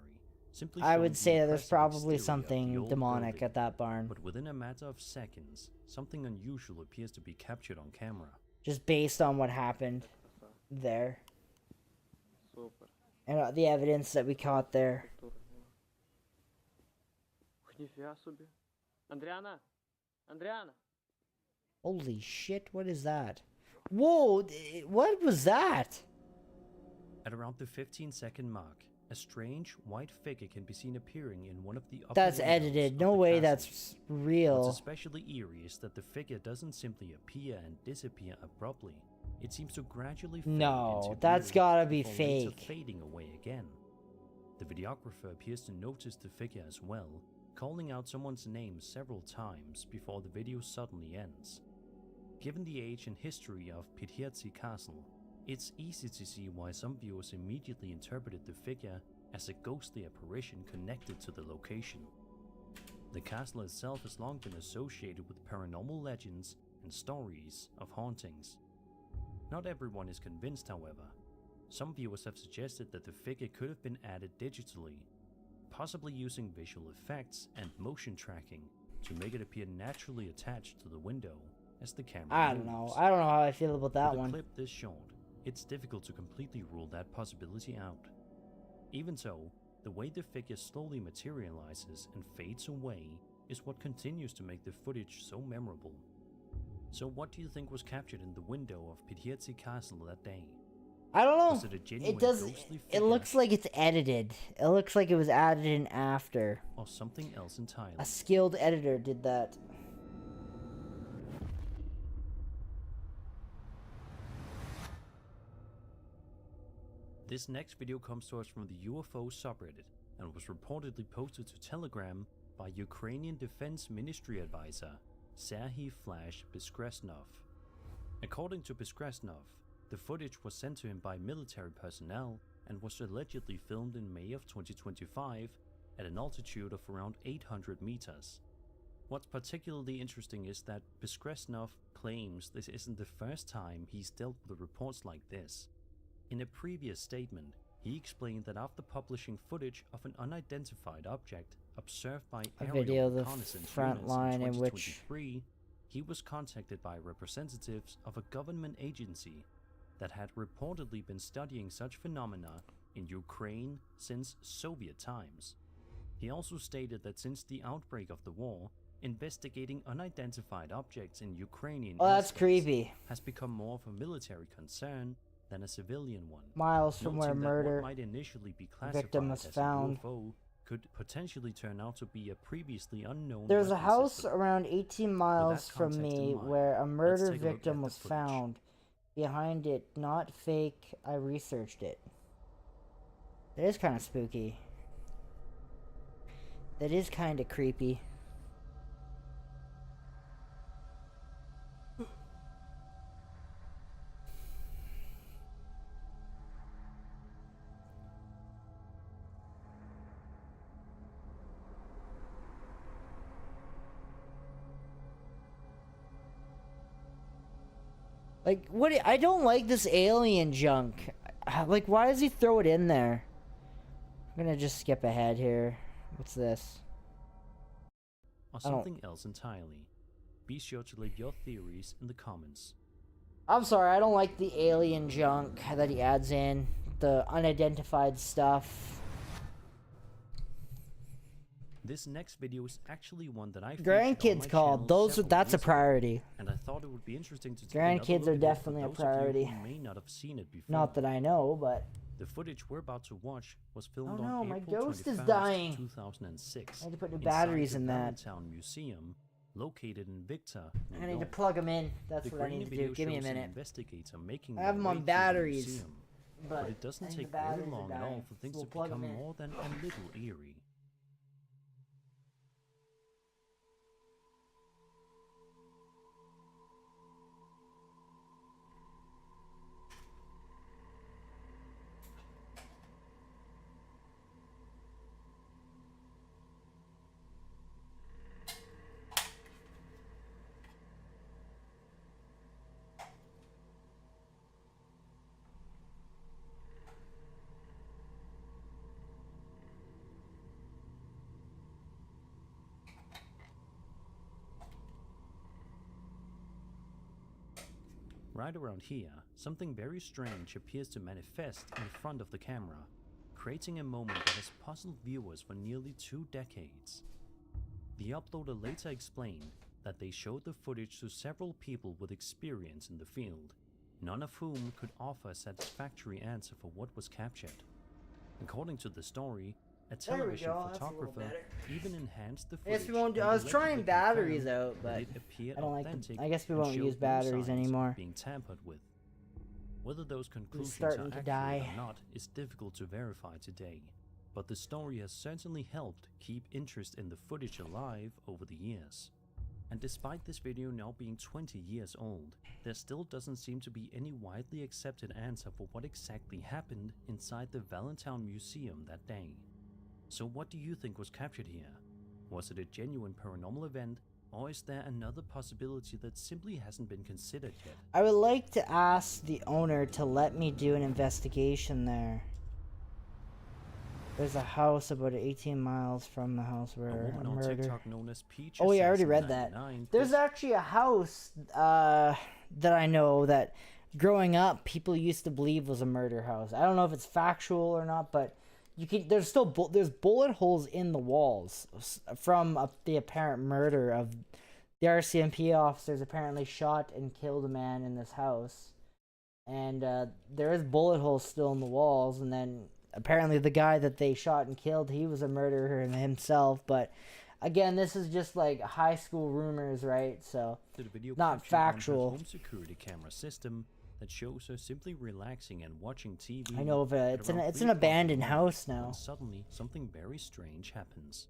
Simply I showing would the say that there's impressive probably exterior of the something old demonic building. at that barn. But within a matter of seconds, something unusual appears to be captured on camera. Just based on what happened there. and the evidence that we caught there. Holy shit, what is that? Whoa, what was that? At around the 15-second mark, a strange white figure can be seen appearing in one of the upper That's windows edited. of No the way castle. that's real. What's especially eerie is that the figure doesn't simply appear and disappear abruptly. It seems to gradually fade No, into that's view gotta be before later fake. fading away again. The videographer appears to notice the figure as well, calling out someone's name several times before the video suddenly ends. Given the age and history of Pidhirtsi Castle, it's easy to see why some viewers immediately interpreted the figure as a ghostly apparition connected to the location. The castle itself has long been associated with paranormal legends and stories of hauntings. Not everyone is convinced, however. Some viewers have suggested that the figure could have been added digitally, possibly using visual effects and motion tracking to make it appear naturally attached to the window as the camera I don't moves. know. I don't know how I feel about that With a one. clip this short, it's difficult to completely rule that possibility out. Even so, the way the figure slowly materializes and fades away is what continues to make the footage so memorable. So what do you think was captured in the window of Pidhirtsi Castle that day? I don't know. Was it a genuine does. ghostly It figure looks like it's edited. It looks like it was added in after. or something else entirely? A skilled editor did that. This next video comes to us from the UFO subreddit and was reportedly posted to Telegram by Ukrainian Defense Ministry advisor Serhiy Flash Biskresnov. According to Biskresnov, the footage was sent to him by military personnel and was allegedly filmed in May of 2025 at an altitude of around 800 meters. What's particularly interesting is that Biskresnov claims this isn't the first time he's dealt with reports like this. In a previous statement, he explained that after publishing footage of an unidentified object observed by A aerial video of the reconnaissance front units line in in which 2023, he was contacted by representatives of a government agency that had reportedly been studying such phenomena in Ukraine since Soviet times. He also stated that since the outbreak of the war, investigating unidentified objects in Ukrainian Oh, that's airspace creepy. has become more of a military concern than a civilian one. Miles from where Noting that murder what might initially be classified victim was as found. a UFO could potentially turn out to be a previously unknown There's a weapon house system. around 18 miles that from context in me mind, where a let's murder take a look victim at the was footage. found. Behind it, not fake. I researched it. That is kind of spooky. That is kind of creepy. Like, what? I don't like this alien junk. Like, why does he throw it in there? I'm gonna just skip ahead here. What's this? Or I don't- something else entirely. Be sure to leave your theories in the comments. I'm sorry, I don't like the alien junk that he adds in. The unidentified stuff. This next video is actually one that I featured on Grandkids my called. channel Those, several that's a years ago, priority. and I thought it would be interesting to take another Grandkids look are at it for definitely a those of you priority. who may not have seen it before. Not that I know, but... The footage we're about to watch was filmed Oh no, on my April ghost is 21st, dying. 2006. I need to put new inside batteries the in that. Valentine Museum, located in Victor, New I need to York. plug them in. That's The what I grainy need to video do. Give me a shows an minute. investigator making I have their them on way through the batteries, museum, but it doesn't I think take the very batteries are long at all dying, for things so we'll to plug 'em become in. more than a little eerie. Right around here, something very strange appears to manifest in front of the camera. creating a moment that has puzzled viewers for nearly 2 decades. The uploader later explained that they showed the footage to several people with experience in the field, none of whom could offer a satisfactory answer for what was captured. According to the story, a television photographer even enhanced the footage. I guess we won't. and I was allegedly trying batteries confirmed out, that but it appeared I don't like. authentic I guess we and won't showed use no batteries signs anymore. of being tampered with. Whether those conclusions starting are to accurate die. or not is difficult to verify today, but the story has certainly helped keep interest in the footage alive over the years. And despite this video now being 20 years old, there still doesn't seem to be any widely accepted answer for what exactly happened inside the Valentine Museum that day. So what do you think was captured here? Was it a genuine paranormal event, or is there another possibility that simply hasn't been considered yet? I would like to ask the owner to let me do an investigation there. There's a house about 18 miles from the house where A woman a on murder. TikTok known as Peach Oh yeah, I already Assassin read that. 99 There's actually a house that I know that growing up people used to believe was a murder house. I don't know if it's factual or not, but you can. There's still there's bullet holes in the walls from the apparent murder of the RCMP officers. Apparently shot and killed a man in this house, and there is bullet holes still in the walls. And then apparently the guy that they shot and killed, he was a murderer himself, but again, this is just like high school rumors, right? So the video not captured on her factual. home security camera system that shows her simply relaxing and watching TV. I know of it. at around It's 3 an o'clock in the abandoned morning, house now. when suddenly something very strange happens.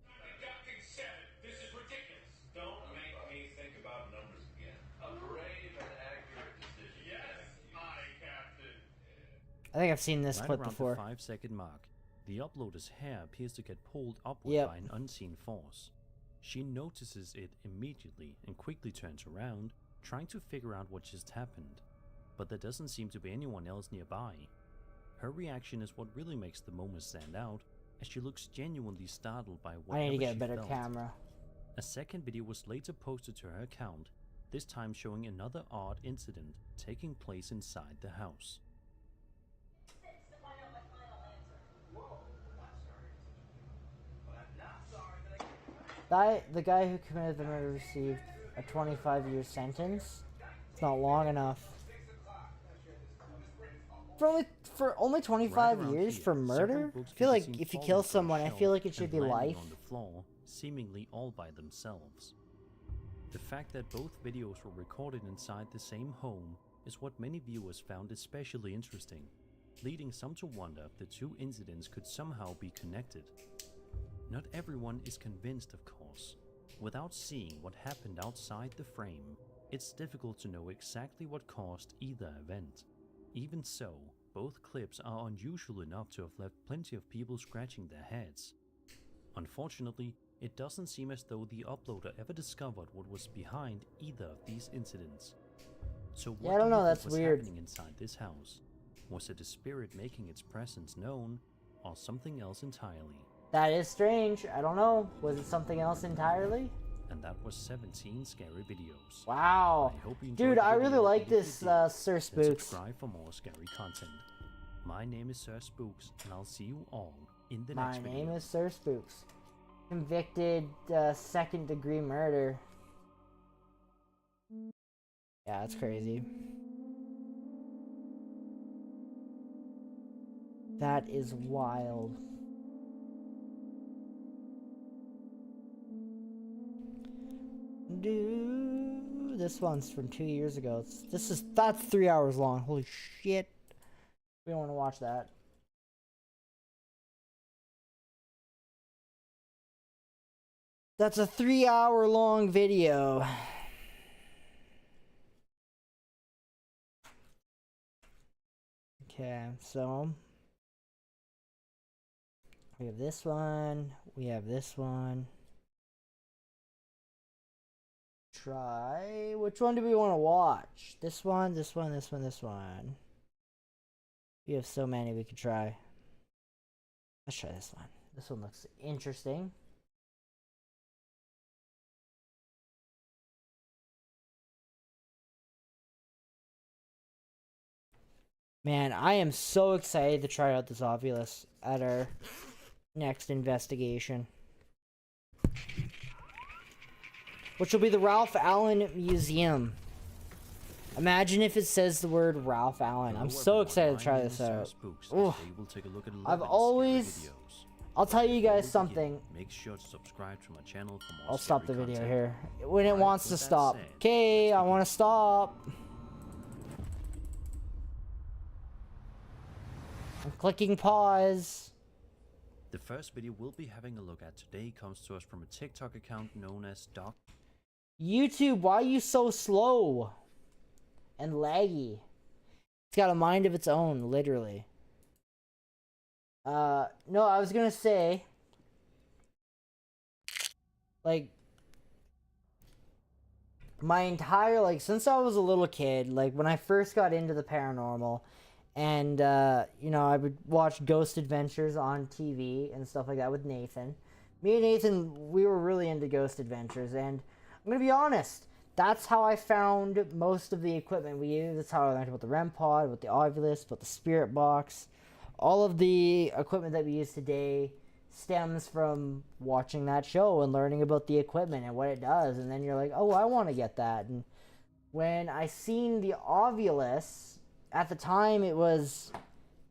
Adopting 7. This is ridiculous. Don't make me think about numbers again. A brave and accurate decision. Yes, Captain. I think I've seen this Right clip around before. the 5-second mark, the uploader's hair appears to get pulled upward Yep. by an unseen force. She notices it immediately and quickly turns around, trying to figure out what just happened. But there doesn't seem to be anyone else nearby. Her reaction is what really makes the moment stand out, as she looks genuinely startled by whatever I need to get a she better felt. camera. A second video was later posted to her account, this time showing another odd incident taking place inside the house. The guy who committed the murder received a 25-year sentence. It's not long enough. For only 25 Right around years here, for several murder? books I feel can be like seen if you falling kill from a someone, I feel shelf like it should and be landing life. on the floor, seemingly all by themselves. The fact that both videos were recorded inside the same home is what many viewers found especially interesting, leading some to wonder if the two incidents could somehow be connected. Not everyone is convinced, of course. Without seeing what happened outside the frame, it's difficult to know exactly what caused either event. Even so, both clips are unusual enough to have left plenty of people scratching their heads. Unfortunately, it doesn't seem as though the uploader ever discovered what was behind either of these incidents. So what Yeah, I don't do know, you think that's was weird. happening inside this house? Was it a spirit making its presence known, or something else entirely? That is strange. I don't know. Was it something else entirely? And that was 17 scary videos. Wow. I hope you enjoyed Dude, the I video, really like and if you this, did, Sir then Spooks. subscribe for more scary content. My name is Sir Spooks, and I'll see you all in the My next video. name is Sir Spooks. Convicted second-degree murder. Yeah, that's crazy. That is wild. This one's from 2 years ago. That's 3 hours long. Holy shit. We don't want to watch that. That's a 3-hour long video. Okay, so we have this one. We have this one. Try. Which one do we want to watch? This one, this one, this one, this one. We have so many we could try. Let's try this one. This one looks interesting. Man, I am so excited to try out this Ovilus at our next investigation. Which will be the Ralph Allen Museum. Imagine if it says the word Ralph Allen. I'm so excited to try this out. I've always... I'll tell you guys something. Make sure to subscribe to my channel for more. I'll stop the scary video content. here. When it wants to stop. Okay, I want to stop. I'm clicking pause. The first video we'll be having a look at today comes to us from a TikTok account known as Doc. YouTube, why are you so slow and laggy? It's got a mind of its own, literally. No, I was gonna say, like, my entire, like, since I was a little kid, like, when I first got into the paranormal, and, you know, I would watch Ghost Adventures on TV and stuff like that with Nathan. Me and Nathan, we were really into Ghost Adventures, and I'm gonna be honest, that's how I found most of the equipment we use. That's how I learned about the REM pod, about the Ovilus, about the Spirit Box. All of the equipment that we use today stems from watching that show and learning about the equipment and what it does. And then you're like, oh, I want to get that. And when I seen the Ovilus, at the time it was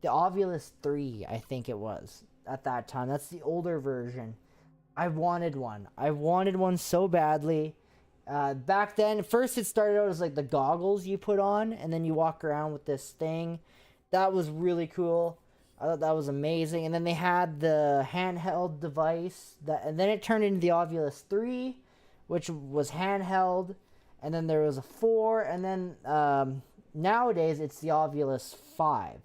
the Ovilus 3, I think it was, at that time. That's the older version. I wanted one. I wanted one so badly. Back then, first it started out as like the goggles you put on, and then you walk around with this thing. That was really cool. I thought that was amazing. And then they had the handheld device, and then it turned into the Ovilus 3, which was handheld. And then there was a 4, and then nowadays it's the Ovilus 5.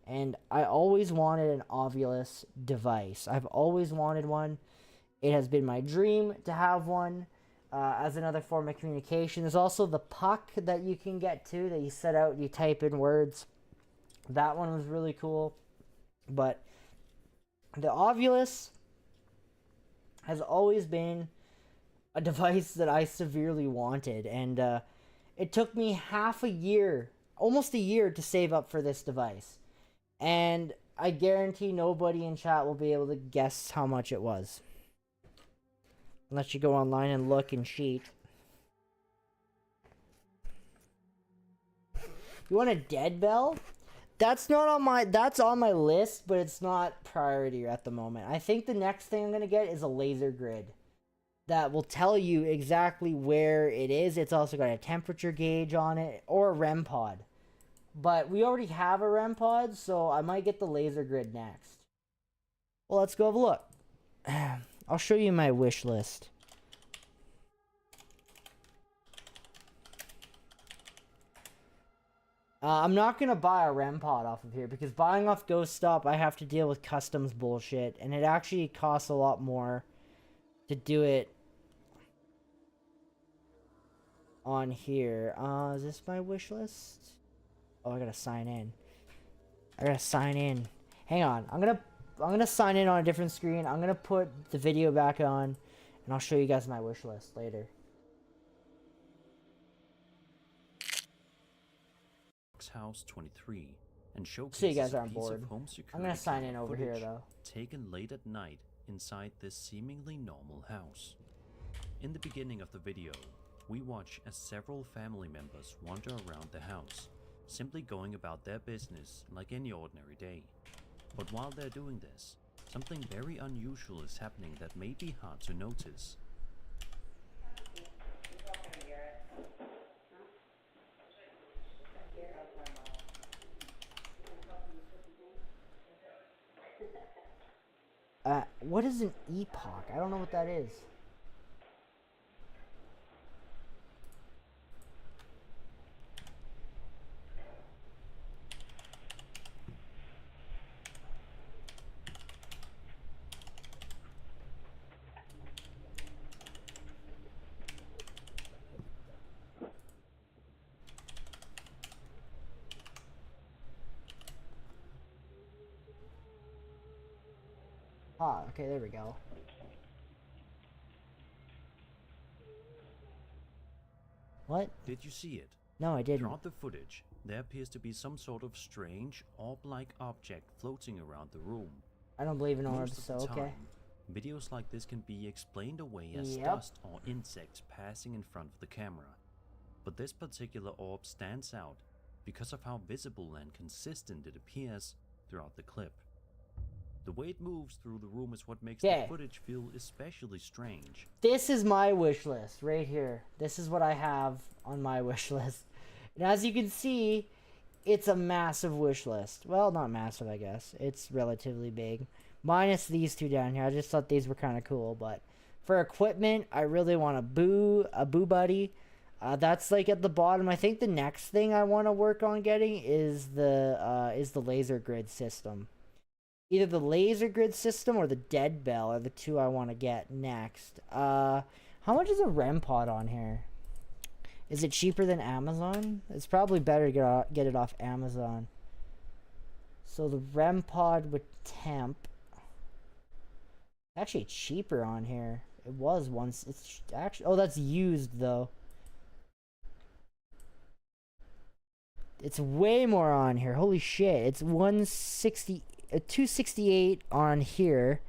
And I always wanted an Ovilus device. I've always wanted one. It has been my dream to have one as another form of communication. There's also the puck that you can get too, that you set out, you type in words. That one was really cool. But the Ovilus has always been a device that I severely wanted. And it took me half a year, almost a year, to save up for this device. And I guarantee nobody in chat will be able to guess how much it was. Unless you go online and look and cheat. You want a dead bell? That's not on my, that's on my list, but it's not priority at the moment. I think the next thing I'm going to get is a laser grid that will tell you exactly where it is. It's also got a temperature gauge on it, or a REM pod. But we already have a REM pod, so I might get the laser grid next. Well, let's go have a look. I'll show you my wish list. I'm not going to buy a REM pod off of here, because buying off Ghost Stop, I have to deal with customs bullshit, and it actually costs a lot more to do it on here. Is this my wish list? Oh, I gotta sign in. I gotta sign in. Hang on. I'm gonna sign in on a different screen. I'm gonna put the video back on, and I'll show you guys my wish list later. House 23 and showcases so you guys a aren't piece bored. of home security I'm gonna sign in camera over here footage though. taken late at night inside this seemingly normal house. In the beginning of the video, we watch as several family members wander around the house, simply going about their business like any ordinary day. But while they're doing this, something very unusual is happening that may be hard to notice. What is an epoch? I don't know what that is. Ah, okay, there we go. What? Did you see it? No, I didn't. Throughout the footage, There appears to be some sort of strange, orb-like object floating around the room. I don't believe in orbs, Most so of the okay. time, videos like this can be explained away as Yep. dust or insects passing in front of the camera. But this particular orb stands out because of how visible and consistent it appears throughout the clip. The way it moves through the room is what makes the footage feel especially strange. This is my wish list right here. This is what I have on my wish list. And as you can see, it's a massive wish list. Well, not massive, I guess. It's relatively big. Minus these two down here. I just thought these were kind of cool. But for equipment, I really want a Boo Buddy. That's like at the bottom. I think the next thing I want to work on getting is the laser grid system. Either the laser grid system or the dead bell are the two I want to get next. How much is a REM pod on here? Is it cheaper than Amazon? It's probably better to get it off Amazon. So the REM pod with temp. Actually cheaper on here. It was once. It's actually... Oh, that's used though. It's way more on here. Holy shit. It's 268 on here.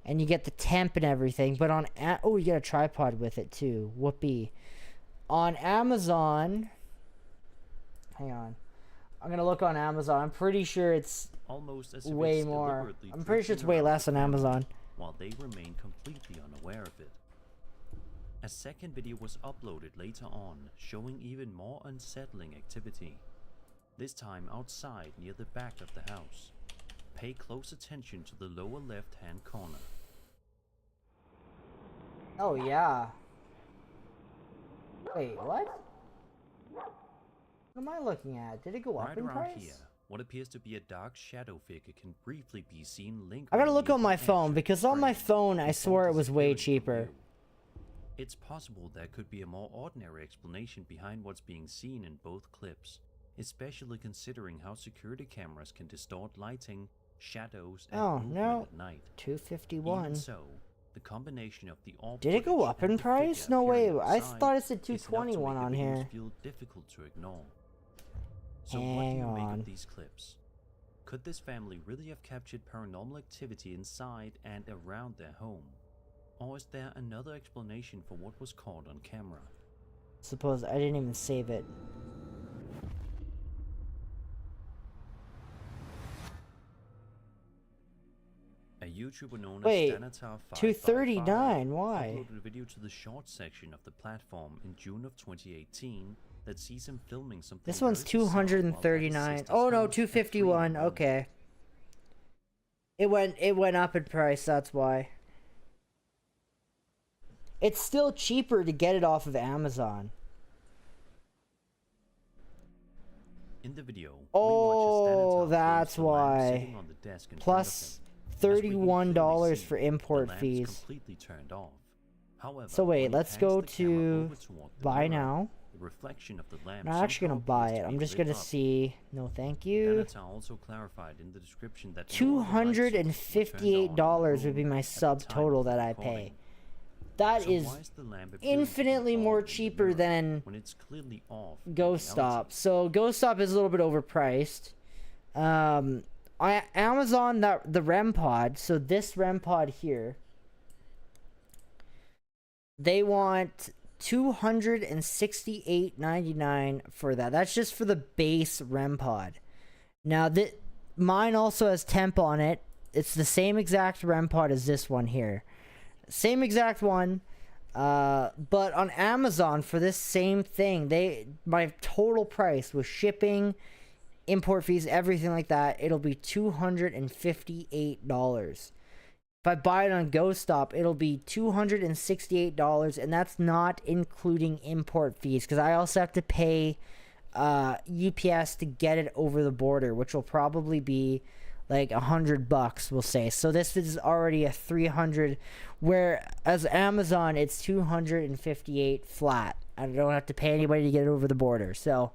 And you get the temp and everything. But on... Oh, you get a tripod with it too. Whoopee. On Amazon... Hang on. I'm going to look on Amazon. I'm pretty sure it's almost as way it's more. I'm pretty sure it's way less on Amazon. While they remain completely unaware of it. A second video was uploaded later on, showing even more unsettling activity. This time outside near the back of the house. Pay close attention to the lower left-hand corner. Oh yeah. Wait, what? What am I looking at? Did it go up Right in around price? here, what appears to be a dark shadow figure can briefly be seen lingering. I gotta look near on the my edge phone of because the on my frame phone I before swore it was way disappearing from cheaper. view. It's possible there could be a more ordinary explanation behind what's being seen in both clips, especially considering how security cameras can distort lighting, shadows, and Oh movement no, at night. 251. Even so, the combination of the orb Did it go footage up and in the price? figure No way. appearing I outside thought it said is enough to 221 make the on videos here. feel difficult to ignore. So what do Hang you make on. of these clips? Could this family really have captured paranormal activity inside and around their home? Or is there another explanation for what was caught on camera? Suppose I didn't even save it. A YouTuber known Wait, as Stanatar 239, why? uploaded a video to the short section of the platform in June of 2018 that sees him filming something. This one's very bizarre while at his 239. sister's Oh no, house at 251. 3 a.m. Okay. It went up in price, that's why. It's still cheaper to get it off of Amazon. In the video, Oh, we watch as Stanatar that's throws the lamp why. sitting on the desk in Plus front of him. As we can $31 clearly for see, import the lamp is fees. completely turned off. However, So when wait, he let's pans go the camera to over toward the buy mirror, now. the reflection of the lamp I'm not actually gonna somehow buy appears it. to I'm be just lit gonna up. see. No, thank you. Stanatar also clarified in the description that no other light sources were turned on in the $258 would be room my at the time subtotal of the that I recording. pay. That So is why the lamp appearing to be infinitely on more in the cheaper mirror than when it's clearly off in Ghost reality? Stop. So Ghost Stop is a little bit overpriced. Amazon, that the REM pod. So this REM pod here, they want $268.99 for that. That's just for the base REM pod. Now mine also has temp on it. It's the same exact REM pod as this one here. Same exact one. But on Amazon for this same thing, my total price with shipping, import fees, everything like that, it'll be $258. If I buy it on Ghost Stop, it'll be $268, and that's not including import fees, because I also have to pay UPS to get it over the border, which will probably be like $100, we'll say. So this is already a $300, whereas Amazon, it's $258 flat. I don't have to pay anybody to get it over the border. So,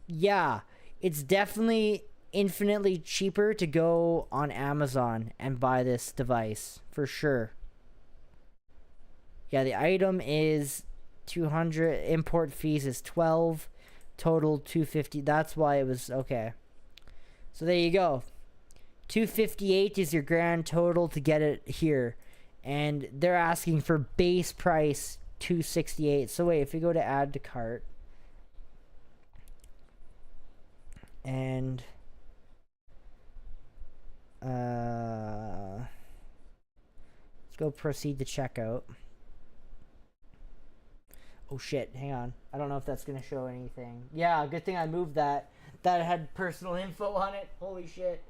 yeah, it's definitely infinitely cheaper to go on Amazon and buy this device, for sure. Yeah, the item is 200, import fees is 12. Total 250. That's why it was okay. So there you go. 258 is your grand total to get it here. And they're asking for base price 268. So wait, if we go to add to cart. And let's go proceed to checkout. Oh shit, hang on. I don't know if that's gonna show anything. Yeah, good thing I moved that. That had personal info on it. Holy shit.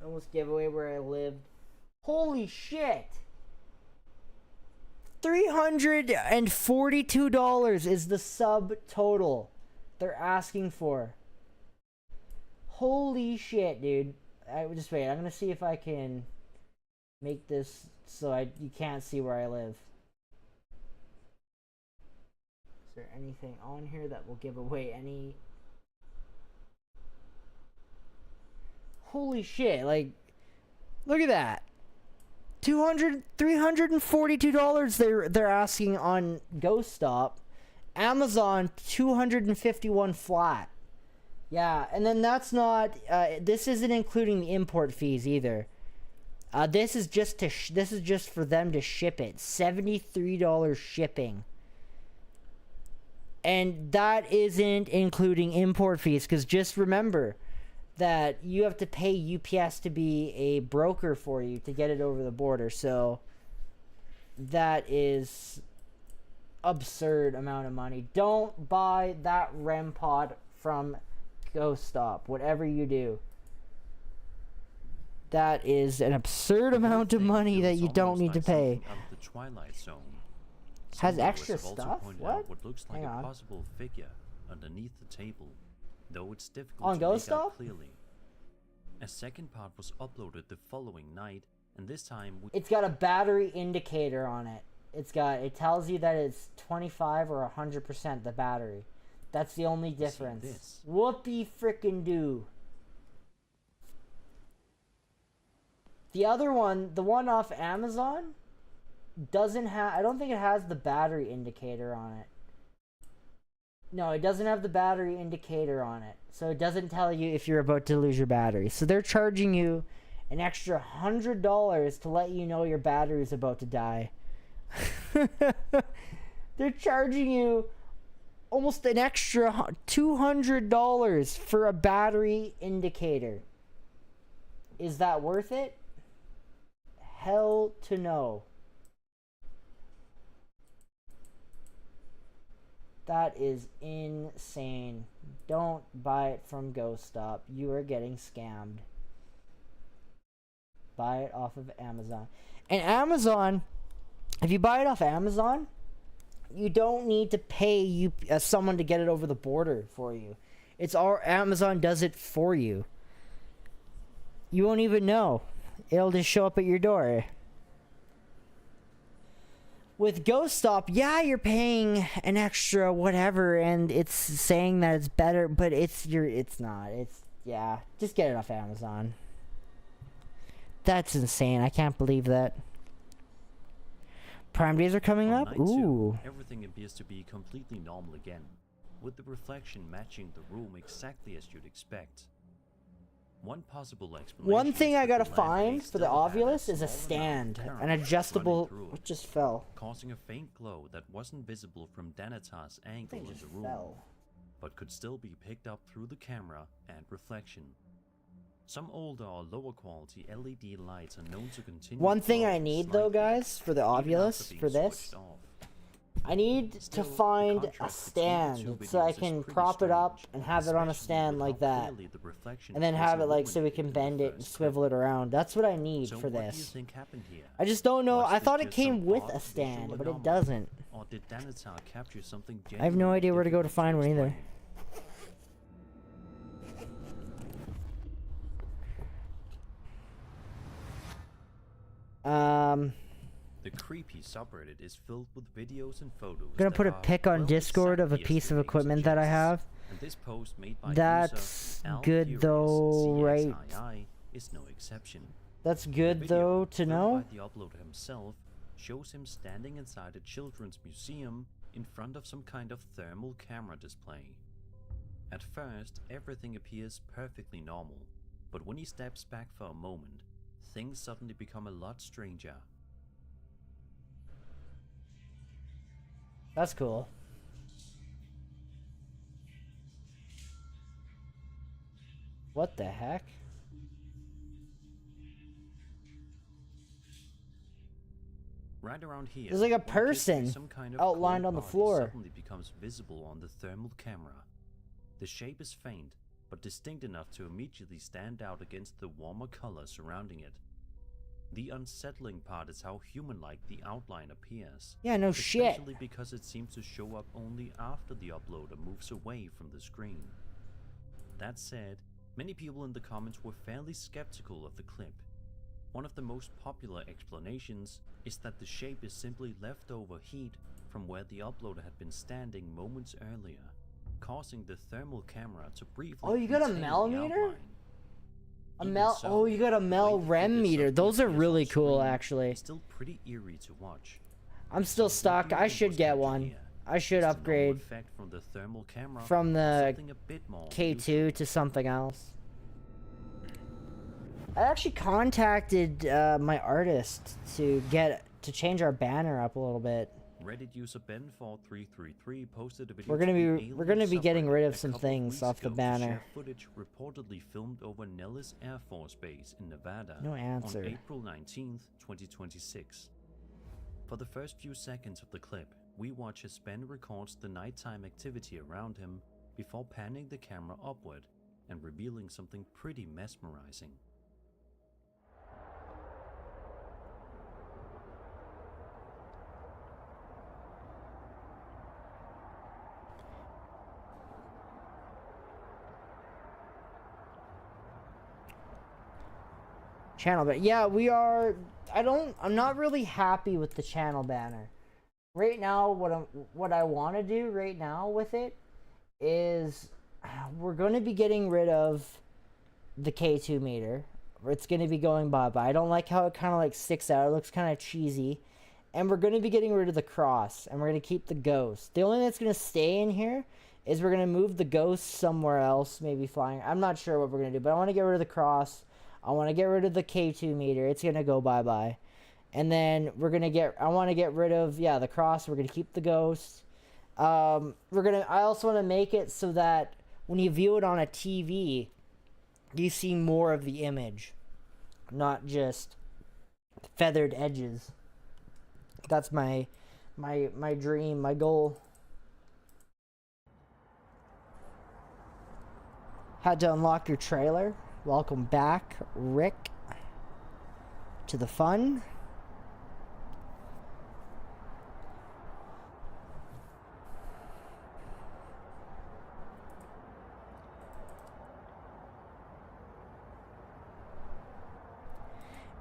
I almost gave away where I lived. Holy shit. $342 is the subtotal they're asking for. Holy shit, dude. Just wait. I'm gonna see if I can make this so you can't see where I live. Is there anything on here that will give away any? Holy shit! Like, look at that. $342 they're asking on Ghost Stop. Amazon 251 flat. Yeah, and then that's not. This isn't including the import fees either. This is just for them to ship it. $73 shipping. And that isn't including import fees, because just remember that you have to pay UPS to be a broker for you to get it over the border. So that is absurd amount of money. Don't buy that REM pod from Ghost Stop. Whatever you do, that is an absurd amount of money that you don't need to pay. The Twilight Zone. Has extra stuff? What? What looks like a possible figure underneath the table, though it's difficult on to Ghost make out Stop? clearly. A second part was uploaded the following night, and this time it's got a battery indicator on it. It tells you that it's 25 or 100% the battery. That's the only difference. Whoopee frickin' do. The other one, the one off Amazon, doesn't have. I don't think it has the battery indicator on it. No, it doesn't have the battery indicator on it. So it doesn't tell you if you're about to lose your battery. So they're charging you an extra $100 to let you know your battery is about to die. They're charging you almost an extra $200 for a battery indicator. Is that worth it? Hell to no. That is insane. Don't buy it from Ghost Stop. You are getting scammed. Buy it off of Amazon. And Amazon, if you buy it off Amazon, you don't need to pay someone to get it over the border for you. Amazon does it for you. You won't even know. It'll just show up at your door. With Ghost Stop, yeah, you're paying an extra whatever, and it's saying that it's better, but it's not. Yeah, just get it off Amazon. That's insane. I can't believe that. Prime days are coming up? Ooh. Everything appears to be completely normal again, with the reflection matching the room exactly as you'd expect. One possible explanation. One thing I gotta find for the Ovilus is a stand, an adjustable. It just fell. Causing a faint glow that wasn't visible from Danatar's angle in the room, but could still be picked up through the camera and reflection. Some older or lower quality LED lights are known to continue. One thing I need though, guys, for the Ovilus, for this, I need to find a stand so I can prop it up and have it on a stand like that. And then have it like so we can bend it and swivel it around. That's what I need for this. I just don't know. I thought it came with a stand, but it doesn't. Or did Danatar capture something I have no idea where to go to find one either. The creepy subreddit is filled with videos and photos. I'm gonna put a pic on Discord of a piece of equipment that I have. And this post made by That's good though, right? Is no exception. That's good though to know. The uploader himself shows him standing inside a children's museum in front of some kind of thermal camera display. At first, everything appears perfectly normal, but when he steps back for a moment, things suddenly become a lot stranger. That's cool. What the heck? Right around here, There's like a what appears to be person some kind of outlined cold on the body floor. suddenly becomes visible on the thermal camera. The shape is faint, but distinct enough to immediately stand out against the warmer color surrounding it. The unsettling part is how human-like the outline appears. Yeah, no shit. Especially because it seems to show up only after the uploader moves away from the screen. That said, many people in the comments were fairly skeptical of the clip. One of the most popular explanations is that the shape is simply leftover heat from where the uploader had been standing moments earlier, causing the thermal camera to briefly Oh, you got a retain the millimeter? outline. Oh, you got a mel rem meter. Those are really cool, actually. It's still pretty eerie to watch. I'm still stuck. I should get one. I should upgrade From the thermal camera from the something a bit more K2 to something else. I actually contacted my artist to change our banner up a little bit. Reddit user Ben4333 posted a video. We're gonna be getting rid of some things off the banner. Footage reportedly filmed over Nellis Air Force Base in Nevada No answer. on April 19th, 2026. For the first few seconds of the clip, we watch as Ben records the nighttime activity around him before panning the camera upward and revealing something pretty mesmerizing. Channel banner. Yeah, we are. I'm not really happy with the channel banner. Right now, what I want to do right now with it is we're going to be getting rid of the K2 meter. It's going to be going bye-bye. I don't like how it kind of like sticks out. It looks kind of cheesy. And we're going to be getting rid of the cross, and we're going to keep the ghost. The only thing that's going to stay in here is we're going to move the ghost somewhere else, maybe flying. I'm not sure what we're going to do, but I want to get rid of the cross. I want to get rid of the K2 meter. It's going to go bye-bye. And then I want to get rid of, the cross. We're going to keep the ghost. I also want to make it so that when you view it on a TV, you see more of the image, not just feathered edges. That's my dream, my goal. Had to unlock your trailer. Welcome back, Rick, to the fun.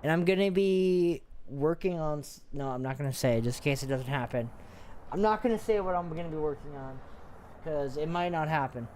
And I'm going to be working on... No, I'm not going to say, just in case it doesn't happen. I'm not going to say what I'm going to be working on, because it might not happen.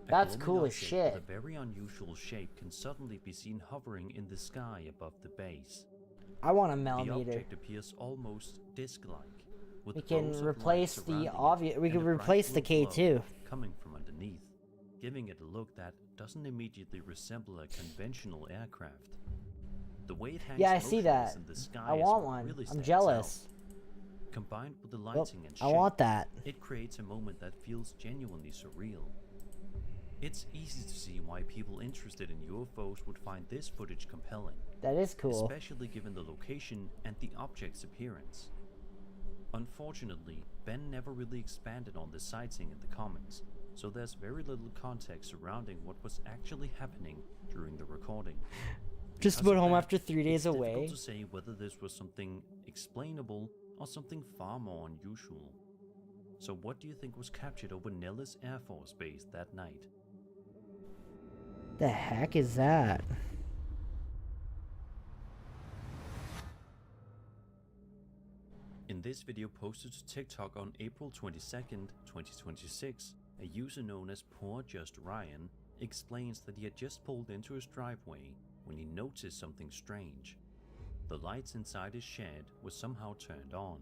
That's cool as shit. A very unusual shape can suddenly be seen hovering in the sky above the base. I want a millimeter. The object appears almost disc-like. We can replace the obvious. We can replace the K2 coming from underneath, giving it a look that doesn't immediately resemble a conventional aircraft. The way it hangs I see that. in the sky I want one. Really I'm jealous. Out. Combined with the lighting and shape, I want that. It creates a moment that feels genuinely surreal. It's easy to see why people interested in UFOs would find this footage compelling. That is cool. Especially given the location and the object's appearance. Unfortunately, Ben never really expanded on the sighting in the comments, so there's very little context surrounding what was actually happening during the recording. Just about home after 3 days away. It's difficult to say whether this was something explainable or something far more unusual. So what do you think was captured over Nellis Air Force Base that night? The heck is that? In this video posted to TikTok on April 22nd, 2026, a user known as Poor Just Ryan explains that he had just pulled into his driveway when he noticed something strange. The lights inside his shed were somehow turned on.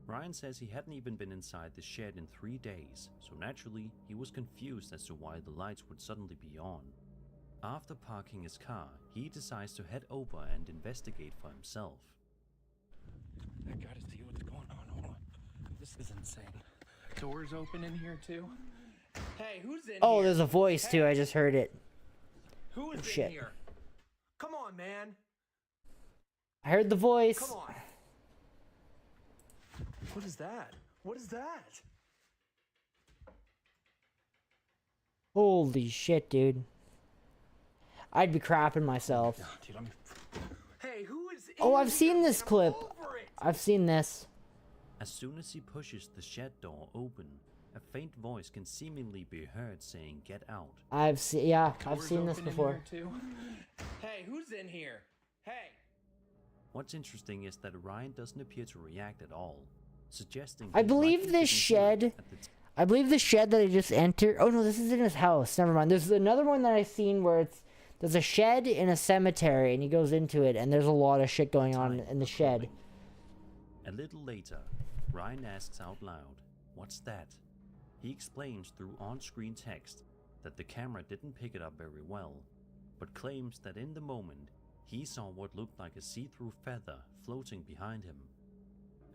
Ryan says he hadn't even been inside the shed in 3 days, so naturally he was confused as to why the lights would suddenly be on. After parking his car, he decides to head over and investigate for himself. I gotta see what's going on. Hold on. This is insane. Doors open in here too? Hey, who's in Oh, here? there's a voice too. I just heard it. Who is Oh, shit. in here? Come on, man. I heard the voice. Come on. What is that? What is that? Holy shit, dude. I'd be crapping myself. Dude, Hey, who is Oh, in I've seen here? this I'm clip. over it. I've seen this. As soon as he pushes the shed door open, a faint voice can seemingly be heard saying, "Get out." I've seen Doors seen this open in before. here, too? Hey, who's in here? Hey. What's interesting is that Ryan doesn't appear to react at all, suggesting I he believe likely this didn't hear it shed. at the I believe the shed that I just entered. Oh no, this is in his house. Never mind. There's another one that I've seen where there's a shed in a cemetery, and he goes into it, and there's a lot of shit going on in the shed. A little later, Ryan asks out loud, "What's that?" He explains through on-screen text that the camera didn't pick it up very well, but claims that in the moment, he saw what looked like a see-through feather floating behind him.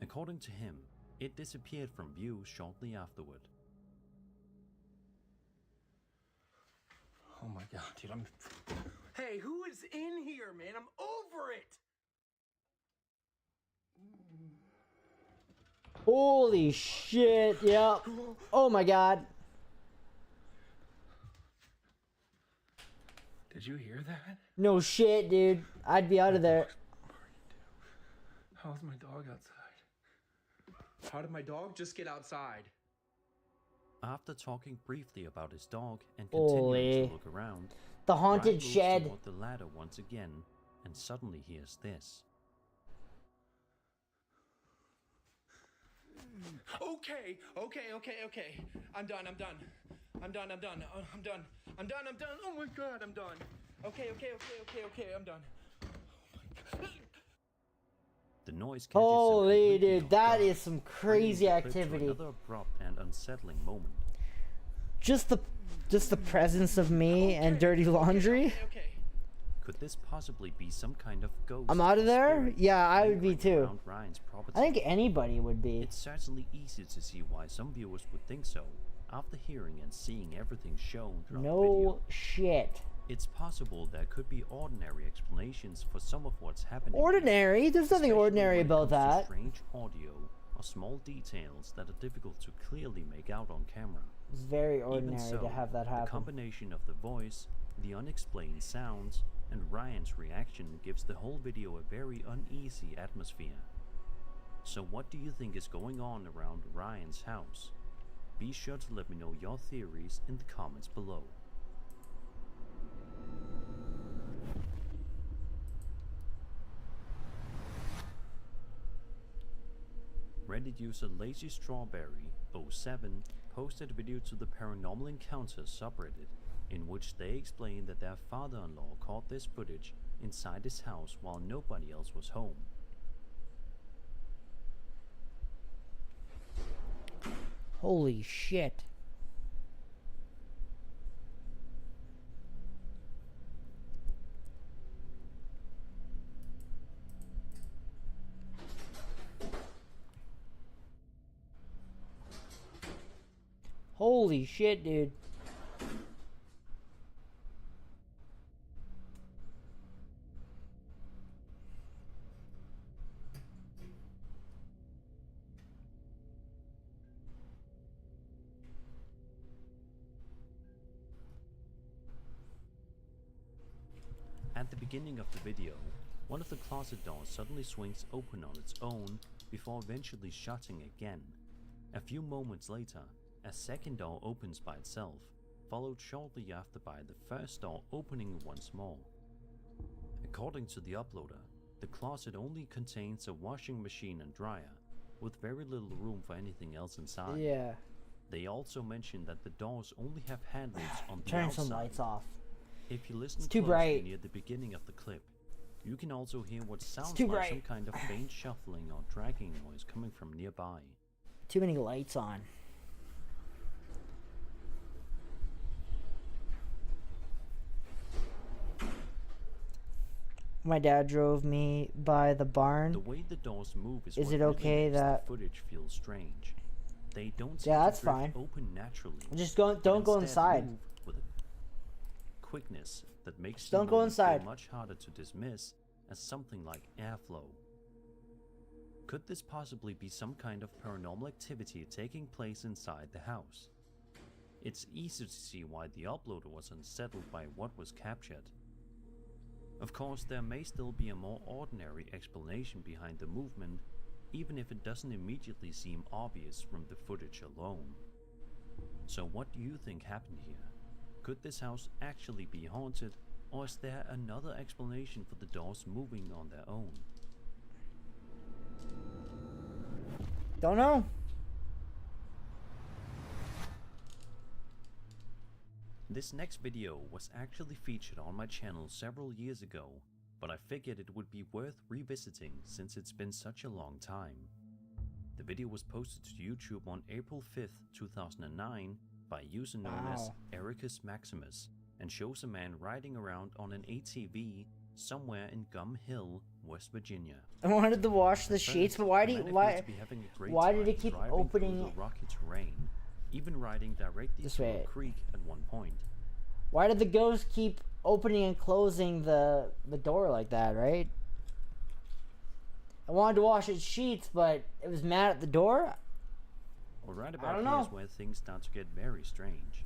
According to him, it disappeared from view shortly afterward. Oh my god, dude, Hey, who is in here, man? I'm over it. Holy shit! Yep. Oh my god. Did you hear that? No shit, dude. I'd be out of there. How's my dog outside? How did my dog just get outside? After talking briefly about his dog and Holy. continuing to look around, The Ryan haunted moves shed. toward the ladder once again, and suddenly hears this. Okay. I'm done. Oh my god, I'm done. Okay, I'm done. The noise catches him Holy completely dude, off that guard, is some bringing crazy the clip to activity. Another abrupt and unsettling moment. Just the presence of me and dirty laundry. Could this possibly be some kind of ghost? I'm out of or there? spirit Yeah, I would be lingering too. around Ryan's property? I think anybody would be. It's certainly easy to see why some viewers would think so after hearing and seeing everything shown throughout the video. No shit. It's possible there could be ordinary explanations for some of what's happening. Ordinary? There's nothing Especially ordinary when it about comes to that. Strange audio or small details that are difficult to clearly make out on camera. It's very Even ordinary so, to have that the happen. combination of the voice, the unexplained sounds, and Ryan's reaction gives the whole video a very uneasy atmosphere. So what do you think is going on around Ryan's house? Be sure to let me know your theories in the comments below. Reddit user Lazy Strawberry 07 posted a video to the Paranormal Encounters subreddit in which they explained that their father-in-law caught this footage inside his house while nobody else was home. Holy shit. Holy shit, dude. At the beginning of the video, one of the closet doors suddenly swings open on its own before eventually shutting again. A few moments later, a second door opens by itself, followed shortly after by the first door opening once more. According to the uploader, the closet only contains a washing machine and dryer, with very little room for anything else inside. Yeah. They also mention that the doors only have handles on the Turn outside. some lights off. If you listen It's too closely bright. near the beginning of the clip, you can also hear what sounds too like bright. some kind of faint shuffling or dragging noise coming from nearby. Too many lights on. My dad drove me by the barn. The way the doors move is Is what it really okay makes that- the footage feel strange. They don't seem Yeah, to that's drift fine. open naturally. Just but don't go instead inside. move with a quickness that makes Just don't go movement feel inside. much harder to dismiss as something like airflow. Could this possibly be some kind of paranormal activity taking place inside the house? It's easy to see why the uploader was unsettled by what was captured. Of course, there may still be a more ordinary explanation behind the movement, even if it doesn't immediately seem obvious from the footage alone. So what do you think happened here? Could this house actually be haunted, or is there another explanation for the doors moving on their own? Don't know. This next video was actually featured on my channel several years ago, but I figured it would be worth revisiting since it's been such a long time. The video was posted to YouTube on April 5th, 2009 by a user known as Wow. Ericus Maximus, and shows a man riding around on an ATV somewhere in Gum Hill, West Virginia. I wanted to wash the At sheets, first, but why the do you, man why appears to be having a great why did time it keep driving opening through the rocky terrain, even riding directly This through way. a creek at one point. Why did the ghost keep opening and closing the door like that, right? I wanted to wash its sheets, but it was mad at the door? Well, right I about don't here know. is where things start to get very strange.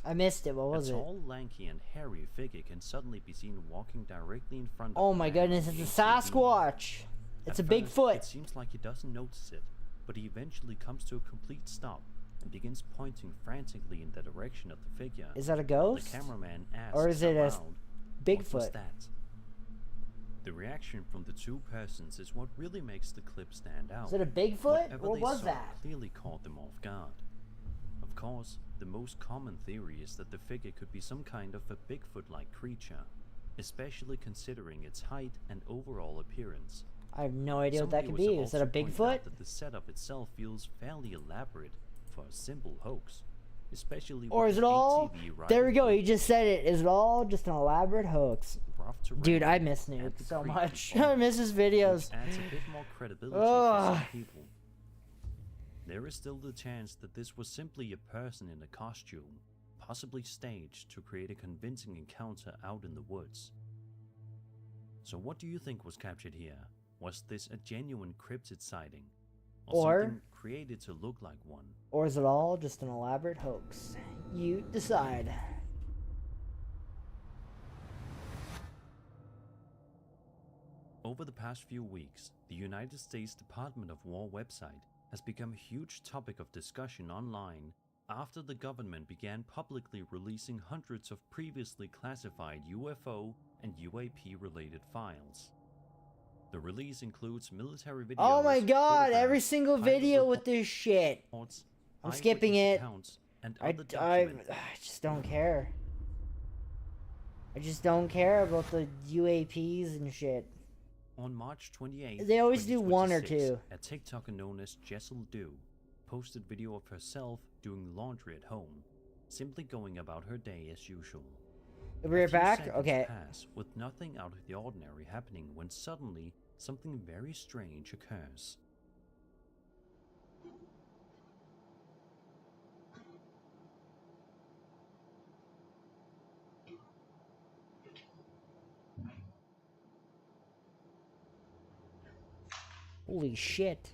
I missed it. What was A it? tall, lanky, and hairy figure can suddenly be seen walking directly in front of Oh the my man goodness, on it's the a ATV. Sasquatch. It's At a first, Bigfoot. It seems like he doesn't notice it, but he eventually comes to a complete stop and begins pointing frantically in the direction of the figure. Is that a The ghost? cameraman asks Or is it a aloud, "What was Bigfoot?" that?" The reaction from the two persons is what really makes the clip stand out. Is it a Bigfoot? Whatever What they was saw that? clearly caught them off guard. Of course, the most common theory is that the figure could be some kind of a Bigfoot-like creature, especially considering its height and overall appearance. I have no idea Some what that could viewers be. have Is that a also pointed Bigfoot? out that the setup itself feels fairly elaborate for a simple hoax, especially Or with is the it all? ATV There we riding go. through He just said it. Is it all just an elaborate hoax? rough terrain Dude, I miss and Nuke so creepy much. forest, I miss his videos. which adds a bit more credibility for Ugh. some people. There is still the chance that this was simply a person in a costume, possibly staged to create a convincing encounter out in the woods. So what do you think was captured here? Was this a genuine cryptid sighting? Or- something created to look like one? Or is it all just an elaborate hoax? You decide. Over the past few weeks, the United States Department of War website has become a huge topic of discussion online after the government began publicly releasing hundreds of previously classified UFO and UAP related files. The release includes military videos, Oh my god, every photographs, single pilot video with this shit. reports, I'm skipping eyewitness it. accounts, and I other documents. just don't care. I just don't care about the UAPs and shit. On March 28th, They always do one or 2026, two. a TikToker known as Jessel Do posted video of herself doing laundry at home, simply going about her day as usual. We'll be right A few back? seconds Okay. pass with nothing out of the ordinary happening when suddenly something very strange occurs. Holy shit.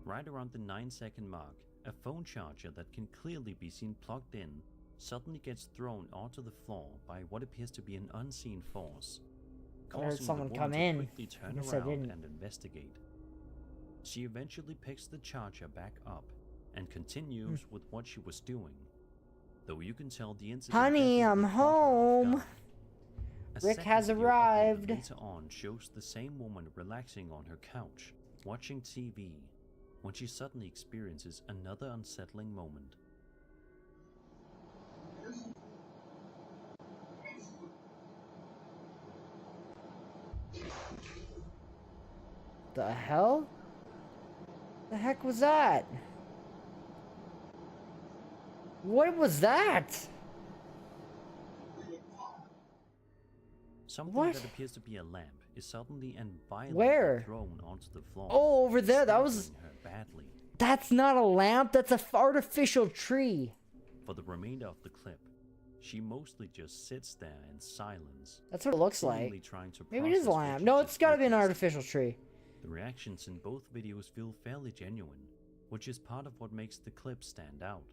Right around the 9-second mark, a phone charger that can clearly be seen plugged in suddenly gets thrown onto the floor by what appears to be an unseen force, I heard causing someone the come woman to in. quickly I turn guess I around didn't. and investigate. She eventually picks the charger back up and continues with what she was doing, though you can tell the incident Honey, I'm definitely caught her off home. guard. A Rick second has video uploaded arrived. later on shows the same woman relaxing on her couch, watching TV, when she suddenly experiences another unsettling moment. The hell? The heck was that? What was that? Something What? that appears to be a lamp is suddenly and violently Where? thrown onto the floor. Oh, over there. That was. stabbing her badly. That's not a lamp. That's an artificial tree. For the remainder of the clip, she mostly just sits there in silence. That's what it looks seemingly like. trying to Maybe it is a process what lamp. she No, just it's gotta be an witnessed. artificial tree. The reactions in both videos feel fairly genuine, which is part of what makes the clip stand out.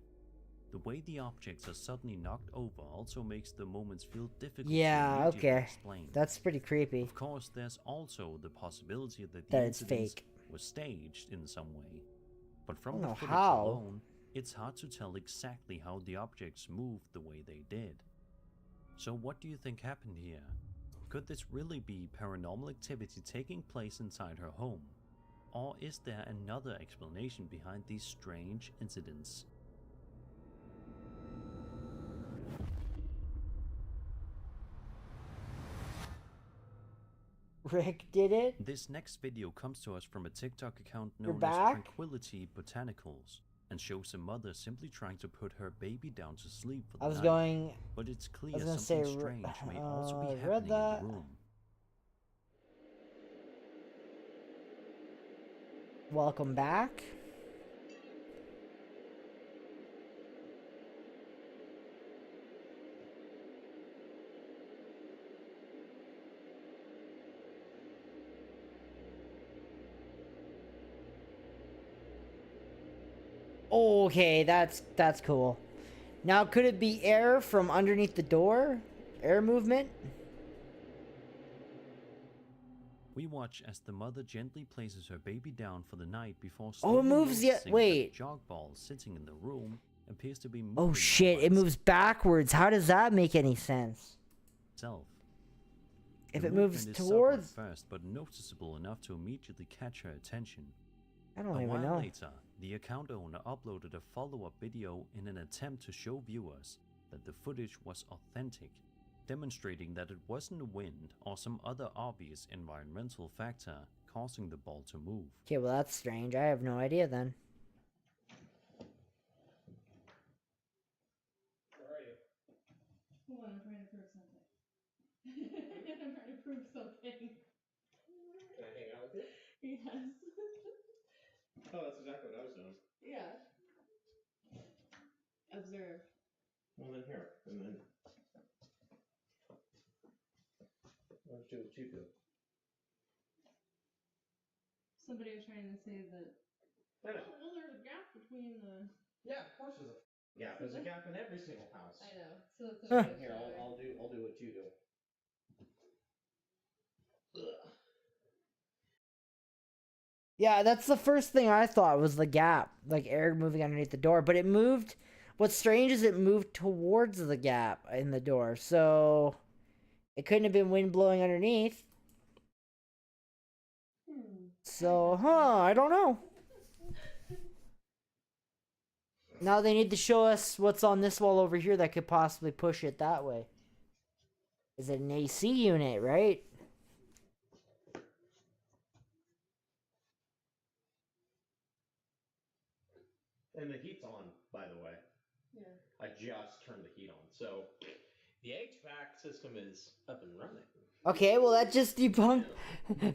The way the objects are suddenly knocked over also makes the moments feel difficult to Yeah, immediately okay. explain. That's pretty creepy. Of course, there's also the possibility that the That it's incidents fake. was staged in some way. But from I the don't know footage how. alone, it's hard to tell exactly how the objects moved the way they did. So what do you think happened here? Could this really be paranormal activity taking place inside her home? Or is there another explanation behind these strange incidents? Rick did it? This next video comes to us from a TikTok account You're known as back? Tranquility Botanicals, and shows a mother simply trying to put her baby down to sleep for the I was night. going. But it's I clear was gonna something say. strange may also be happening Read in that. the room. Welcome back. Okay, that's cool. Now, could it be air from underneath the door? Air movement? We watch as the mother gently places her baby down for the night before Oh, it slowly moves the- noticing that wait. the jog ball sitting in the room appears to be moving Oh all shit, by it moves backwards. How does that make any sense? itself. If The it moves movement is subtle at towards... first, but noticeable enough to immediately catch her attention. I don't A even while know. later, the account owner uploaded a follow-up video in an attempt to show viewers that the footage was authentic, demonstrating that it wasn't wind or some other obvious environmental factor causing the ball to move. Okay, well that's strange. I have no idea then. Where are you? Hold on, I'm trying to prove something. I'm trying to prove something. Can I hang out with you? Yes. Oh, that's exactly what I was doing. Yeah. Observe. Well, then here, and then let's do what you do. Somebody was trying to say that. I know. Well, there's a gap between the. Yeah, of course there's a gap. There's a gap in every single house. I know. So that's Huh. what Here, I'll do what you do. Ugh. Yeah, that's the first thing I thought was the gap, like air moving underneath the door. But it moved. What's strange is it moved towards the gap in the door, so it couldn't have been wind blowing underneath. So, I don't know. Now they need to show us what's on this wall over here that could possibly push it that way. Is it an AC unit, right? And the heat's on, by the way. Yeah. I just turned the heat on, so the HVAC system is up and running. Okay, well that just debunked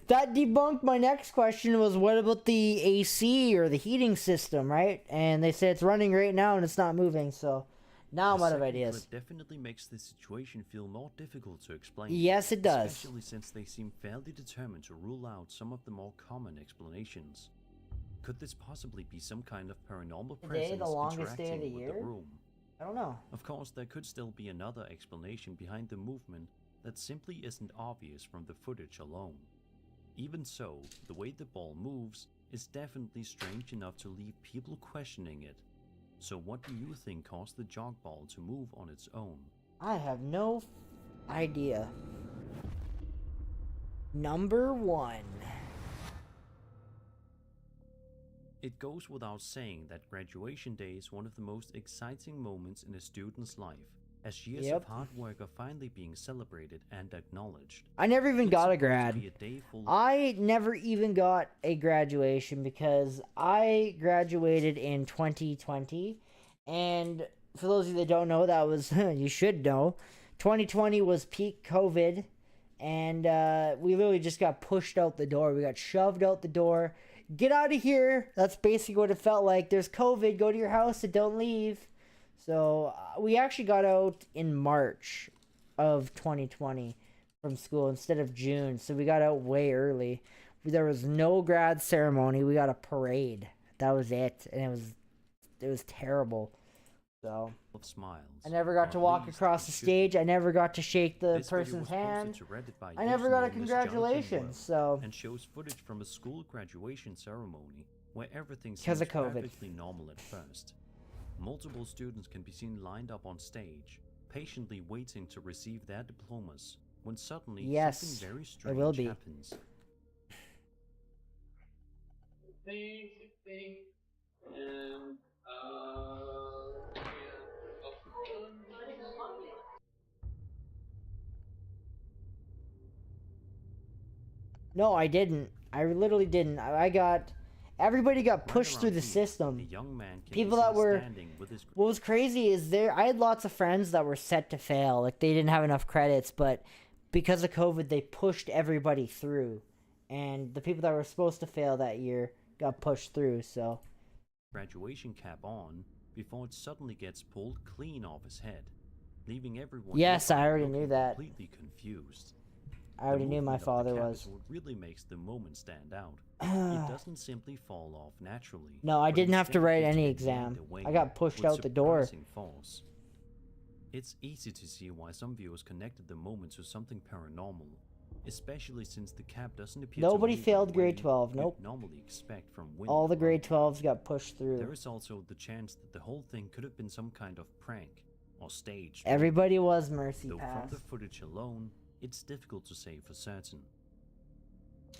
that debunked my next question was what about the AC or the heating system, right? And they say it's running right now and it's not moving, so now I'm The out of second ideas. clip definitely makes the situation feel more difficult to explain. Yes, it does. Especially since they seem fairly determined to rule out some of the more common explanations. Could this possibly be some kind of paranormal Today, presence the longest day of interacting the with year? the room? I don't know. Of course, there could still be another explanation behind the movement that simply isn't obvious from the footage alone. Even so, the way the ball moves is definitely strange enough to leave people questioning it. So what do you think caused the jog ball to move on its own? I have no idea. Number 1. It goes without saying that graduation day is one of the most exciting moments in a student's life, as years of hard work are finally being celebrated and acknowledged. I never even It's got a supposed to grad. be a day full of I never even got a graduation because I graduated in 2020. And for those of you that don't know, that was, you should know, 2020 was peak COVID. And we literally just got pushed out the door. We got shoved out the door. Get out of here. That's basically what it felt like. There's COVID. Go to your house and don't leave. So we actually got out in March of 2020 from school instead of June. So we got out way early. There was no grad ceremony. We got a parade. That was it. And it was terrible. So of smiles. I never got to walk across the stage. I never got to shake the This video person's was posted hand. to Reddit by I never got a username Miss Jonathan congratulations. Well, So and shows footage from a school graduation ceremony where everything Because seems of COVID. perfectly normal at first. Multiple students can be seen lined up on stage, patiently waiting to receive their diplomas, when suddenly Yes, something very it strange will be. happens. no, I didn't. I literally didn't. Everybody got pushed Right through around the here, system. a young man can People be that seen were standing with his What was crazy is I had lots of friends that were set to fail. Like they didn't have enough credits, but because of COVID, they pushed everybody through. And the people that were supposed to fail that year got pushed through, so graduation cap on before it suddenly gets pulled clean off his head, leaving everyone Yes, I nearby already looking knew that. completely confused. I already knew my movement of the father cap was. is what really makes the moment stand out. It doesn't simply fall off naturally. No, I but didn't have to instead write it's any yanked exam. away I got pushed with out the door. surprising force. It's easy to see why some viewers connected the moment to something paranormal, especially since the cap doesn't appear Nobody to move failed in the grade way 12, you'd nope. normally expect from wind All the alone. grade 12s got pushed through. There is also the chance that the whole thing could have been some kind of prank or staged. Everybody was mercy Though passed. from the footage alone, it's difficult to say for certain.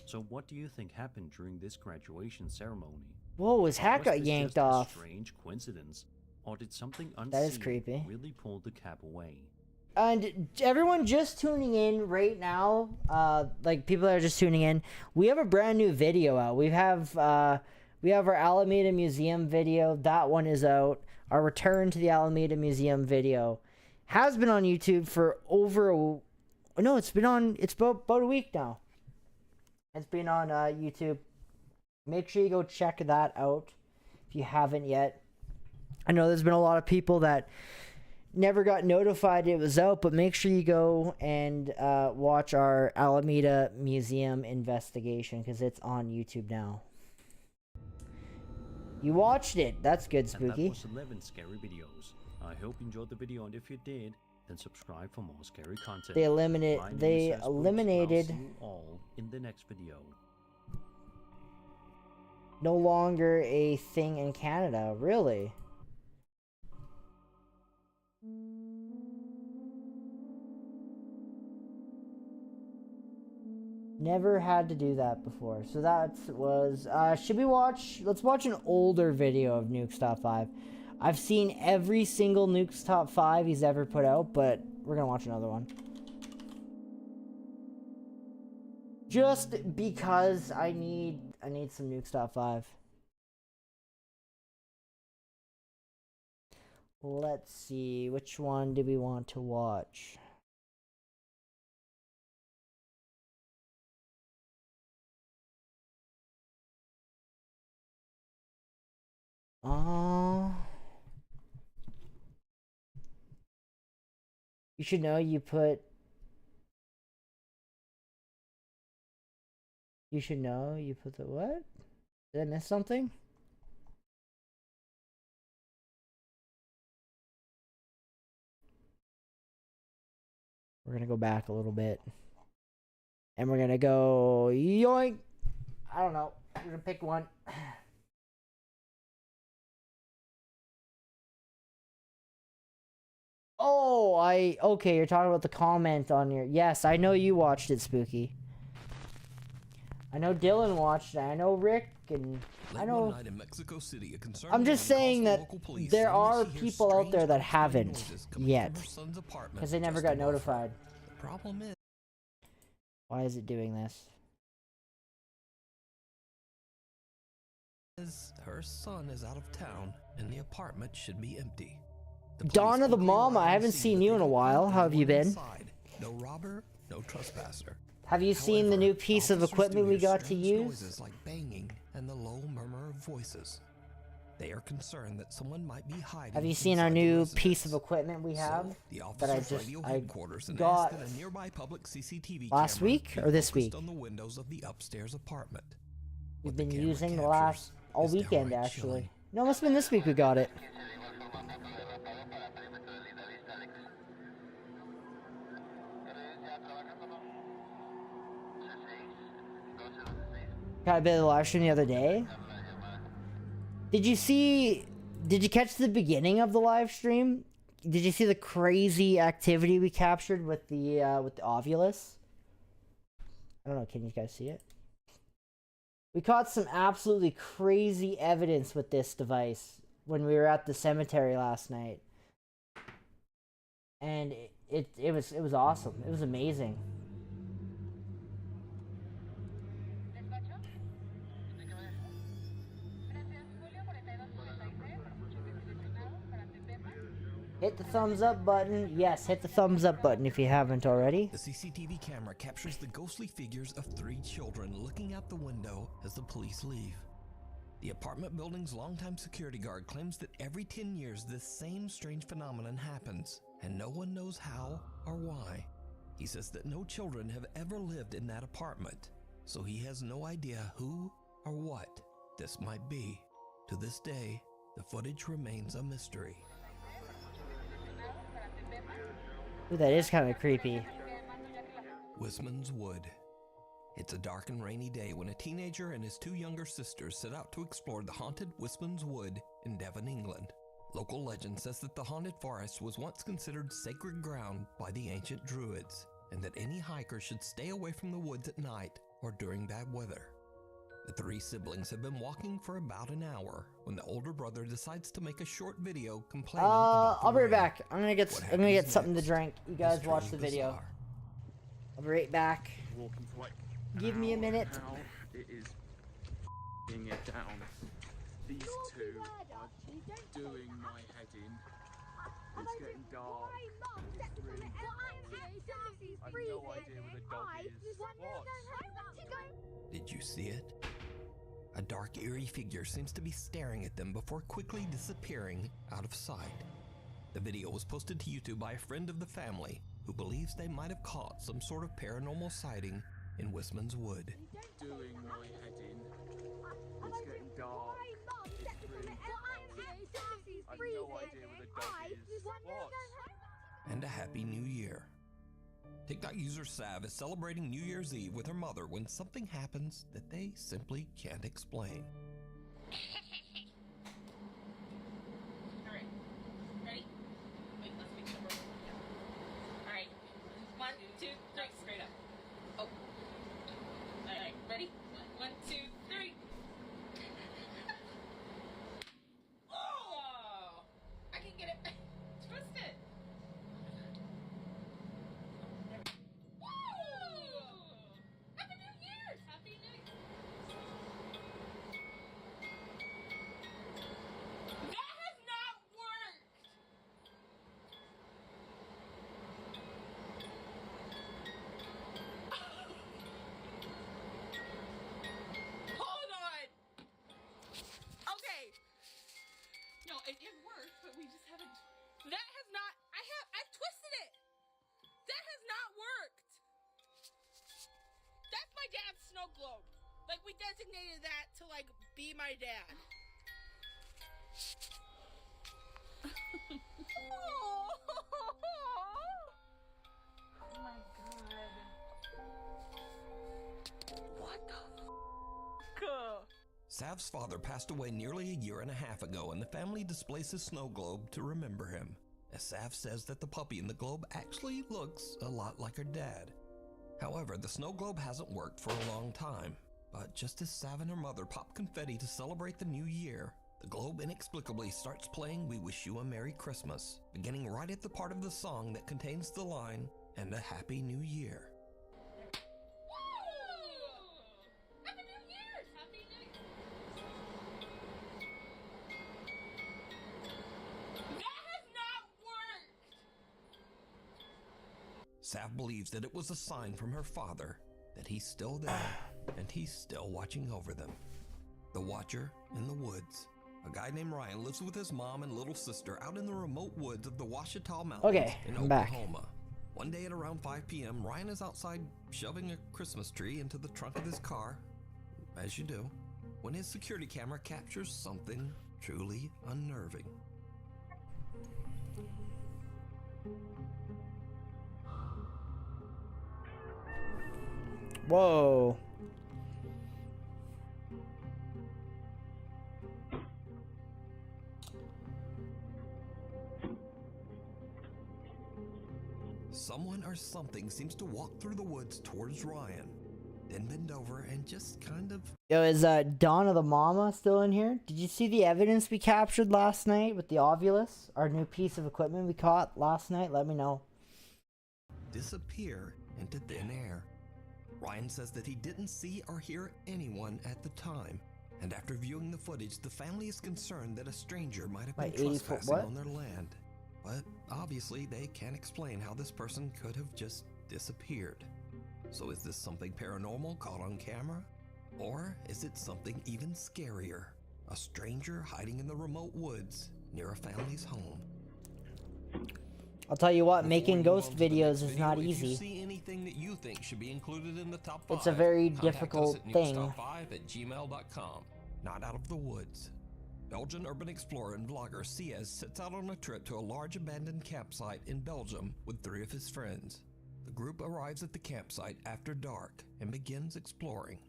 So what do you think happened during this graduation ceremony? Whoa, his hat Was got this yanked just a off. strange coincidence, or did something That is unseen creepy. really pull the cap away? And everyone just tuning in right now, like people that are just tuning in, we have a brand new video out. We have our Alameda Museum video. That one is out. Our return to the Alameda Museum video has been on YouTube for it's about a week now. It's been on YouTube. Make sure you go check that out if you haven't yet. I know there's been a lot of people that never got notified it was out, but make sure you go and watch our Alameda Museum investigation because it's on YouTube now. You watched it. That's good, And Spooky. that was 11 scary videos. I hope you enjoyed the video, and if you did, then subscribe for more scary content. They My name is Spooks, and I'll eliminated see you all in the next video. no longer a thing in Canada. Really? Never had to do that before. So that was, let's watch an older video of Nuke's Top 5. I've seen every single Nuke's Top 5 he's ever put out, but we're gonna watch another one. Just because I need some Nuke's Top 5. Let's see, which one do we want to watch? You should know you put the what? Did I miss something? We're gonna go back a little bit. And we're gonna go yoink. I don't know. We're gonna pick one. Oh, okay, you're talking about the comment on your... Yes, I know you watched it, Spooky. I know Dylan watched it. I know Rick, and I know... Night in Mexico City, a concerned I'm just woman saying calls the that local police there saying are that she hears people out strange there that unexplained haven't noises coming yet. from her son's apartment Because they never just got above her. notified. The problem Why is it doing this? is her son is out of town and the apartment should be empty. Donna the mom, I haven't seen you in a while. How have you been? No robber, no trespasser. Have you seen the new piece of equipment we got to use? Noises like banging and the low murmur of voices. They are concerned that someone might be hiding. Have you seen our new piece of equipment we have? That I just got a nearby public CCTV last week or this week? On the windows of the upstairs apartment. We've been using the last all weekend actually. No, it must have been this week we got it. Got a bit of the live stream the other day. Did you catch the beginning of the live stream? Did you see the crazy activity we captured with the Ovulus? I don't know, can you guys see it? We caught some absolutely crazy evidence with this device when we were at the cemetery last night. And it was awesome. It was amazing. Hit the thumbs up button. Yes, hit the thumbs up button if you haven't already. The CCTV camera captures the ghostly figures of 3 children looking out the window as the police leave. The apartment building's longtime security guard claims that every 10 years this same strange phenomenon happens, and no one knows how or why. He says that no children have ever lived in that apartment, so he has no idea who or what this might be. To this day, the footage remains a mystery. Ooh, that is kind of creepy. Wisman's Wood. It's a dark and rainy day when a teenager and his 2 younger sisters set out to explore the haunted Wisman's Wood in Devon, England. Local legend says that the haunted forest was once considered sacred ground by the ancient Druids, and that any hiker should stay away from the woods at night or during bad weather. The 3 siblings have been walking for about an hour when the older brother decides to make a short video complaining about the I'll be right rain. back. I'm gonna get something to drink. You guys watch the video. Bizarre. I'll be right back. Walking for like Give me a minute. How it is f***ing it down. These 2 are doing my head in. It's getting dark. It's really I have no idea where the dog is. What? Did you see it? A dark, eerie figure seems to be staring at them before quickly disappearing out of sight. The video was posted to YouTube by a friend of the family who believes they might have caught some sort of paranormal sighting in Wisman's Wood. Doing my head in. It's getting dark. It's really I have no idea where the dog is. What? And a happy new year. TikTok user Sav is celebrating New Year's Eve with her mother when something happens that they simply can't explain. Alright. Ready? Wait, let's make sure Alright. 1, 2, 3, straight up. Oh. Alright, ready? 1, 2, 3. Oh! I can get it. Twist it. Happy New Year's! Happy New Year! That has not worked! Hold on! Okay. No, it worked, but we just haven't... That has not... I've twisted it! That has not worked! That's my dad's snow globe. Like, we designated that to, like, be my dad. Oh my god. What the f***? Sav's father passed away nearly a year and a half ago, and the family displays his snow globe to remember him, as Sav says that the puppy in the globe actually looks a lot like her dad. However, the snow globe hasn't worked for a long time, but just as Sav and her mother pop confetti to celebrate the new year, the globe inexplicably starts playing We Wish You a Merry Christmas, beginning right at the part of the song that contains the line, "And a Happy New Year." Happy New Year's! Happy New Year! That has not worked! Sav believes that it was a sign from her father that he's still there and he's still watching over them. The Watcher in the Woods. A guy named Ryan lives with his mom and little sister out in the remote woods of the Ouachita Mountains in I'm back. Oklahoma. One day at around 5 p.m., Ryan is outside shoving a Christmas tree into the trunk of his car, as you do, when his security camera captures something truly unnerving. Whoa. Someone or something seems to walk through the woods towards Ryan, then bend over and just kind of... Yo, is Donna the Mama still in here? Did you see the evidence we captured last night with the Ovulus? Our new piece of equipment we caught last night? Let me know. disappear into thin air. Ryan says that he didn't see or hear anyone at the time, and after viewing the footage, the family is concerned that a stranger might have been trespassing on their land. But obviously, they can't explain how this person could have just disappeared. So is this something paranormal caught on camera? Or is it something even scarier? A stranger hiding in the remote woods near a family's home. I'll tell you what, making ghost videos is not easy. If you see anything that you think should be included in the top 5, it's a very contact difficult us at thing. newstop5@gmail.com. Not out of the woods. Belgian urban explorer and vlogger Sias sets out on a trip to a large abandoned campsite in Belgium with 3 of his friends. The group arrives at the campsite after dark and begins exploring.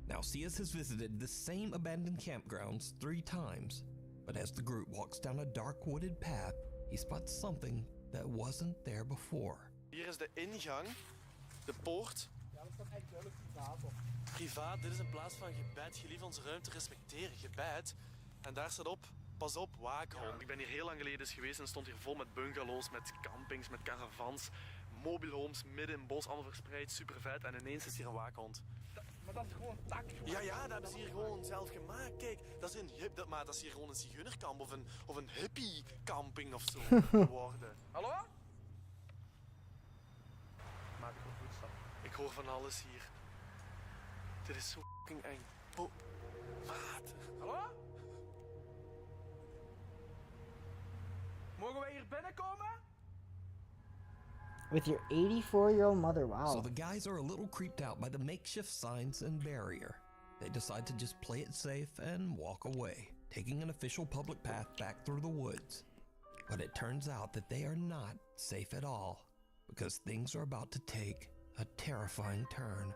Now, Sias has visited the same abandoned campgrounds 3 times, but as the group walks down a dark wooded path, he spots something that wasn't there before. Hier is de ingang, de poort. Ja, dat staat echt duidelijk privaat op. Privaat, dit is in plaats van gebed, gelief onze ruimte respecteren, gebed. En daar staat op, pas op, waakhond. Ik ben hier heel lang geleden eens geweest en stond hier vol met bungalows, met campings, met caravans, mobile homes, midden in het bos, allemaal verspreid, super vet. En ineens is hier een waakhond. Maar dat is gewoon tak. Ja, dat hebben ze hier gewoon zelf gemaakt. Kijk, dat is, maar dat is hier gewoon een zigeunerkamp of een hippie camping of zo geworden. Hallo? Maak ik een voetstap. Ik hoor van alles hier. Dit is zo fucking eng. Oh, maat. Hallo? Mogen wij hier binnenkomen? With your 84-year-old mother, wow. So the guys are a little creeped out by the makeshift signs and barrier. They decide to just play it safe and walk away, taking an official public path back through the woods. But it turns out that they are not safe at all, because things are about to take a terrifying turn.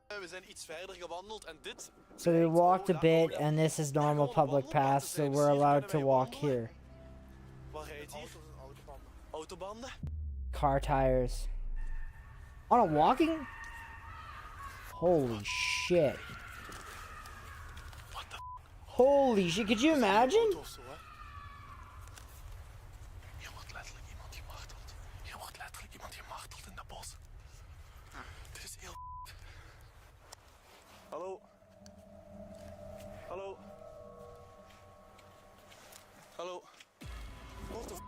We zijn iets verder gewandeld en dit... So we walked a bit, and this is normal public path, so we're allowed to walk here. Waar rijdt hier? Autobanden. Car tires. On a walking? Holy shit. What the Holy shit, could you imagine? Hier wordt letterlijk iemand gemarteld. Hier wordt letterlijk iemand gemarteld in dat bos. Dit is heel... Hallo? Hallo? Hallo?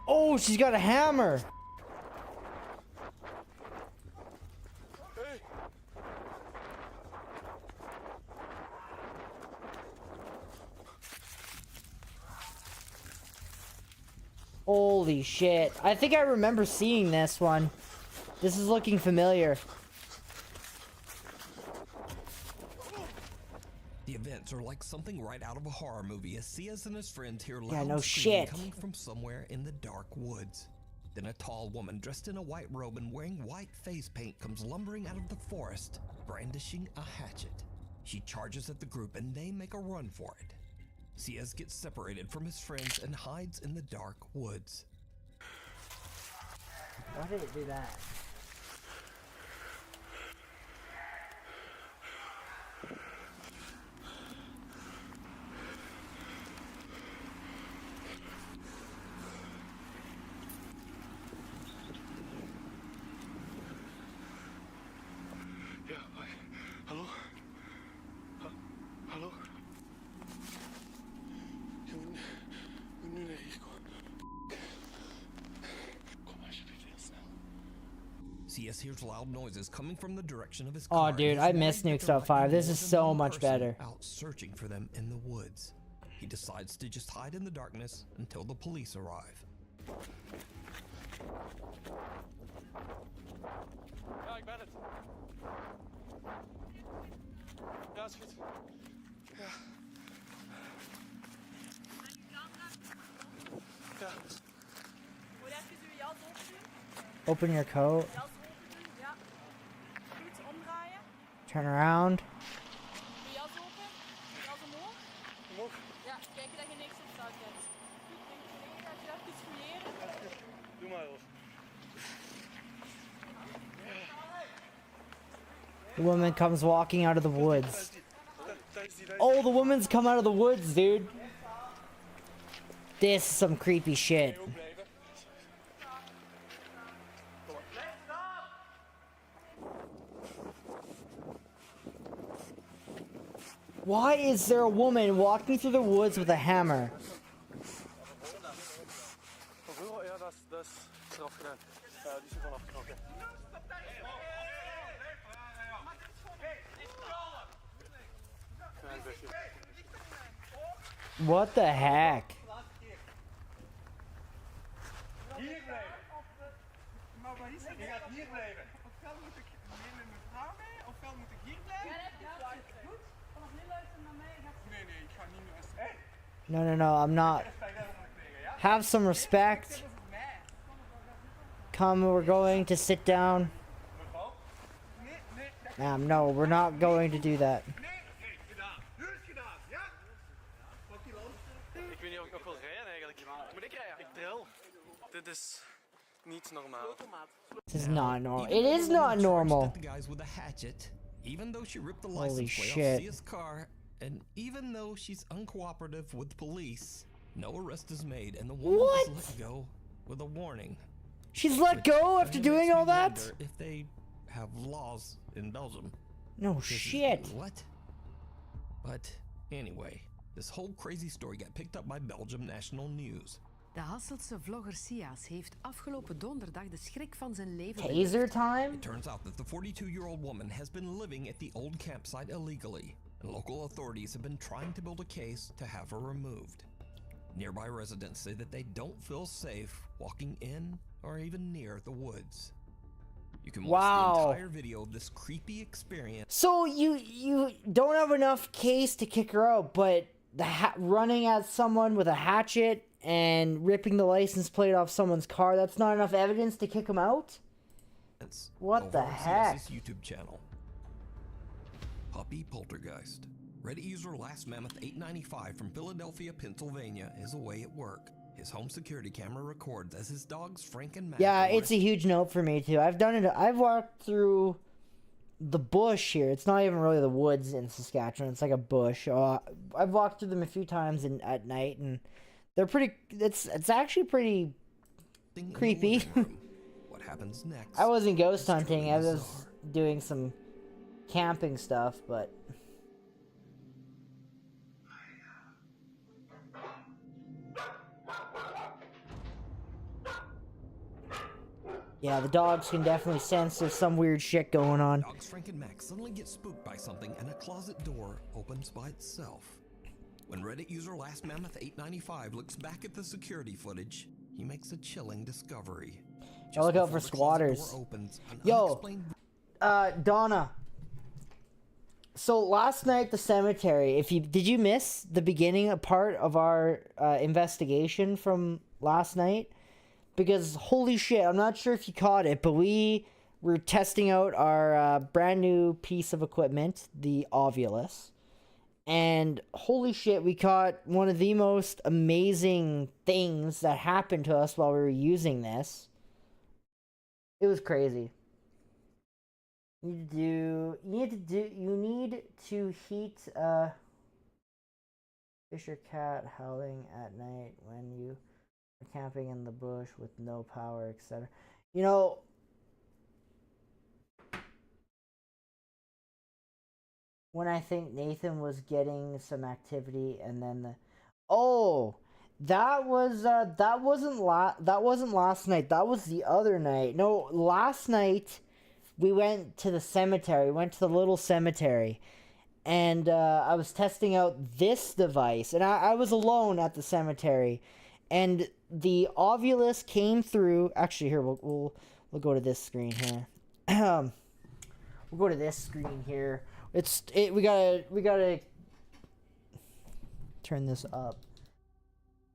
Oh, she's got a hammer. Hey! Holy shit. I think I remember seeing this one. This is looking familiar. events are like something right out of a horror movie as Ciaz and his friends hear loud Yeah, no screaming shit. coming from somewhere in the dark woods. Then a tall woman dressed in a white robe and wearing white face paint comes lumbering out of the forest, brandishing a hatchet. She charges at the group and they make a run for it. Ciaz gets separated from his friends and hides in the dark woods. Why did it do that? Ja, hoi. Hallo? Hallo? Je moet nu naar hier komen. Kom alsjeblieft heel snel. Ciaz hears loud noises coming from the direction of his Oh, car. dude, I miss Nukestop 5. This is so much better. Out searching for them in the woods. He decides to just hide in the darkness until the police arrive. Ja, ik ben het. Ja, is goed. Ja. Ja. Moet je even uw jas open doen? Open your coat. Jas open doen, ja. Goed, omdraaien. Turn around. Uw jas open. Jas omhoog. Omhoog. Ja, kijk dat je niks op zak hebt. Goed, denk je dat je even fouilleren? Doe maar hoor. The woman comes walking out of the woods. Oh, the woman's come out of the woods, dude. This is some creepy shit. Why is there a woman walking through the woods with a hammer? Ja, dat is eraf gedaan. Ja, die is er vanaf geknokken. Klein beetje. What the heck? Hier blijven. Maar waar is het? Je gaat hier blijven. Ofwel moet ik nemen mijn vrouw mee, ofwel moet ik hier blijven. Goed, vanaf nu luisteren naar mij. Nee, ik ga niet luisteren. No, no, no, I'm not. Have some respect. Come, we're going to sit down. No, we're not going to do that. Ik weet niet of ik nog wil rijden eigenlijk. Moet ik rijden? Ik tril. Dit is niet normaal. This is not normal. It is not normal. The guys with a hatchet, even though she ripped the Holy license plate shit. off Ciaz's car, and even though she's uncooperative with police, no arrest is made, and the woman is let go with a warning. She's let go after doing all that? Wonder if they have laws in Belgium. No Because- shit. What? But anyway, this whole crazy story got picked up by Belgium National News. De Hasseltse vlogger Ciaz heeft afgelopen donderdag de schrik van zijn leven Taser time? It turns out that the 42-year-old woman has been living at the old campsite illegally, and local authorities have been trying to build a case to have her removed. Nearby residents say that they don't feel safe walking in or even near the woods. You can watch the entire video of this creepy experience. So you don't have enough case to kick her out, but running at someone with a hatchet and ripping the license plate off someone's car, that's not enough evidence to kick him out? What the Over on heck? CS's YouTube channel. Puppy Poltergeist. Reddit user Last Mammoth 895 from Philadelphia, Pennsylvania is away at work. His home security camera records as his dogs Frank and Mac Yeah, are it's a huge note for me too. I've done it. I've walked through the bush here. It's not even really the woods in Saskatchewan. It's like a bush. I've walked through them a few times at night, and they're pretty. It's actually pretty creepy. What happens next? I wasn't ghost hunting. I was doing some camping stuff, but. Yeah, the dogs can definitely sense there's some weird shit going on. Dogs Frank and Mac suddenly get spooked by something and a closet door opens by itself. When Reddit user Last Mammoth 895 looks back at the security footage, he makes a chilling discovery. Yeah, look out for before the closet door squatters. opens, an Yo, unexplained- Donna. So last night at the cemetery, did you miss the beginning part of our investigation from last night? Because holy shit, I'm not sure if you caught it, but we were testing out our brand new piece of equipment, the Ovulus. And holy shit, we caught one of the most amazing things that happened to us while we were using this. It was crazy. You need to heat fish or cat howling at night when you are camping in the bush with no power, etc. You know, when I think Nathan was getting some activity, and then that wasn't last night. That was the other night. No, last night we went to the cemetery. We went to the little cemetery, and I was testing out this device, and I was alone at the cemetery, and the Ovulus came through. Actually, here we'll go to this screen here. We'll go to this screen here. We gotta turn this up.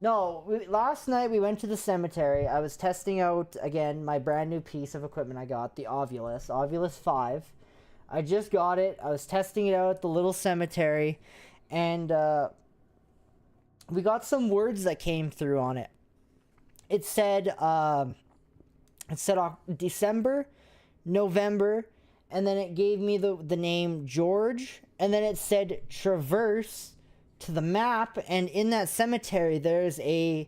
No, last night we went to the cemetery. I was testing out, again, my brand new piece of equipment I got, the Ovulus 5. I just got it. I was testing it out at the little cemetery, and we got some words that came through on it. It said December, November, and then it gave me the name George, and then it said traverse to the map, and in that cemetery there's a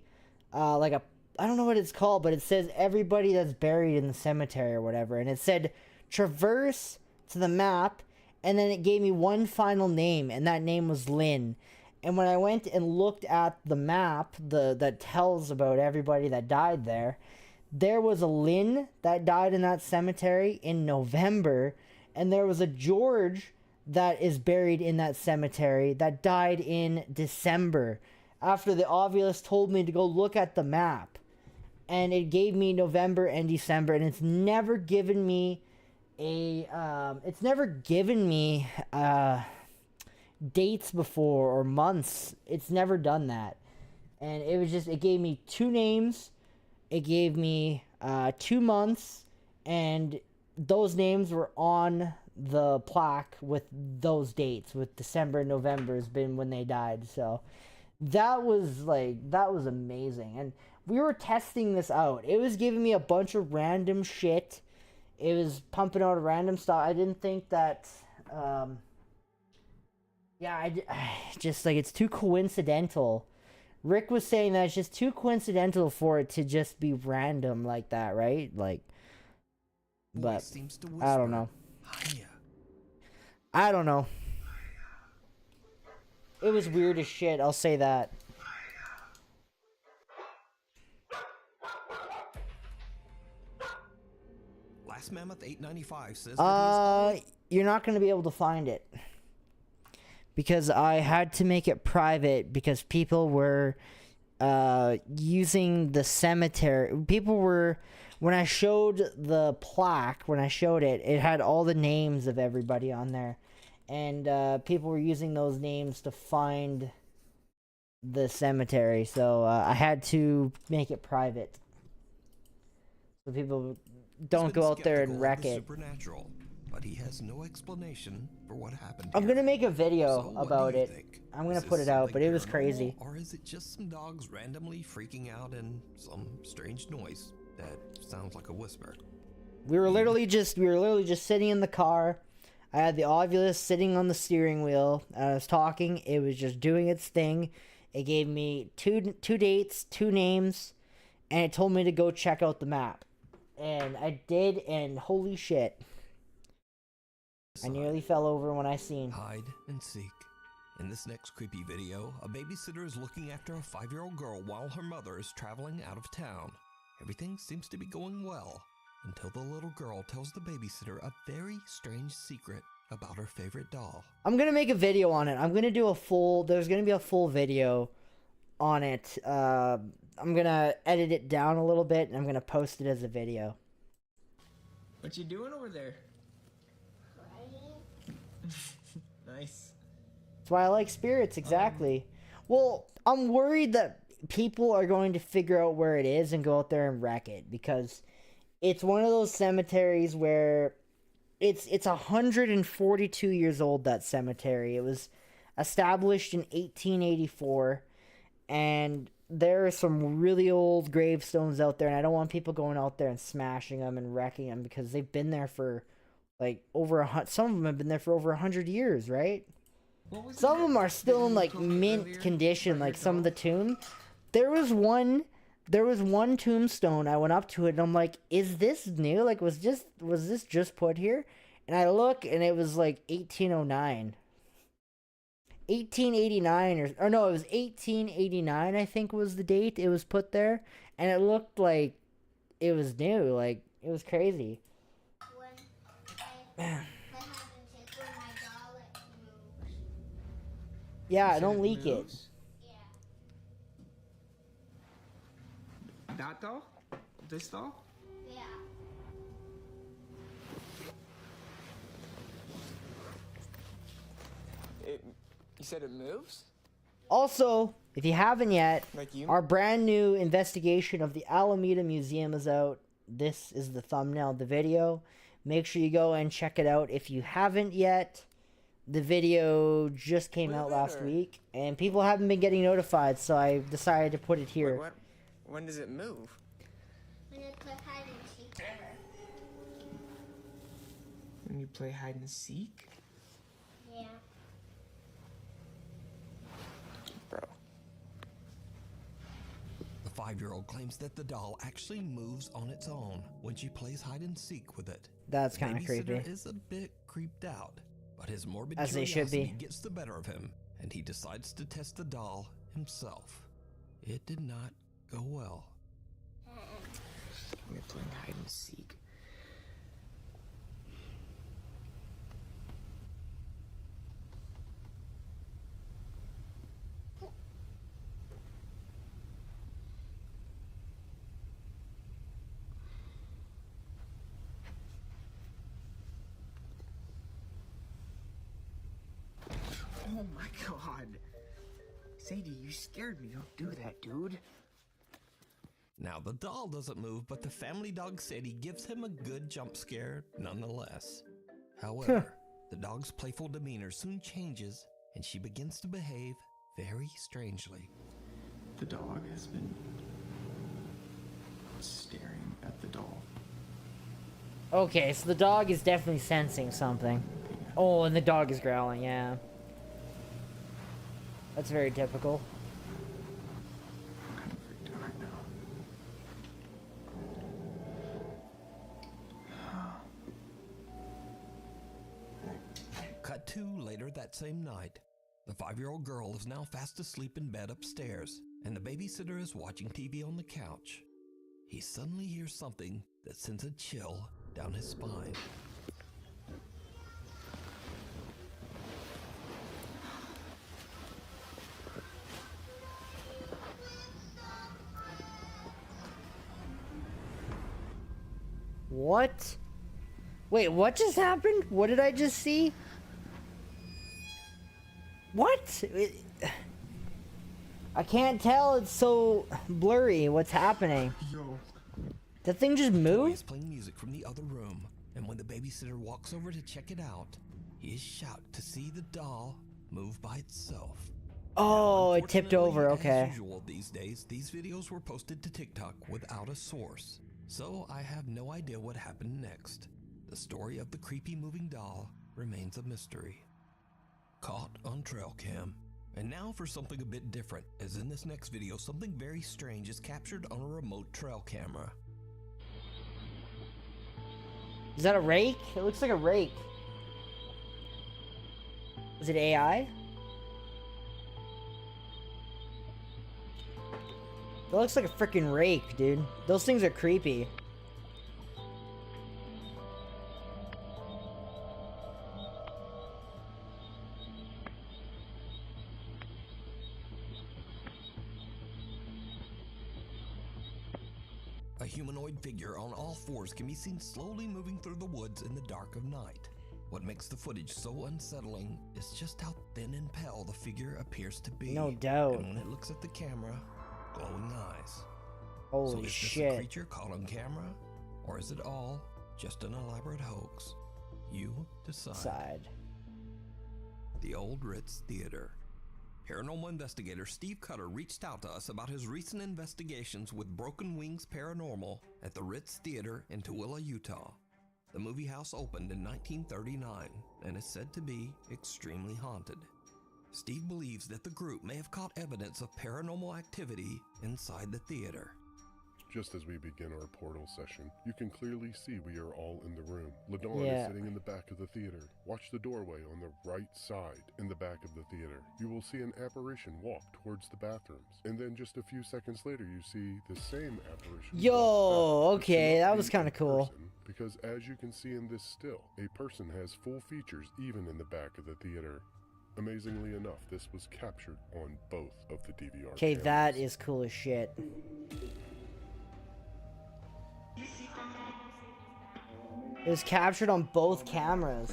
I don't know what it's called, but it says everybody that's buried in the cemetery or whatever, and it said traverse to the map, and then it gave me one final name, and that name was Lynn. And when I went and looked at the map that tells about everybody that died there was a Lynn that died in that cemetery in November, and there was a George that is buried in that cemetery that died in December, after the Ovulus told me to go look at the map. And it gave me November and December, and it's never given me dates before or months. It's never done that. And it gave me 2 names, it gave me 2 months, and those names were on the plaque with those dates, with December and November has been when they died. So that was amazing. And we were testing this out. It was giving me a bunch of random shit. It was pumping out random stuff. I didn't think that it's too coincidental. Rick was saying that it's just too coincidental for it to just be random like that, right? But I don't know. I don't know. It was weird as shit, I'll say that. Last Mammoth 895 says that you're not going to be able to find it. Because I had to make it private because people were using the cemetery. When I showed the plaque, it had all the names of everybody on there. And people were using those names to find the cemetery. So I had to make it private. So people don't go out there and wreck it. Supernatural, but he has no explanation for what happened. I'm gonna make a video about it. I'm gonna put it out, but it was crazy. Or is it just some dogs randomly freaking out and some strange noise that sounds like a whisper? We were literally just sitting in the car. I had the Ovulus sitting on the steering wheel. I was talking. It was just doing its thing. It gave me two dates, 2 names, and it told me to go check out the map. And I did, and holy shit. I nearly fell over when I seen. Hide and seek. In this next creepy video, a babysitter is looking after a 5-year-old girl while her mother is traveling out of town. Everything seems to be going well, until the little girl tells the babysitter a very strange secret about her favorite doll. I'm gonna make a video on it. I'm gonna do there's gonna be a full video on it. I'm gonna edit it down a little bit, and I'm gonna post it as a video. What you doing over there? Nice. That's why I like spirits, exactly. Well, I'm worried that people are going to figure out where it is and go out there and wreck it, because it's one of those cemeteries where it's 142 years old, that cemetery. It was established in 1884, and there are some really old gravestones out there, and I don't want people going out there and smashing them and wrecking them, because they've been there for like some of them have been there for over 100 years, right? Some of them are still in like mint condition, like some of the tomb. There was one tombstone. I went up to it and I'm like, "Is this new? Like, was this just put here?" And I look, and it was like 1809, 1889, or no, it was 1889. I think was the date it was put there, and it looked like it was new. Like, it was crazy. Yeah, don't leak it. That doll? This doll? Yeah. You said it moves? Also, if you haven't yet, Like you? our brand new investigation of the Alameda Museum is out. This is the thumbnail of the video. Make sure you go and check it out if you haven't yet. The video just came out last week, and people haven't been getting notified, so I decided to put it here. Wait, what? When does it move? When you play hide and seek ever. When you play hide and seek? Yeah. Bro. The 5-year-old claims that the doll actually moves on its own when she plays hide and seek with it. That's kind of creepy. The babysitter is a bit creeped out, but his morbid As they should curiosity be. gets the better of him, and he decides to test the doll himself. It did not go well. We're playing hide and seek. Oh my god. Sadie, you scared me. Don't do that, dude. Now, the doll doesn't move, but the family dog Sadie gives him a good jump scare nonetheless. However, the dog's playful demeanor soon changes, and she begins to behave very strangely. The dog has been staring at the doll. Okay, so the dog is definitely sensing something. Oh, and the dog is growling, yeah. That's very typical. I'm kind of freaked out right now. Cut to later that same night. The 5-year-old girl is now fast asleep in bed upstairs, and the babysitter is watching TV on the couch. He suddenly hears something that sends a chill down his spine. What? Wait, what just happened? What did I just see? What? I can't tell. It's so blurry. What's happening? Yo. That thing just moved? He's playing music from the other room, and when the babysitter walks over to check it out, he is shocked to see the doll move by itself. Oh, Now, it tipped over. unfortunately, Okay. As usual these days, these videos were posted to TikTok without a source, so I have no idea what happened next. The story of the creepy moving doll remains a mystery. Caught on trail cam. And now for something a bit different, as in this next video, something very strange is captured on a remote trail camera. Is that a rake? It looks like a rake. Is it AI? It looks like a freaking rake, dude. Those things are creepy. A humanoid figure on all fours can be seen slowly moving through the woods in the dark of night. What makes the footage so unsettling is just how thin and pale the figure appears to be. No doubt. And when it looks at the camera, glowing eyes. Holy so is shit. this a creature caught on camera? Or is it all just an elaborate hoax? You decide. The Old Ritz Theater. Paranormal investigator Steve Cutter reached out to us about his recent investigations with Broken Wings Paranormal at the Ritz Theater in Tooele, Utah. The movie house opened in 1939 and is said to be extremely haunted. Steve believes that the group may have caught evidence of paranormal activity inside the theater. Just as we begin our portal session, you can clearly see we are all in the room. LaDawn is sitting in the back of the theater. Watch the doorway on the right side in the back of the theater. You will see an apparition walk towards the bathrooms. And then just a few seconds later, you see the same apparition. Yo, okay, that was kind of cool. Because as you can see in this still, a person has full features even in the back of the theater. Amazingly enough, this was captured on both of the DVR Okay, cameras. that is cool as shit. It was captured on both cameras.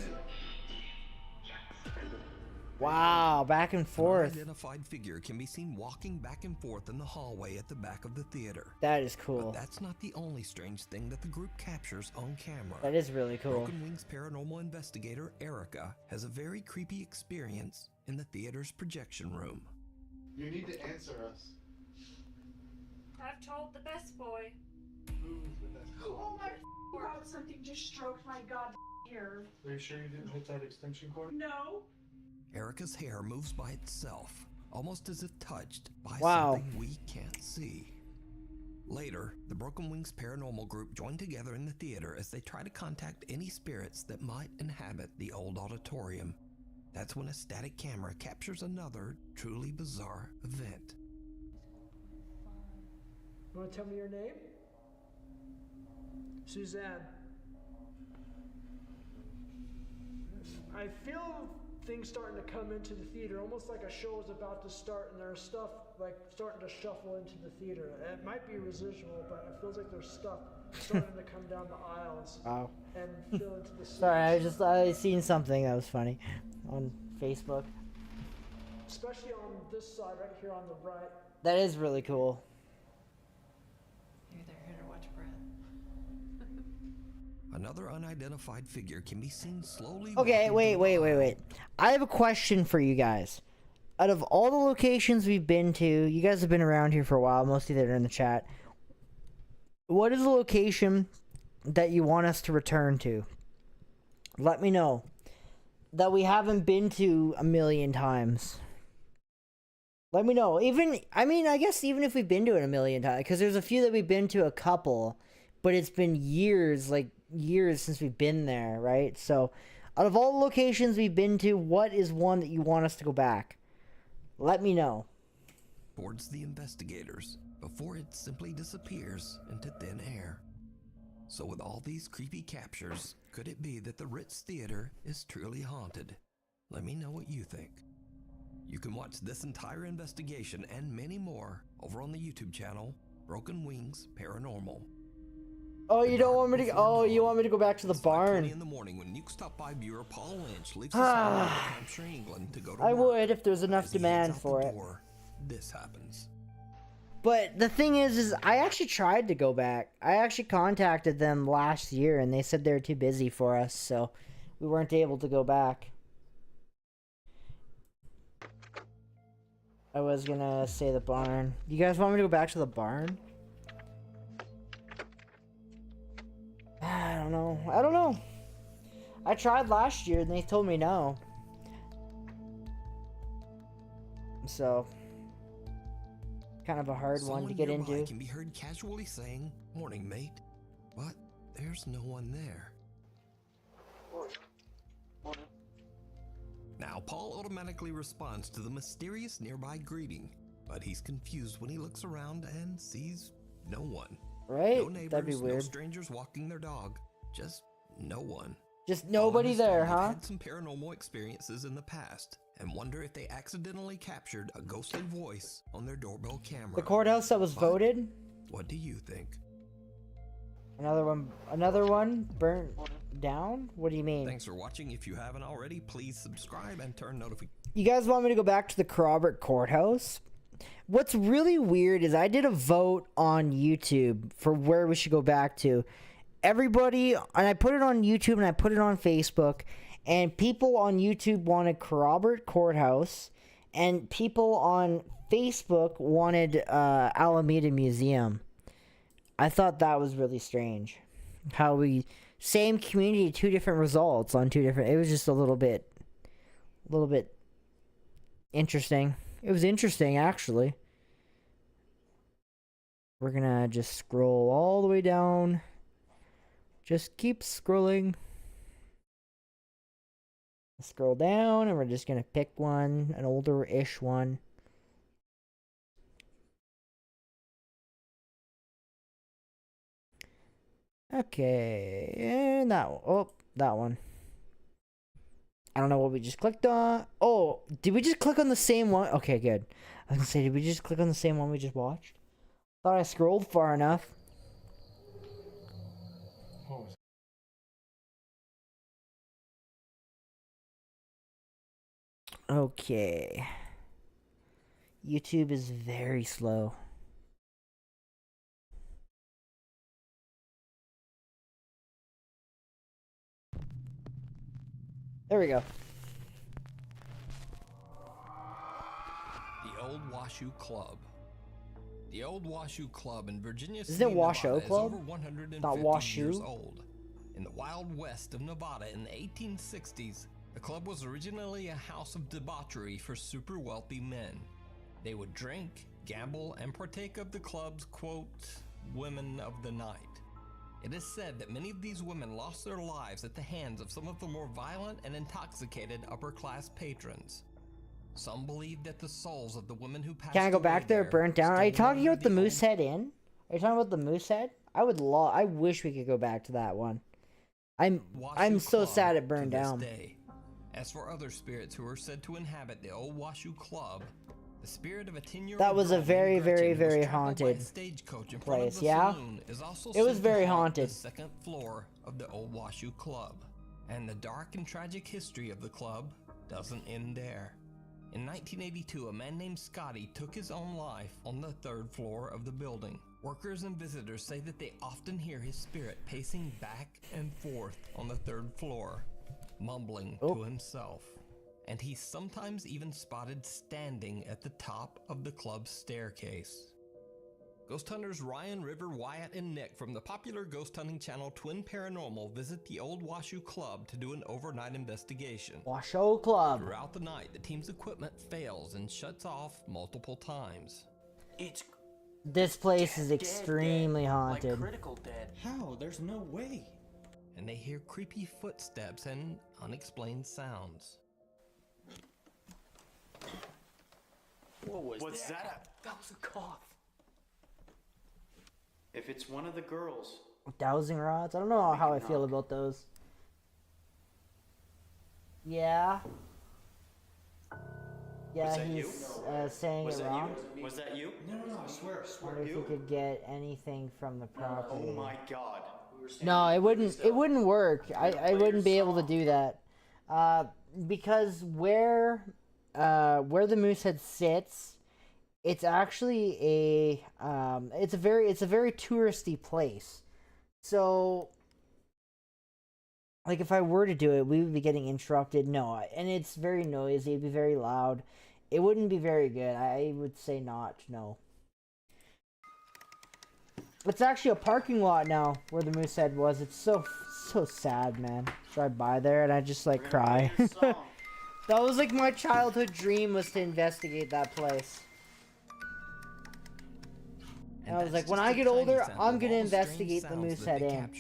Wow, back and forth. An unidentified figure can be seen walking back and forth in the hallway at the back of the theater. That is cool. But that's not the only strange thing that the group captures on camera. That is really cool. Broken Wings paranormal investigator Erica has a very creepy experience in the theater's projection room. You need to answer us. I've told the best boy. Who's the best? Oh my god, something just stroked my god ear. Are you sure you didn't hit that extension cord? No. Erica's hair moves by itself, almost as if touched by Wow. something we can't see. Later, the Broken Wings paranormal group join together in the theater as they try to contact any spirits that might inhabit the old auditorium. That's when a static camera captures another truly bizarre event. You want to tell me your name? Suzanne. I feel things starting to come into the theater, almost like a show is about to start and there's stuff like starting to shuffle into the theater. It might be residual, but it feels like there's stuff starting to come down the aisles. Wow. And fill into the seats. Sorry, I seen something that was funny on Facebook. Especially on this side right here on the right. That is really cool. Maybe they're here to watch Brad. Another unidentified figure can be seen slowly. Okay, wait. I have a question for you guys. Out of all the locations we've been to, you guys have been around here for a while, most of you that are in the chat. What is the location that you want us to return to? Let me know. That we haven't been to a million times. Let me know. I guess even if we've been to it a million times, because there's a few that we've been to a couple, but it's been years since we've been there, right? So, out of all the locations we've been to, what is one that you want us to go back? Let me know. Towards the investigators before it simply disappears into thin air. So with all these creepy captures, could it be that the Ritz Theater is truly haunted? Let me know what you think. You can watch this entire investigation and many more over on the YouTube channel, Broken Wings Paranormal. Oh, you don't want me to? Oh, you want me to go back to the barn? In the morning, when Nuke's Top 5 viewer Paul Lynch leaves the side of Hampshire, England to go to I work. would if there's enough As he demand heads out for the it. door, this happens. But the thing is I actually tried to go back. I actually contacted them last year, and they said they were too busy for us, so we weren't able to go back. I was gonna say the barn. You guys want me to go back to the barn? I don't know. I tried last year, and they told me no. So, kind of a hard one to get Someone into. can be heard casually saying, "Morning, mate," but there's no one there. Now, Paul automatically responds to the mysterious nearby greeting, but he's confused when he looks around and sees no one. Right? No neighbors, That'd be no weird. strangers walking their dog, just no one. Just nobody there, They've huh? had some paranormal experiences in the past and wonder if they accidentally captured a ghostly voice on their doorbell camera. The courthouse that was voted? What do you think? Another one burnt. down? What do you mean? Thanks for watching. If you haven't already, please subscribe and turn notifications. You guys want me to go back to the Robert Courthouse? What's really weird is I did a vote on YouTube for where we should go back to. Everybody, and I put it on YouTube and I put it on Facebook, and people on YouTube wanted Robert Courthouse, and people on Facebook wanted Alameda Museum. I thought that was really strange. How we, same community, two different results on two different, it was just a little bit interesting. It was interesting, actually. We're gonna just scroll all the way down. Just keep scrolling. Scroll down, and we're just gonna pick one, an older-ish one. Okay, and that one. Oh, that one. I don't know what we just clicked on. Oh, did we just click on the same one? Okay, good. I was gonna say, did we just click on the same one we just watched? Thought I scrolled far enough. Okay. YouTube is very slow. There we go. The Old Washoe Club. The Old Washoe Club in Virginia Isn't City, it Washoe Nevada, Club? is over 150 Not Washoe? years old. In the wild west of Nevada in the 1860s, the club was originally a house of debauchery for super wealthy men. They would drink, gamble, and partake of the club's, quote, women of the night. It is said that many of these women lost their lives at the hands of some of the more violent and intoxicated upper-class patrons. Some believe that the souls of the women who passed Can I go back there? Burnt down? Are you talking about the Moosehead Inn? Are you talking about the Moosehead? I wish we could go back to that one. I'm so Club sad it burned to this down. day. As for other spirits who are said to inhabit the Old Washoe Club, the spirit of a 10-year-old That was a girl very, named very, Gretchen who was very traveled by a haunted stagecoach in front of place. the Yeah, saloon is also it was said to very haunt haunted. the second floor of the Old Washoe Club. And the dark and tragic history of the club doesn't end there. In 1982, a man named Scotty took his own life on the third floor of the building. Workers and visitors say that they often hear his spirit pacing back and forth on the third floor, mumbling to himself. And he's sometimes even spotted standing at the top of the club's staircase. Ghost hunters Ryan, River, Wyatt, and Nick from the popular ghost hunting channel Twin Paranormal visit the Old Washoe Club to do an overnight investigation. Washoe Club. Throughout the night, the team's equipment fails and shuts off multiple times. This place is extremely haunted. critical dead. How? There's no way. And they hear creepy footsteps and unexplained sounds. What was What's that? That was a cough. If it's one of the girls, Dowsing rods? I don't know how I feel about those. Yeah. Yeah, that he's saying was it that wrong. you? Was that you? No, I swear, Wonder if we could get anything from the property. Oh my god. No, it wouldn't work. I wouldn't be able to do that. Because where the Moosehead sits, it's actually it's a very touristy place. So like if I were to do it, we would be getting interrupted. No, and it's very noisy, it'd be very loud. It wouldn't be very good. I would say not, no. It's actually a parking lot now where the Moosehead was. It's so sad, man. Drive by there and I just like cry. That was like my childhood dream, was to investigate that place. And I was like, when I get older, I'm gonna investigate the Moosehead Inn.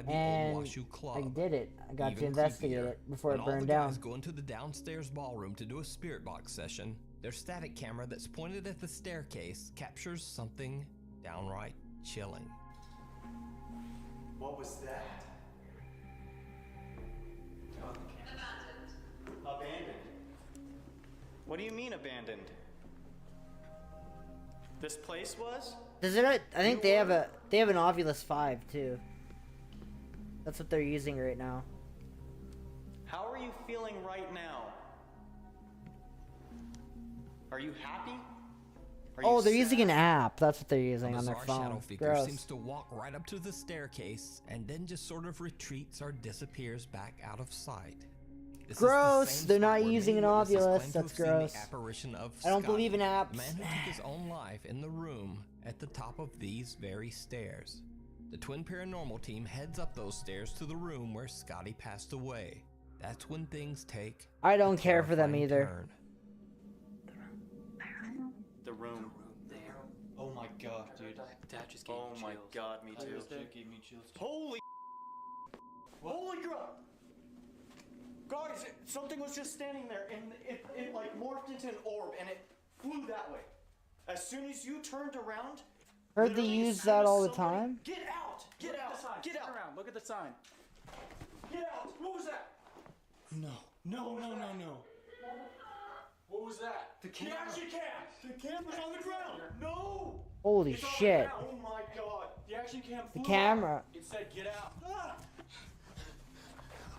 And I did it. I got to investigate it before it burned down. When all the guys go into the downstairs ballroom to do a spirit box session, their static camera that's pointed at the staircase captures something downright chilling. What was that? Abandoned. What do you mean abandoned? This place was? Does it? I think they have an Ovilus 5 too. That's what they're using right now. How are you feeling right now? Are you happy? Oh, they're using an app. That's what they're using on their Bizarre shadow phone. figure Gross. seems to walk right up to the staircase and then just sort of retreats or disappears back out of sight. This is the Gross. same They're spot not where using many an witnesses Ovilus. claim to That's have seen gross. the apparition of I don't Scotty, believe in apps. the man who took his own life in the room at the top of these very stairs. The Twin Paranormal team heads up those stairs to the room where Scotty passed away. That's when things take I don't a care for them terrifying either. turn. The room. Oh my god, dude. That just gave Oh me my chills. god, me too. That gave me chills. Holy Holy crap! Guys, something was just standing there and it like morphed into an orb and it flew that way. As soon as you turned around, Heard they literally use as that soon as all the somebody- time. Get out! Get out! Get out! Around. Look at the sign. Get out! What was that? No. No, no, no, no. What was that? The camera. The action cam! The camera's on the ground! No! Holy It's on the shit. ground. Oh my god! The action cam The flew camera. out. It said get out. Ah!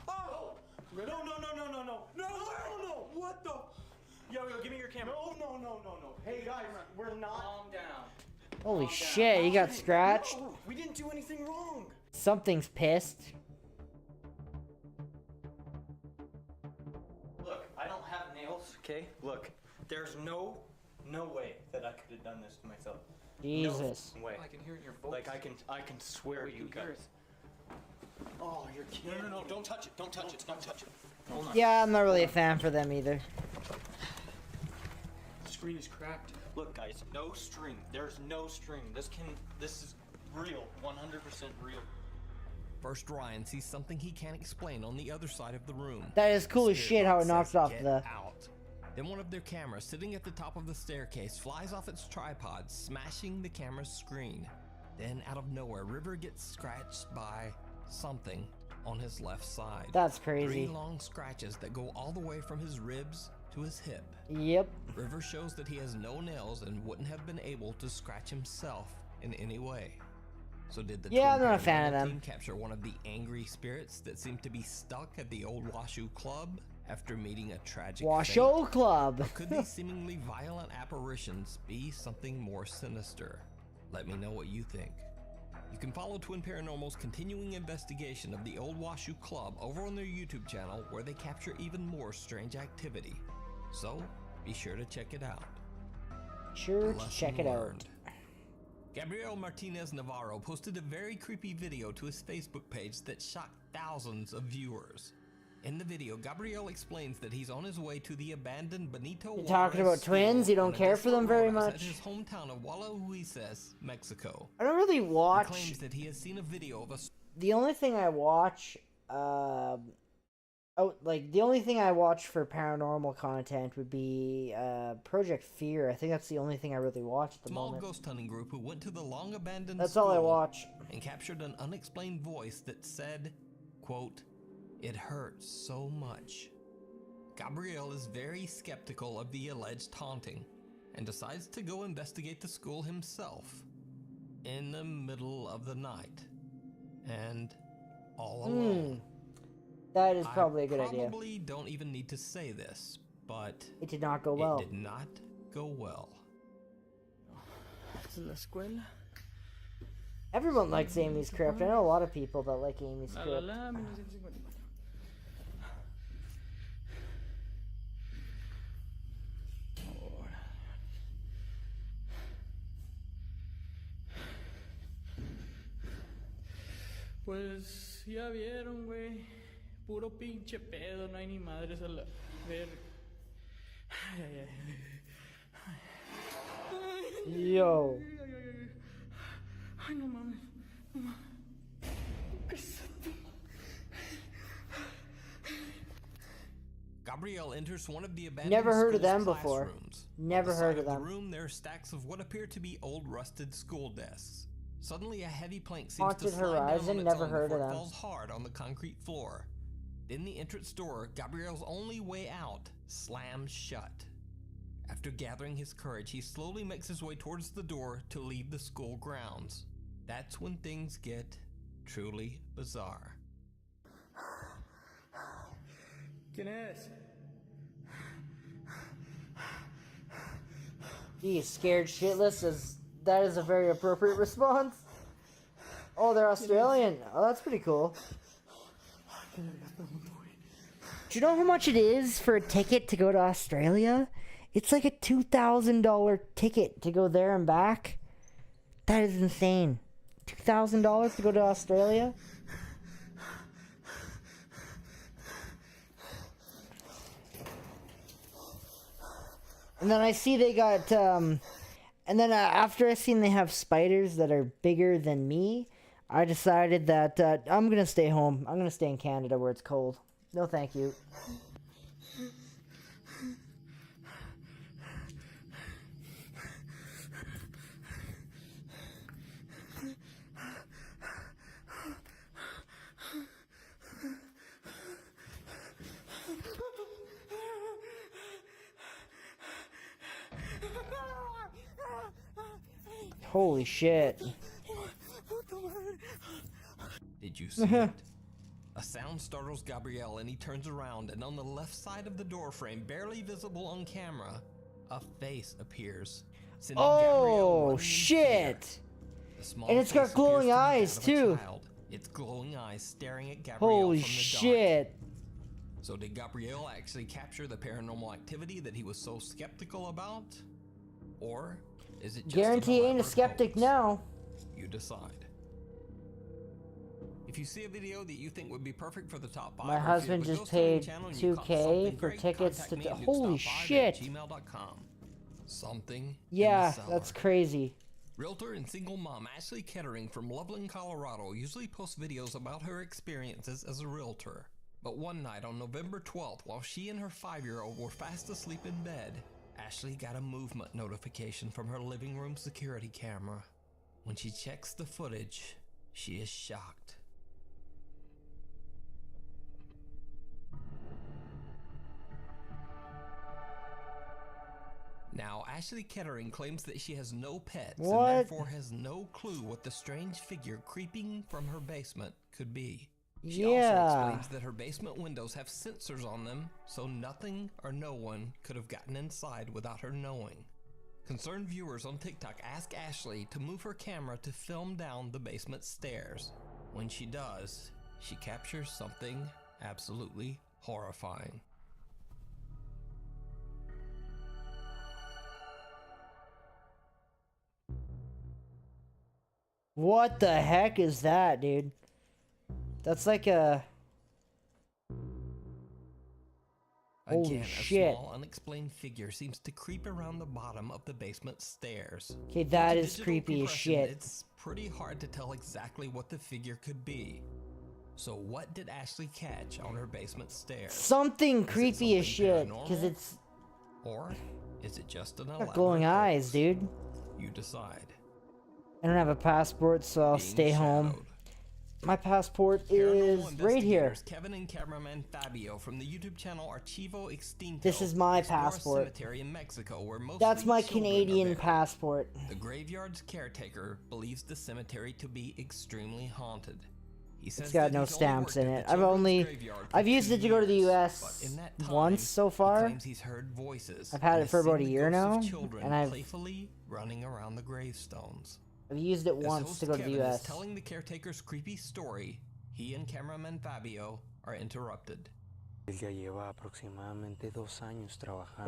Oh! No, no, no, no, no, no. No, no, no! What the? Yo, give me your camera. No, no, no, no, no. Hey guys, we're not. Calm down. Holy shit, he got scratched. No, we didn't do anything wrong. Something's pissed. Look, I don't have nails, okay? Look, there's no way that I could have done this to myself. Jesus. No way. I can hear it in your voice. Like I can swear to you guys. Oh, you're kidding. No, don't touch it. Don't touch it. Don't touch it. Hold on. Yeah, I'm not really a fan for them either. The screen is cracked. Look, guys, no string. There's no string. This is real. 100% real. First, Ryan sees something he can't explain on the other side of the room. That is cool as shit how it knocks says, off "Get the... out." Then one of their cameras sitting at the top of the staircase flies off its tripod, smashing the camera's screen. Then out of nowhere, River gets scratched by something on his left side. That's crazy. 3 long scratches that go all the way from his ribs to his hip. Yep. River shows that he has no nails and wouldn't have been able to scratch himself in any way. So did the Yeah, I'm Twin not a fan of Paranormal them. team capture one of the angry spirits that seemed to be stuck at the old Washoe Club after meeting a tragic Washoe fate? Club. Or could these seemingly violent apparitions be something more sinister? Let me know what you think. You can follow Twin Paranormal's continuing investigation of the old Washoe Club over on their YouTube channel, where they capture even more strange activity. So, be sure to check it out. Sure to Lesson check it out. learned. Gabriel Martinez Navarro posted a very creepy video to his Facebook page that shocked thousands of viewers. In the video, Gabriel explains that he's on his way to the abandoned Benito You're talking Juarez about twins? School You don't on care for them very Adelanto much? At his hometown of Guadalupe, Mexico. I don't really watch... He claims that he has seen a video of a... The only thing I watch, the only thing I watch for paranormal content would be, Project Fear. I think that's the only thing I really watch at the small moment. ghost hunting group who went to the long abandoned That's all I school watch. and captured an unexplained voice that said, quote, "It hurts so much." Gabriel is very skeptical of the alleged haunting and decides to go investigate the school himself in the middle of the night and all alone. That is probably a good I idea. probably don't even need to say this, but It did not go well. It did not go well. ¿Es en la escuela? Everyone likes Amy's Crypt. I know a lot of people that like Amy's La, Crypt. la, la, 1954. Pues ya vieron, güey. Puro pinche pedo, no hay ni madres a la verga. Ay, ay, ay. Yo. Ay, no mames. No mames. ¿Qué es esto? Gabriel enters one of the abandoned Never heard of school's them before. classrooms. Never On the heard side of them. The room, there are stacks of what appear to be old rusted school desks. Suddenly, a heavy plank seems Haunted to slide down Horizon, on its never own heard of before it them. falls hard on the concrete floor. Then the entrance door, Gabriel's only way out, slams shut. After gathering his courage, he slowly makes his way towards the door to leave the school grounds. That's when things get truly bizarre. ¿Quién es? Geez, scared shitless that is a very appropriate response. Oh, they're Australian. Oh, that's pretty cool. Do you know how much it is for a ticket to go to Australia? It's like a $2,000 ticket to go there and back. That is insane. $2,000 to go to Australia? And then I see they got, and then after I seen they have spiders that are bigger than me, I decided that I'm going to stay home. I'm going to stay in Canada where it's cold. No, thank you. Holy shit. Did you see it? A sound startles Gabriel and he turns around, and on the left side of the door frame, barely visible on camera, a face appears. Oh shit! And it's got glowing eyes too. It's glowing eyes staring at Gabriel Holy from the shit. dark. So did Gabriel actually capture the paranormal activity that he was so skeptical about? Or is it just Guarantee ain't a skeptic now. You decide. If you see a video that you think would be perfect for the top 5, My husband just paid $2K for tickets to... Holy shit! Something. Yeah, that's crazy. Realtor and single mom Ashley Kettering from Loveland, Colorado usually posts videos about her experiences as a realtor. But one night on November 12th, while she and her 5-year-old were fast asleep in bed, Ashley got a movement notification from her living room security camera. When she checks the footage, she is shocked. Now, Ashley Kettering claims that she has no pets and therefore has no clue what the strange figure creeping from her basement could be. She also explains that her basement windows have sensors on them, so nothing or no one could have gotten inside without her knowing. Concerned viewers on TikTok ask Ashley to move her camera to film down the basement stairs. When she does, she captures something absolutely horrifying. What the heck is that, dude? That's like a... Holy shit. A small, unexplained figure seems to creep around the bottom of the basement stairs. Okay, that is creepy as shit. It's pretty hard to tell exactly what the figure could be. So what did Ashley catch on her basement stairs? Something creepy as shit, because it's... Or is it just an got glowing eyes, dude. You decide. I don't have a passport, so I'll stay home. My passport is right here. Kevin and cameraman Fabio from the YouTube channel Archivo Extinto. This is my passport. Cemetery in Mexico, where that's my Canadian passport. The graveyard's caretaker believes the cemetery to be extremely haunted. He says it's got no stamps in it. I've used it to go to the US once so far. He's heard voices. I've had it for about a year now, and I've playfully running around the gravestones. I've used it once to go to the US. Telling the caretaker's creepy story, he and cameraman Fabio are interrupted. It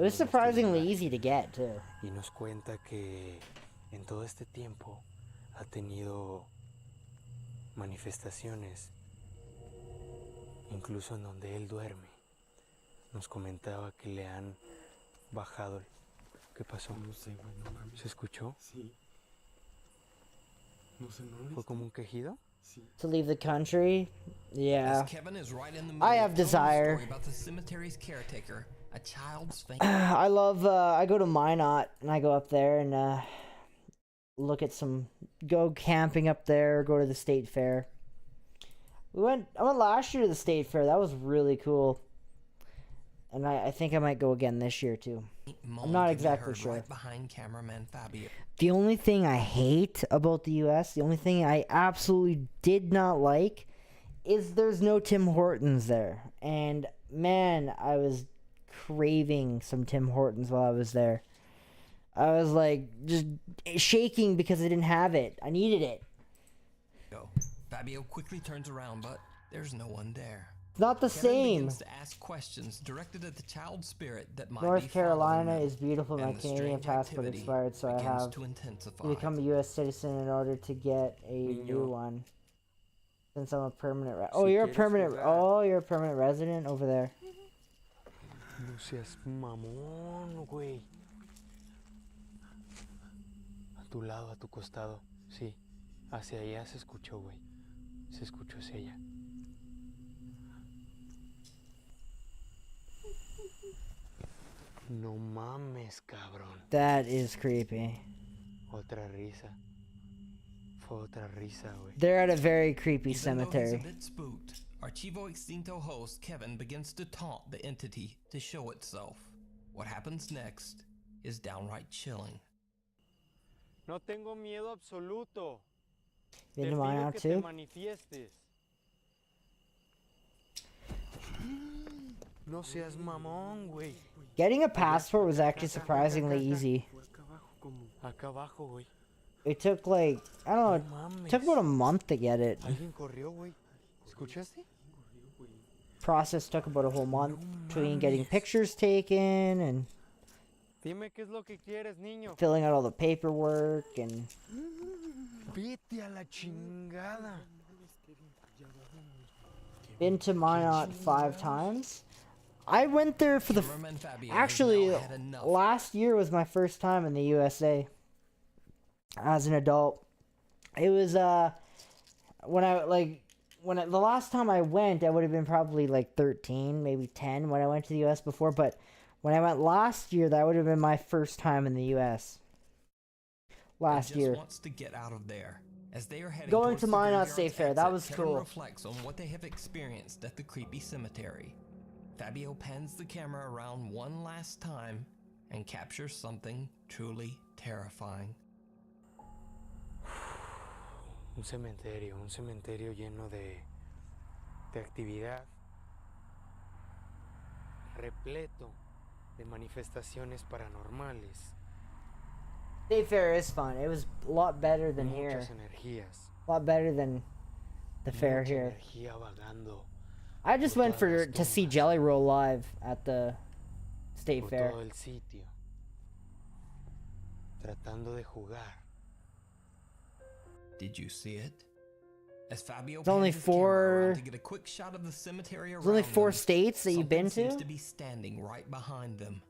was surprisingly easy to get too. Y nos cuenta que en todo este tiempo ha tenido manifestaciones, incluso en donde él duerme. Nos comentaba que le han bajado. ¿Qué pasó? No sé, güey, no mames. ¿Se escuchó? Sí. No sé, no. ¿Fue como un quejido? Sí. To leave the country? Yeah. Kevin is right in the I have desire. About the cemetery's caretaker, a child's I love, I go to Minot, and I go up there and, look at go camping up there, go to the state fair. I went last year to the state fair. That was really cool. And I think I might go again this year too. I'm not exactly sure. Right behind cameraman Fabio. The only thing I hate about the US, the only thing I absolutely did not like, is there's no Tim Hortons there. And man, I was craving some Tim Hortons while I was there. I was like just shaking because I didn't have it. I needed it. Fabio quickly turns around, but there's no one there. It's not the Kevin same. begins to ask questions directed at the child spirit that might North be Carolina following them, is beautiful. My and the Canadian strange passport activity expired, so I begins have to intensify. to become a U.S. citizen in order to get a new one. Since I'm a permanent. Oh, you're a permanent. Oh, you're a permanent resident over there. No seas mamón, güey. A tu lado, a tu costado. Sí. Hacia allá se escuchó, güey. Se escuchó hacia allá. No mames, cabrón. That is creepy. Otra risa. Fue otra risa, güey. They're at a very creepy Even cemetery. though he's a bit spooked, Archivo Extinto host Kevin begins to taunt the entity to show itself. What happens next is downright chilling. No tengo miedo absoluto. Been Te to mine pido out que te too? manifiestes. No seas mamón, güey. Getting a passport was actually surprisingly easy. Acá abajo, güey. It took like, I don't know, it took about a month to get it. Alguien corrió, güey. ¿Escuchaste? Process took about a whole month between getting pictures taken and Dime qué es lo que quieres, niño. filling out all the paperwork and Vete a la chingada. been to Minot 5 times. I went there for the actually last year was my first time in the USA as an adult. It was the last time I went, I would have been probably like 13, maybe 10 when I went to the US before, but when I went last year, that would have been my first time in the US. Last year. Wants to get out of there. As they are heading Going towards to the Minot graveyard's State Fair, that exit, was Kevin cool. reflects on what they have experienced at the creepy cemetery. Fabio pans the camera around one last time and captures something truly terrifying. Un cementerio lleno de actividad, repleto de manifestaciones paranormales. State Fair is fun. It was a lot better than here. Muchas energías. A lot better than the fair Mucha here. energía vagando I just went to see Jelly Roll live at the State por Fair. todo el sitio, tratando de jugar. Did you see it? As Fabio It's only pans his camera around 4. to get a quick shot of the cemetery There's only around 4 them, states that you've been something to. seems to be standing right behind them.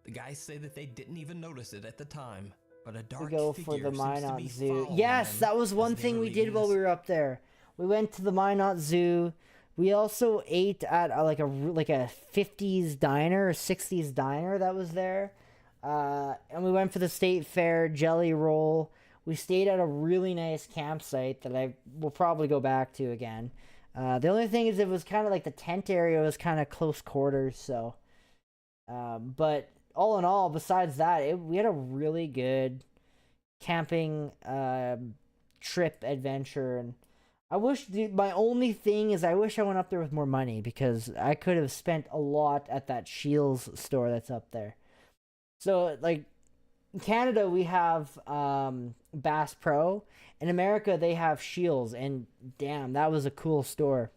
The guys say that they didn't even notice it at the time, but a To dark go for figure the seems to Minot be Zoo. following Yes, them that was as one they thing were we did leaving while the we were up there. We went to the Minot Zoo. We also ate at like a 50s diner or 60s diner that was there. And we went for the State Fair Jelly Roll. We stayed at a really nice campsite that I will probably go back to again. The only thing is it was kind of like the tent area was kind of close quarters, so. But all in all, besides that, we had a really good camping trip adventure, and I wish my only thing is I wish I went up there with more money because I could have spent a lot at that Shields store that's up there. So like in Canada we have Bass Pro. In America they have Shields, and damn, that was a cool store.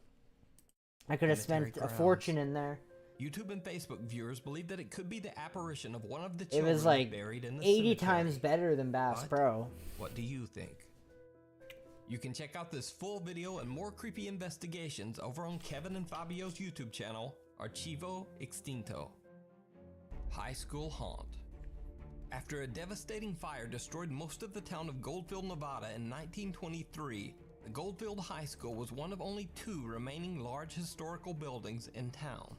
I could have Cemetery spent a grounds. fortune in there. YouTube and Facebook viewers believe that it could be the apparition of one of the It children was like buried in the 80 cemetery. times better than Bass But Pro. what do you think? You can check out this full video and more creepy investigations over on Kevin and Fabio's YouTube channel, Archivo Extinto. High School Haunt. After a devastating fire destroyed most of the town of Goldfield, Nevada in 1923, the Goldfield High School was one of only 2 remaining large historical buildings in town.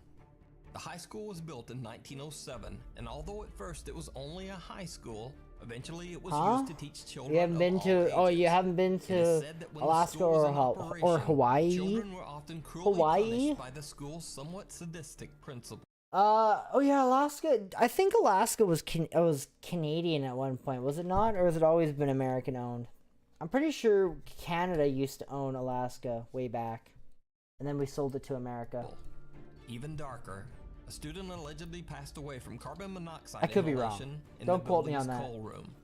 The high school was built in 1907, and although at first it was only a high school, eventually it was used to teach children. You haven't been to? Oh, you haven't been to Alaska or Hawaii? Children were often cruelly punished by the school's somewhat sadistic principal. Oh yeah, Alaska. I think Alaska was Canadian at one point, was it not, or has it always been American owned? I'm pretty sure Canada used to own Alaska way back, and then we sold it to America. Even darker, a student allegedly passed away from carbon monoxide I could be wrong. inhalation in Don't the quote me on building's that. coal room.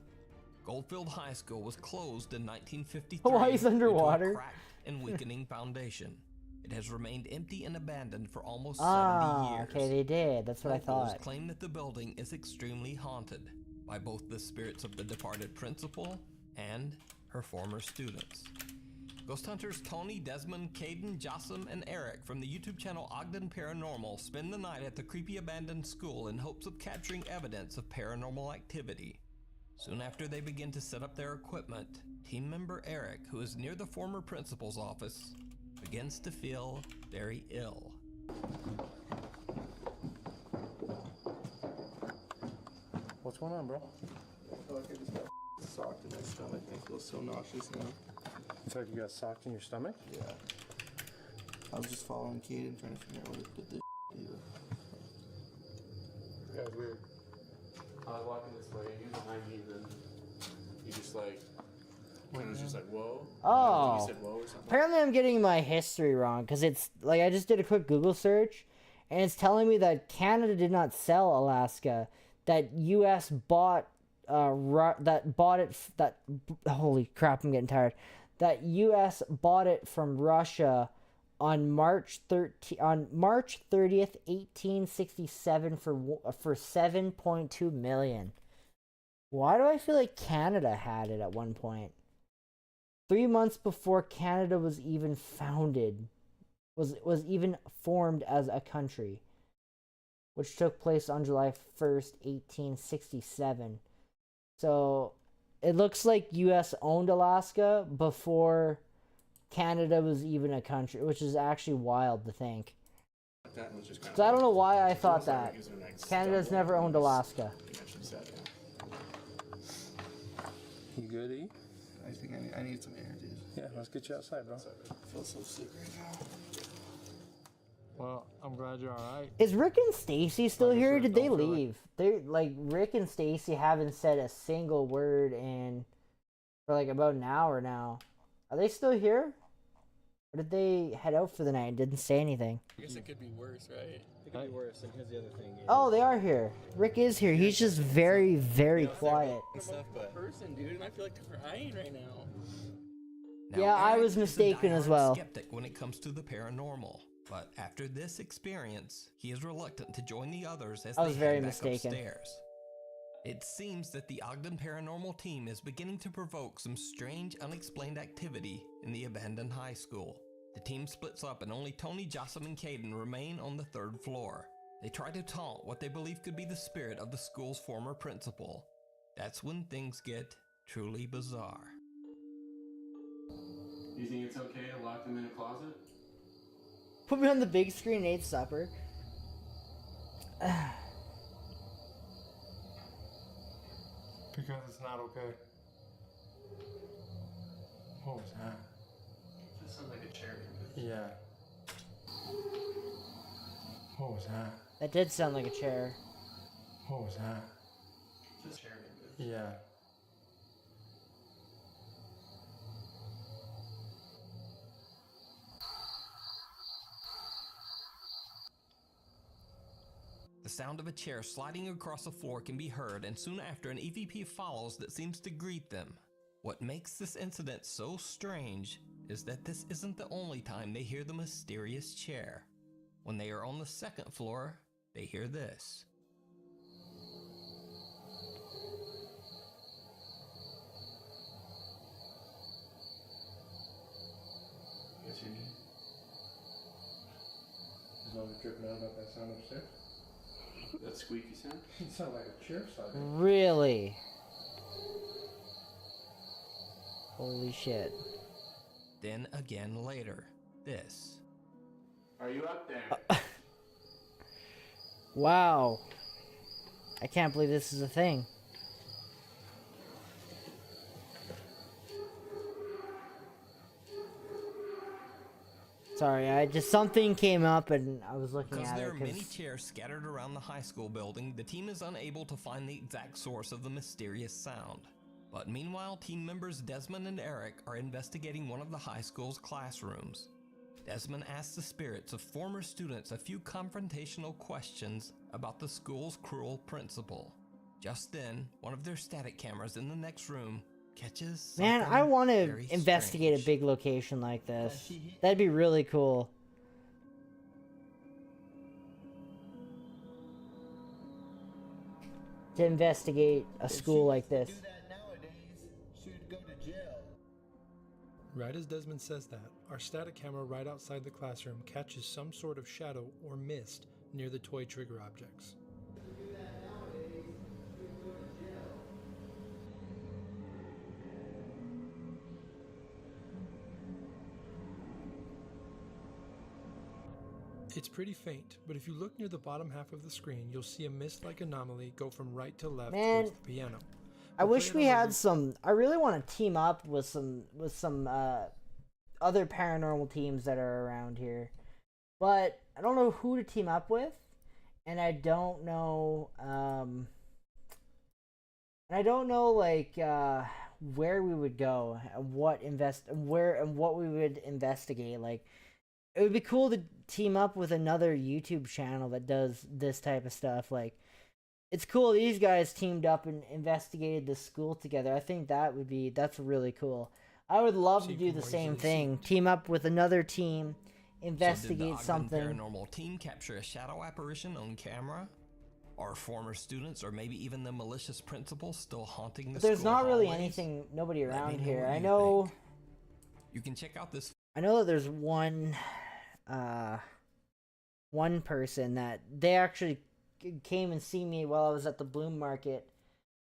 Goldfield High School was closed in 1953 Hawaii's underwater. due to a cracked and weakening foundation. It has remained empty and abandoned for almost 70 years. Okay, they did. That's what I Locals thought. claim that the building is extremely haunted by both the spirits of the departed principal and her former students. Ghost hunters Tony, Desmond, Caden, Jossam, and Eric from the YouTube channel Ogden Paranormal spend the night at the creepy abandoned school in hopes of capturing evidence of paranormal activity. Soon after they begin to set up their equipment, team member Eric, who is near the former principal's office, begins to feel very ill. What's going on, bro? I feel like I just got socked in my stomach. I feel so nauseous now. You feel like you got socked in your stomach? Yeah. I was just following Caden trying to figure out what it did this either. Yeah, it's weird. I was walking this way, he was behind me, then he just like, and it was just like, whoa. I think he said whoa or something. Apparently I'm getting my history wrong, because it's, like, I just did a quick Google search, and it's telling me that Canada did not sell Alaska, that U.S. bought, holy crap, I'm getting tired, that U.S. bought it from Russia on March 30th, 1867 for $7.2 million. Why do I feel like Canada had it at one point? 3 months before Canada was even founded, was even formed as a country, which took place on July 1st, 1867. So it looks like U.S. owned Alaska before Canada was even a country, which is actually wild to think. So I don't know why I thought that. Canada's never owned Alaska. You good, E? I think I need some air, dude. Yeah, let's get you outside, bro. I feel so sick right now. Well, I'm glad you're alright. Is Rick and Stacy still here? Or did they leave? They're like, Rick and Stacy haven't said a single word for like about an hour now. Are they still here? Or did they head out for the night and didn't say anything? I guess it could be worse, right? It could be worse, and here's the other thing. Oh, they are here. Rick is here. He's just very, very quiet. Person, dude, and I feel like crying right now. Yeah, I was Eric is a mistaken as diehard well. Skeptic when it comes to the paranormal, but after this experience, he is reluctant to join the others as I was they very head back mistaken. upstairs. It seems that the Ogden Paranormal team is beginning to provoke some strange, unexplained activity in the abandoned high school. The team splits up and only Tony, Jossam, and Caden remain on the 3rd floor. They try to taunt what they believe could be the spirit of the school's former principal. That's when things get truly bizarre. Do you think it's okay to lock them in a closet? Put me on the big screen and ate supper. Because it's not okay. What was that? That sounds like a chair. Yeah. What was that? That did sound like a chair. What was that? Just chair. Yeah. The sound of a chair sliding across the floor can be heard, and soon after an EVP follows that seems to greet them. What makes this incident so strange is that this isn't the only time they hear the mysterious chair. When they are on the 2nd floor, they hear this. Yes, you did. Is nobody tripping out about that sound upstairs? That squeaky sound? It sounded like a chair sliding. Really? Holy shit. Then again later, this. Are you up there? Wow. I can't believe this is a thing. Sorry, something came up and I was looking Because at there it. are many chairs scattered around the high school building, the team is unable to find the exact source of the mysterious sound. But meanwhile, team members Desmond and Eric are investigating one of the high school's classrooms. Desmond asks the spirits of former students a few confrontational questions about the school's cruel principal. Just then, one of their static cameras in the next room catches something. Man, I want to very investigate strange. a big location like this. That'd be really cool. To investigate a school like this. Right as Desmond says that, our static camera right outside the classroom catches some sort of shadow or mist near the toy trigger objects. It's pretty faint, but if you look near the bottom half of the screen, you'll see a mist-like anomaly go from right to left Man, towards the piano. I wish we had some. I really want to team up with some other paranormal teams that are around here, but I don't know who to team up with, and I don't know. Like where we would go, and what we would investigate. Like, it would be cool to team up with another YouTube channel that does this type of stuff. Like, it's cool these guys teamed up and investigated the school together. I think that's really cool. I would love to do the same thing. Team up with another team, investigate something. So did the Ogden Paranormal team capture a shadow apparition on camera? Are former students or maybe even the malicious principal still haunting the school There's not really hallways? nobody around here. what I you know. think. You can check out this. I know that there's one person that they actually came and see me while I was at the Bloom Market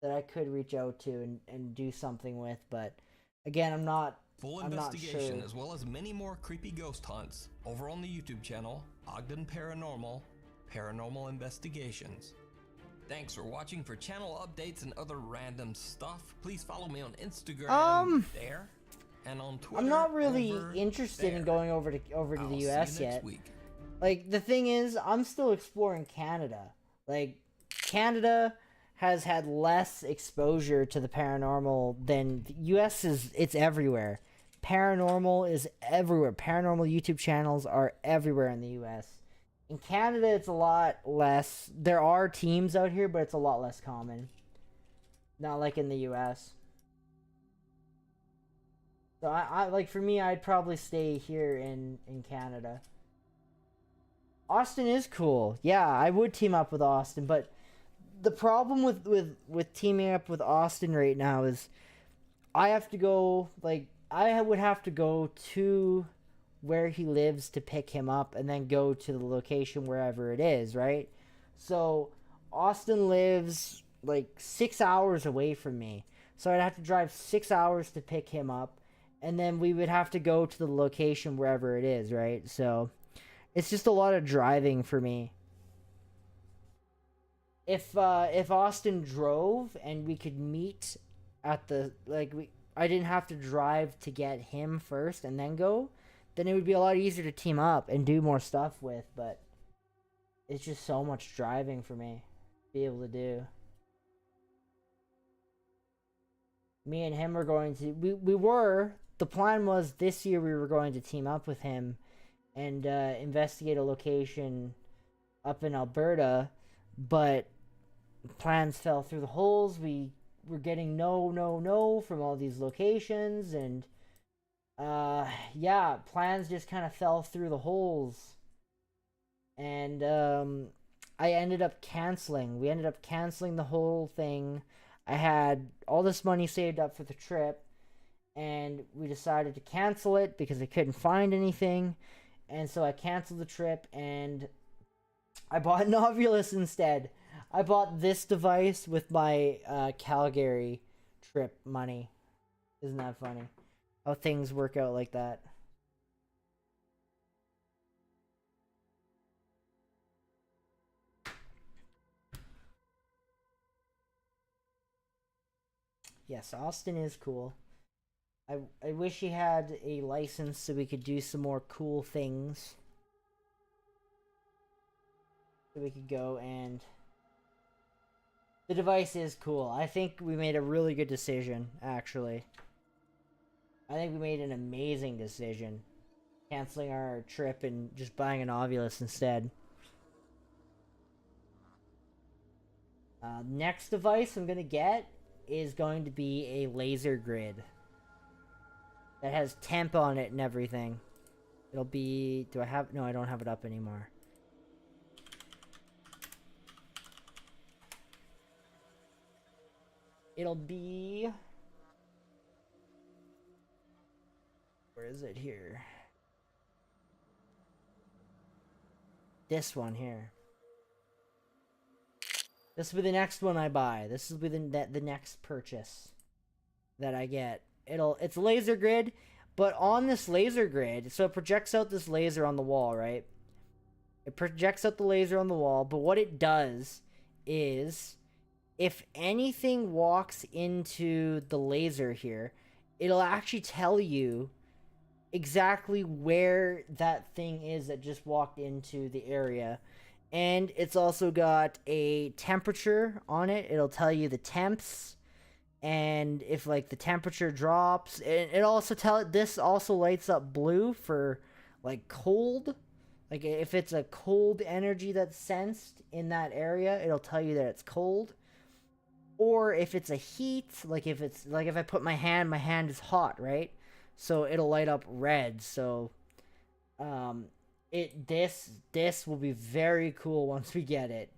that I could reach out to and do something with, but again, I'm not Investigation sure. as well as many more creepy ghost hunts over on the YouTube channel Ogden Paranormal Investigations. Thanks for watching. For channel updates and other random stuff, please follow me on Instagram there and on Twitter. I'm not really interested in going over to the US yet. Like, the thing is, I'm still exploring Canada. Like, Canada has had less exposure to the paranormal than the US it's everywhere. Paranormal is everywhere. Paranormal YouTube channels are everywhere in the US. In Canada, it's a lot less. There are teams out here, but it's a lot less common. Not like in the US. So I like, for me, I'd probably stay here in Canada. Austin is cool. Yeah, I would team up with Austin, but the problem with teaming up with Austin right now is I have to go, like, I would have to go to where he lives to pick him up and then go to the location wherever it is, right? So Austin lives like 6 hours away from me. So I'd have to drive 6 hours to pick him up, and then we would have to go to the location wherever it is, right? So it's just a lot of driving for me. If Austin drove and we could meet at the, I didn't have to drive to get him first and then go, then it would be a lot easier to team up and do more stuff with, but it's just so much driving for me to be able to do. Me and him are going to, the plan was this year we were going to team up with him and investigate a location up in Alberta, but plans fell through the holes. We were getting no from all these locations, and yeah, plans just kind of fell through the holes, and I ended up canceling. We ended up canceling the whole thing. I had all this money saved up for the trip, and we decided to cancel it because I couldn't find anything. And so I canceled the trip, and I bought an Ovilus instead. I bought this device with my Calgary trip money. Isn't that funny? How things work out like that. Yes, Austin is cool. I wish he had a license so we could do some more cool things. So we could go, and the device is cool. I think we made a really good decision, actually. I think we made an amazing decision canceling our trip and just buying an Ovilus instead. Next device I'm gonna get is going to be a laser grid that has temp on it and everything. It'll be... Do I have... No, I don't have it up anymore. It'll be... Where is it here? This one here. This will be the next one I buy. This will be the next purchase that I get. It's a laser grid, but on this laser grid, so it projects out this laser on the wall, right? It projects out the laser on the wall, but what it does is, if anything walks into the laser here, it'll actually tell you exactly where that thing is that just walked into the area. And it's also got a temperature on it. It'll tell you the temps, and if like the temperature drops, and it also this also lights up blue for like cold. Like if it's a cold energy that's sensed in that area, it'll tell you that it's cold. Or if it's a heat, like if I put my hand is hot, right? So it'll light up red. So this will be very cool once we get it.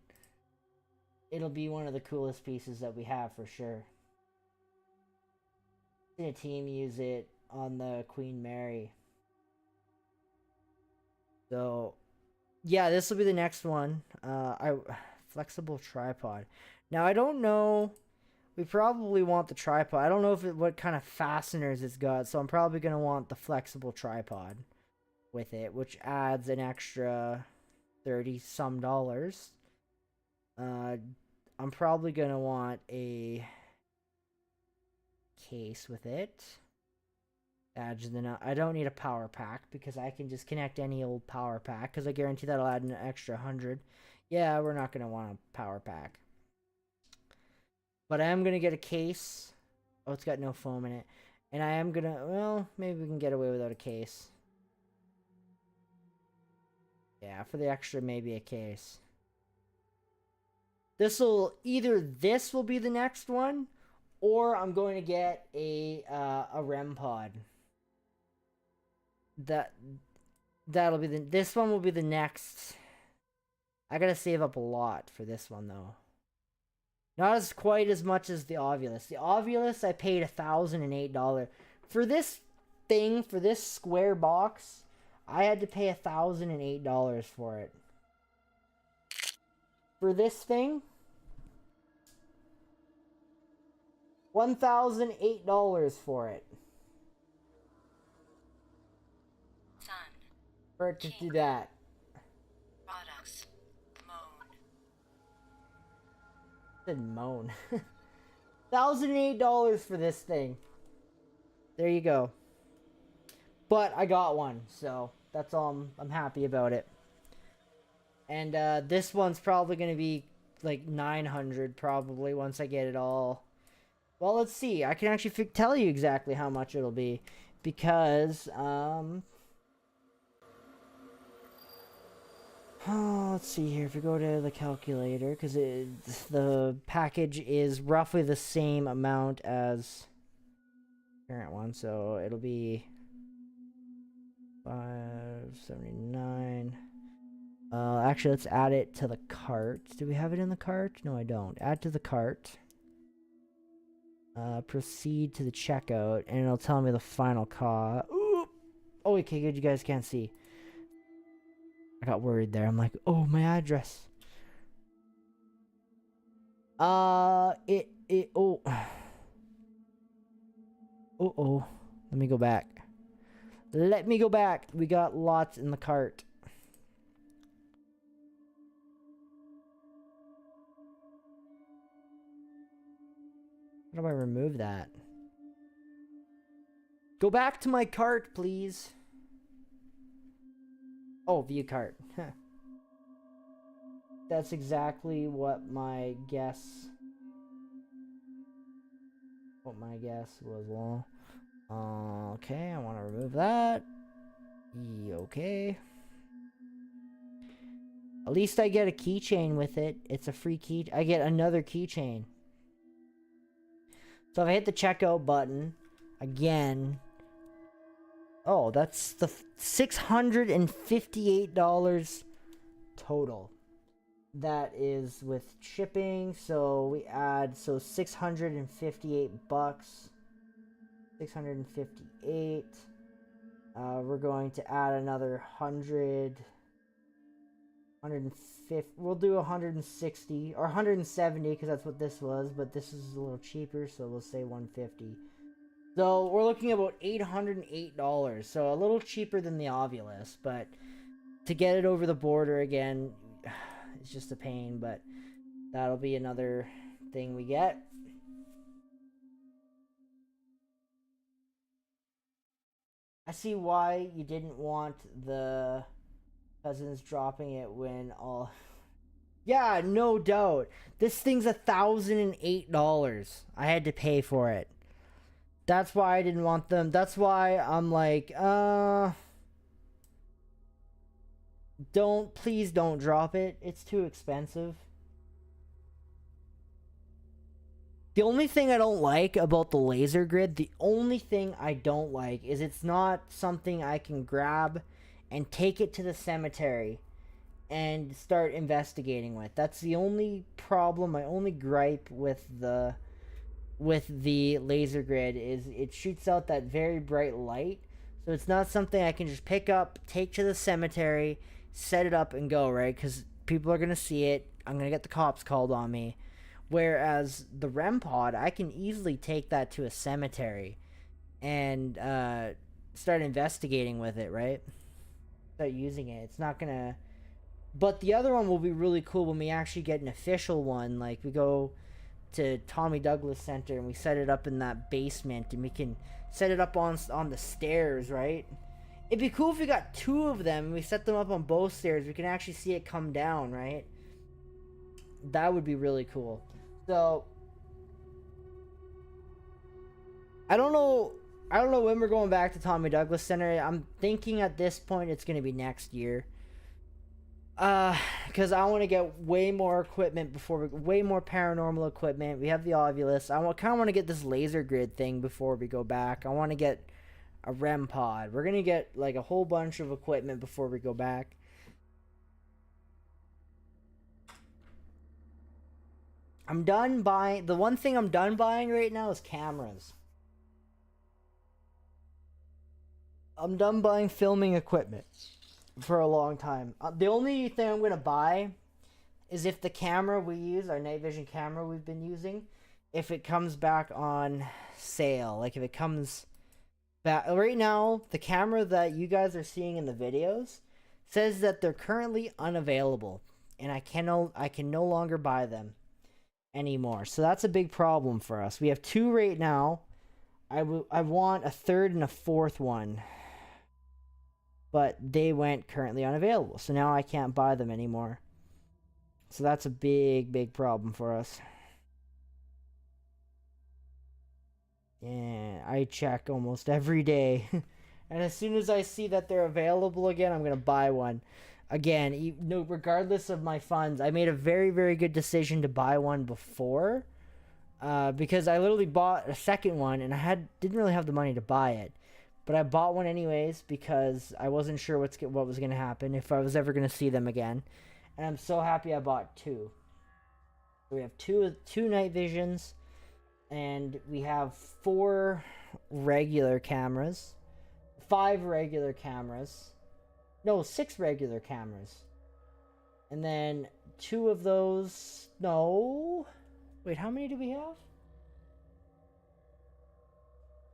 It'll be one of the coolest pieces that we have for sure. A team use it on the Queen Mary. So yeah, this will be the next one. Flexible tripod. Now I don't know. We probably want the tripod. I don't know what kind of fasteners it's got, so I'm probably gonna want the flexible tripod with it, which adds an extra $30-some. I'm probably gonna want a case with it. I don't need a power pack because I can just connect any old power pack, because I guarantee that'll add an extra 100. Yeah, we're not gonna want a power pack. But I am gonna get a case. Oh, it's got no foam in it. And I am gonna... Well, maybe we can get away without a case. Yeah, for the extra, maybe a case. This will be the next one, or I'm going to get a REM pod. That'll be this one will be the next. I gotta save up a lot for this one though. Not as quite as much as the Ovilus. The Ovilus I paid $1,008 for this thing, for this square box. I had to pay $1,008 for it. For this thing, $1,008 for it. For it to do that. Products. I said moan. $1,008 for this thing. There you go. But I got one, so that's all. I'm happy about it. And this one's probably gonna be like $900 probably once I get it all. Well, let's see. I can actually tell you exactly how much it'll be, because let's see here. If you go to the calculator, because the package is roughly the same amount as the current one, so it'll be $579. Actually, let's add it to the cart. Do we have it in the cart? No, I don't. Add to the cart. Proceed to the checkout, and it'll tell me the final cost. Ooh! Oh, okay, good. You guys can't see. I got worried there. I'm like, oh, my address. Oh. Oh. Let me go back. We got lots in the cart. How do I remove that? Go back to my cart, please. Oh, view cart. That's exactly what my guess was. Well, okay, I want to remove that. Okay. At least I get a keychain with it. It's a free key. I get another keychain. So if I hit the checkout button again. Oh, that's the $658 total. That is with shipping. So we add, so 658 bucks. 658. We're going to add another 150. We'll do 160 or 170 because that's what this was, but this is a little cheaper, so we'll say 150. So we're looking at about $808, so a little cheaper than the Ovilus, but to get it over the border again, it's just a pain, but that'll be another thing we get. I see why you didn't want the cousins dropping it when all... Yeah, no doubt. This thing's $1,008. I had to pay for it. That's why I didn't want them. That's why I'm like, please don't drop it. It's too expensive. The only thing I don't like about the laser grid, the only thing I don't like is it's not something I can grab and take it to the cemetery and start investigating with. That's the only problem, my only gripe with the laser grid is it shoots out that very bright light. So it's not something I can just pick up, take to the cemetery, set it up and go, right? Because people are going to see it. I'm going to get the cops called on me. Whereas the REM pod, I can easily take that to a cemetery and start investigating with it, right? Start using it. It's not going to... But the other one will be really cool when we actually get an official one. Like, we go to Tommy Douglas Center and we set it up in that basement and we can set it up on the stairs, right? It'd be cool if we got two of them and we set them up on both stairs. We can actually see it come down, right? That would be really cool. So I don't know when we're going back to Tommy Douglas Center. I'm thinking at this point it's going to be next year. Because I want to get way more equipment way more paranormal equipment. We have the Ovilus. I kind of want to get this laser grid thing before we go back. I want to get a REM pod. We're going to get like a whole bunch of equipment before we go back. I'm done buying... The one thing I'm done buying right now is cameras. I'm done buying filming equipment for a long time. The only thing I'm going to buy is if the camera we use, our night vision camera we've been using, if it comes back on sale. Like if it comes back... Right now, the camera that you guys are seeing in the videos says that they're currently unavailable. And I can no longer buy them anymore. So that's a big problem for us. We have two right now. I want a third and a fourth one. But they went currently unavailable. So now I can't buy them anymore. So that's a big, big problem for us. And I check almost every day. And as soon as I see that they're available again, I'm going to buy one. Again, regardless of my funds, I made a very, very good decision to buy one before. Because I literally bought a second one and didn't really have the money to buy it. But I bought one anyways because I wasn't sure what was going to happen, if I was ever going to see them again. And I'm so happy I bought two. We have two night visions. And we have 4 regular cameras. 5 regular cameras. No, 6 regular cameras. And then 2 of those... No. Wait, how many do we have?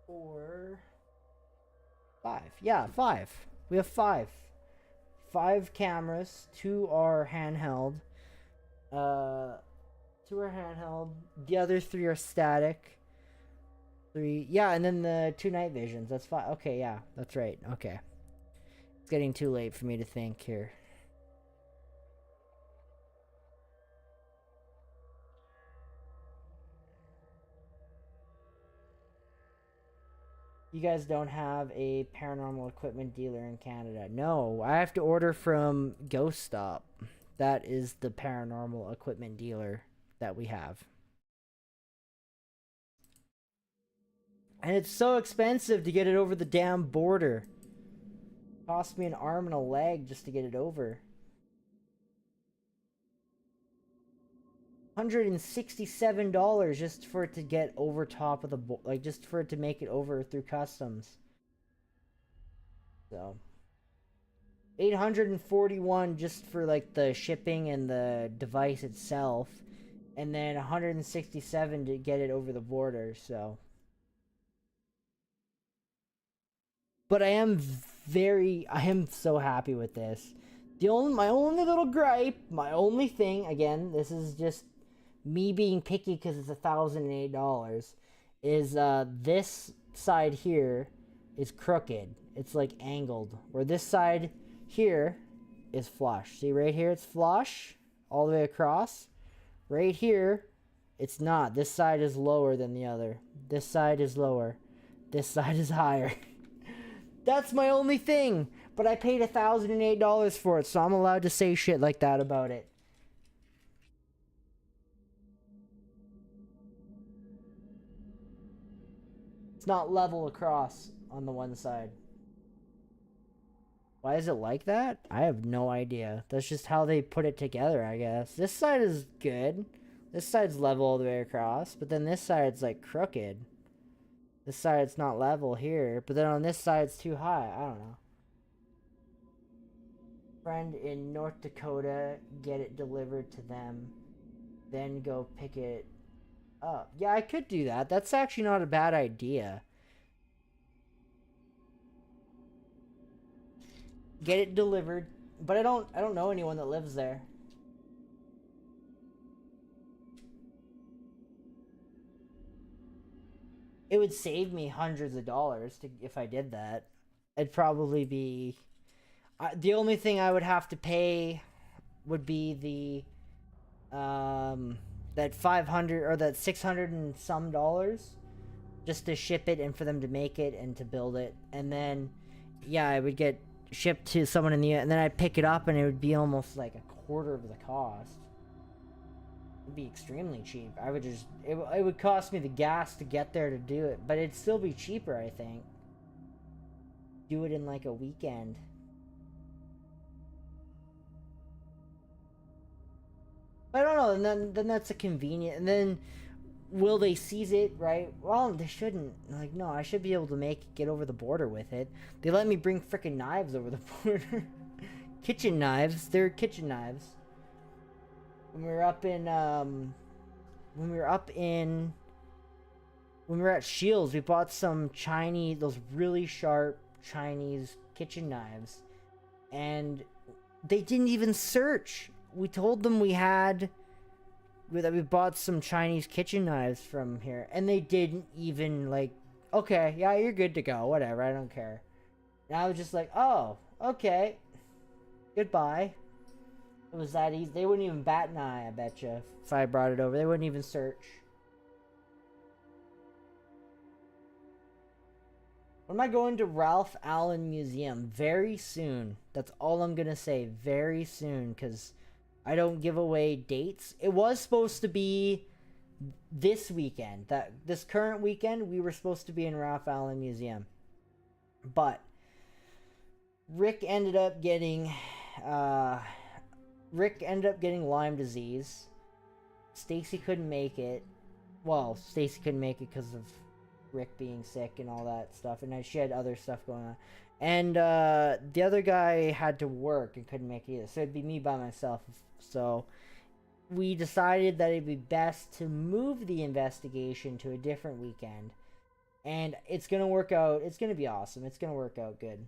4... 5. Yeah, 5. We have 5. 5 cameras. 2 are handheld. 2 are handheld. The other 3 are static. 3. Yeah, and then the 2 night visions. That's 5. Okay, yeah, that's right. Okay. It's getting too late for me to think here. You guys don't have a paranormal equipment dealer in Canada. No, I have to order from Ghost Stop. That is the paranormal equipment dealer that we have. And it's so expensive to get it over the damn border. Cost me an arm and a leg just to get it over. $167 just for it to get over top of the like just for it to make it over through customs. So $841 just for like the shipping and the device itself, and then $167 to get it over the border. So, but I am so happy with this. My only little gripe, my only thing, again, this is just me being picky because it's $1,008, is this side here is crooked. It's like angled, where this side here is flush. See right here, it's flush all the way across. Right here, it's not. This side is lower than the other. This side is lower. This side is higher. That's my only thing. But I paid $1,008 for it, so I'm allowed to say shit like that about it. It's not level across on the one side. Why is it like that? I have no idea. That's just how they put it together, I guess. This side is good. This side's level all the way across, but then this side's like crooked. This side's not level here, but then on this side it's too high. I don't know. Friend in North Dakota, get it delivered to them, then go pick it up. Yeah, I could do that. That's actually not a bad idea. Get it delivered, but I don't know anyone that lives there. It would save me hundreds of dollars if I did that. It'd probably be the only thing I would have to pay would be the that 500 or that 600 and some dollars just to ship it and for them to make it and to build it, and then yeah, I would get shipped to someone in the, and then I'd pick it up and it would be almost like a quarter of the cost. It'd be extremely cheap. I would just it would cost me the gas to get there to do it, but it'd still be cheaper, I think. Do it in like a weekend. I don't know, and then that's a convenient, and then will they seize it, right? Well, they shouldn't. Like, no, I should be able to get over the border with it. They let me bring frickin' knives over the border. Kitchen knives. They're kitchen knives. When we were up in, when we were at Shields, we bought some Chinese, those really sharp Chinese kitchen knives, and they didn't even search. We told them that we bought some Chinese kitchen knives from here, and they didn't even, like, okay, yeah, you're good to go, whatever, I don't care. And I was just like, oh, okay, goodbye. It was that easy. They wouldn't even bat an eye, I betcha, if I brought it over. They wouldn't even search. When am I going to Ralph Allen Museum? Very soon. That's all I'm gonna say, very soon, because I don't give away dates. It was supposed to be this weekend. This current weekend, we were supposed to be in Ralph Allen Museum. But Rick ended up getting Lyme disease. Stacy couldn't make it. Well, Stacy couldn't make it because of Rick being sick and all that stuff, and she had other stuff going on. And the other guy had to work and couldn't make it either, so it'd be me by myself. So we decided that it'd be best to move the investigation to a different weekend, and it's gonna work out. It's gonna be awesome. It's gonna work out good.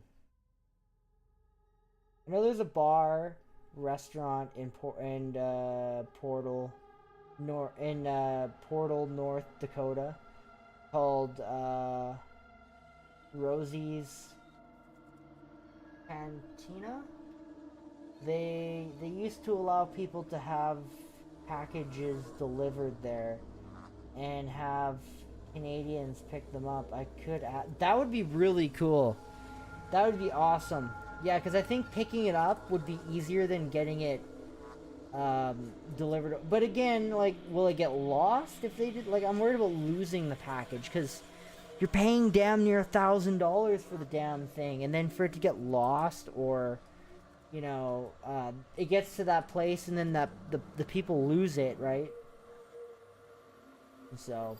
I know there's a bar, restaurant in Portal, North Dakota, called Rosie's Cantina. They used to allow people to have packages delivered there and have Canadians pick them up. I could that would be really cool. That would be awesome. Yeah, because I think picking it up would be easier than getting it delivered. But again, like, will it get lost if they did? Like, I'm worried about losing the package because you're paying damn near $1,000 for the damn thing, and then for it to get lost, or you know, it gets to that place and then the people lose it, right? So,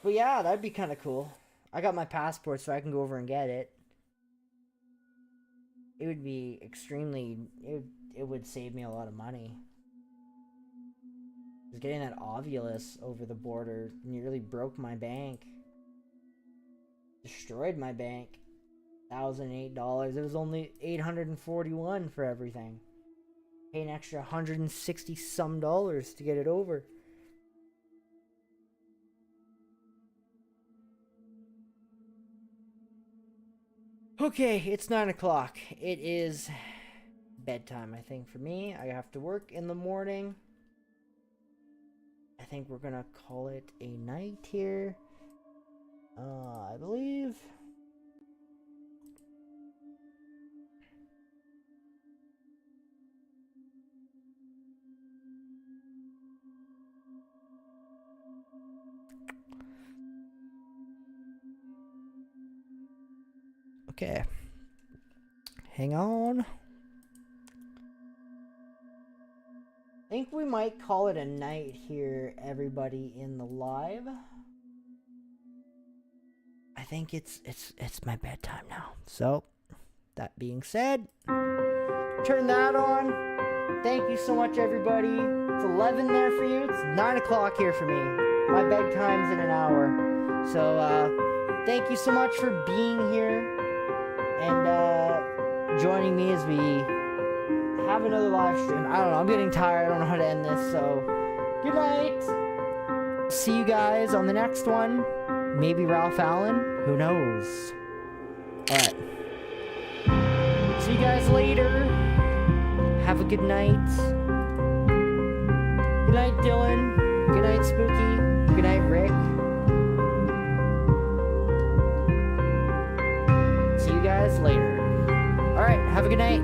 but yeah, that'd be kind of cool. I got my passport, so I can go over and get it. It would be extremely... It would save me a lot of money. Just getting that Ovulus over the border nearly broke my bank. Destroyed my bank. $1,008. It was only $841 for everything. Pay an extra $160 some to get it over. Okay, it's 9 o'clock. It is bedtime, I think, for me. I have to work in the morning. I think we're gonna call it a night here. I believe. Okay. Hang on. I think we might call it a night here, everybody in the live. I think it's my bedtime now. So, that being said, turn that on. Thank you so much, everybody. It's 11 there for you. It's 9 o'clock here for me. My bedtime's in an hour. So, thank you so much for being here and joining me as we have another live stream. I don't know. I'm getting tired. I don't know how to end this. So, good night. See you guys on the next one. Maybe Ralph Allen. Who knows? Alright. See you guys later. Have a good night. Good night, Dylan. Good night, Spooky. Good night, Rick. See you guys later. Alright, have a good night.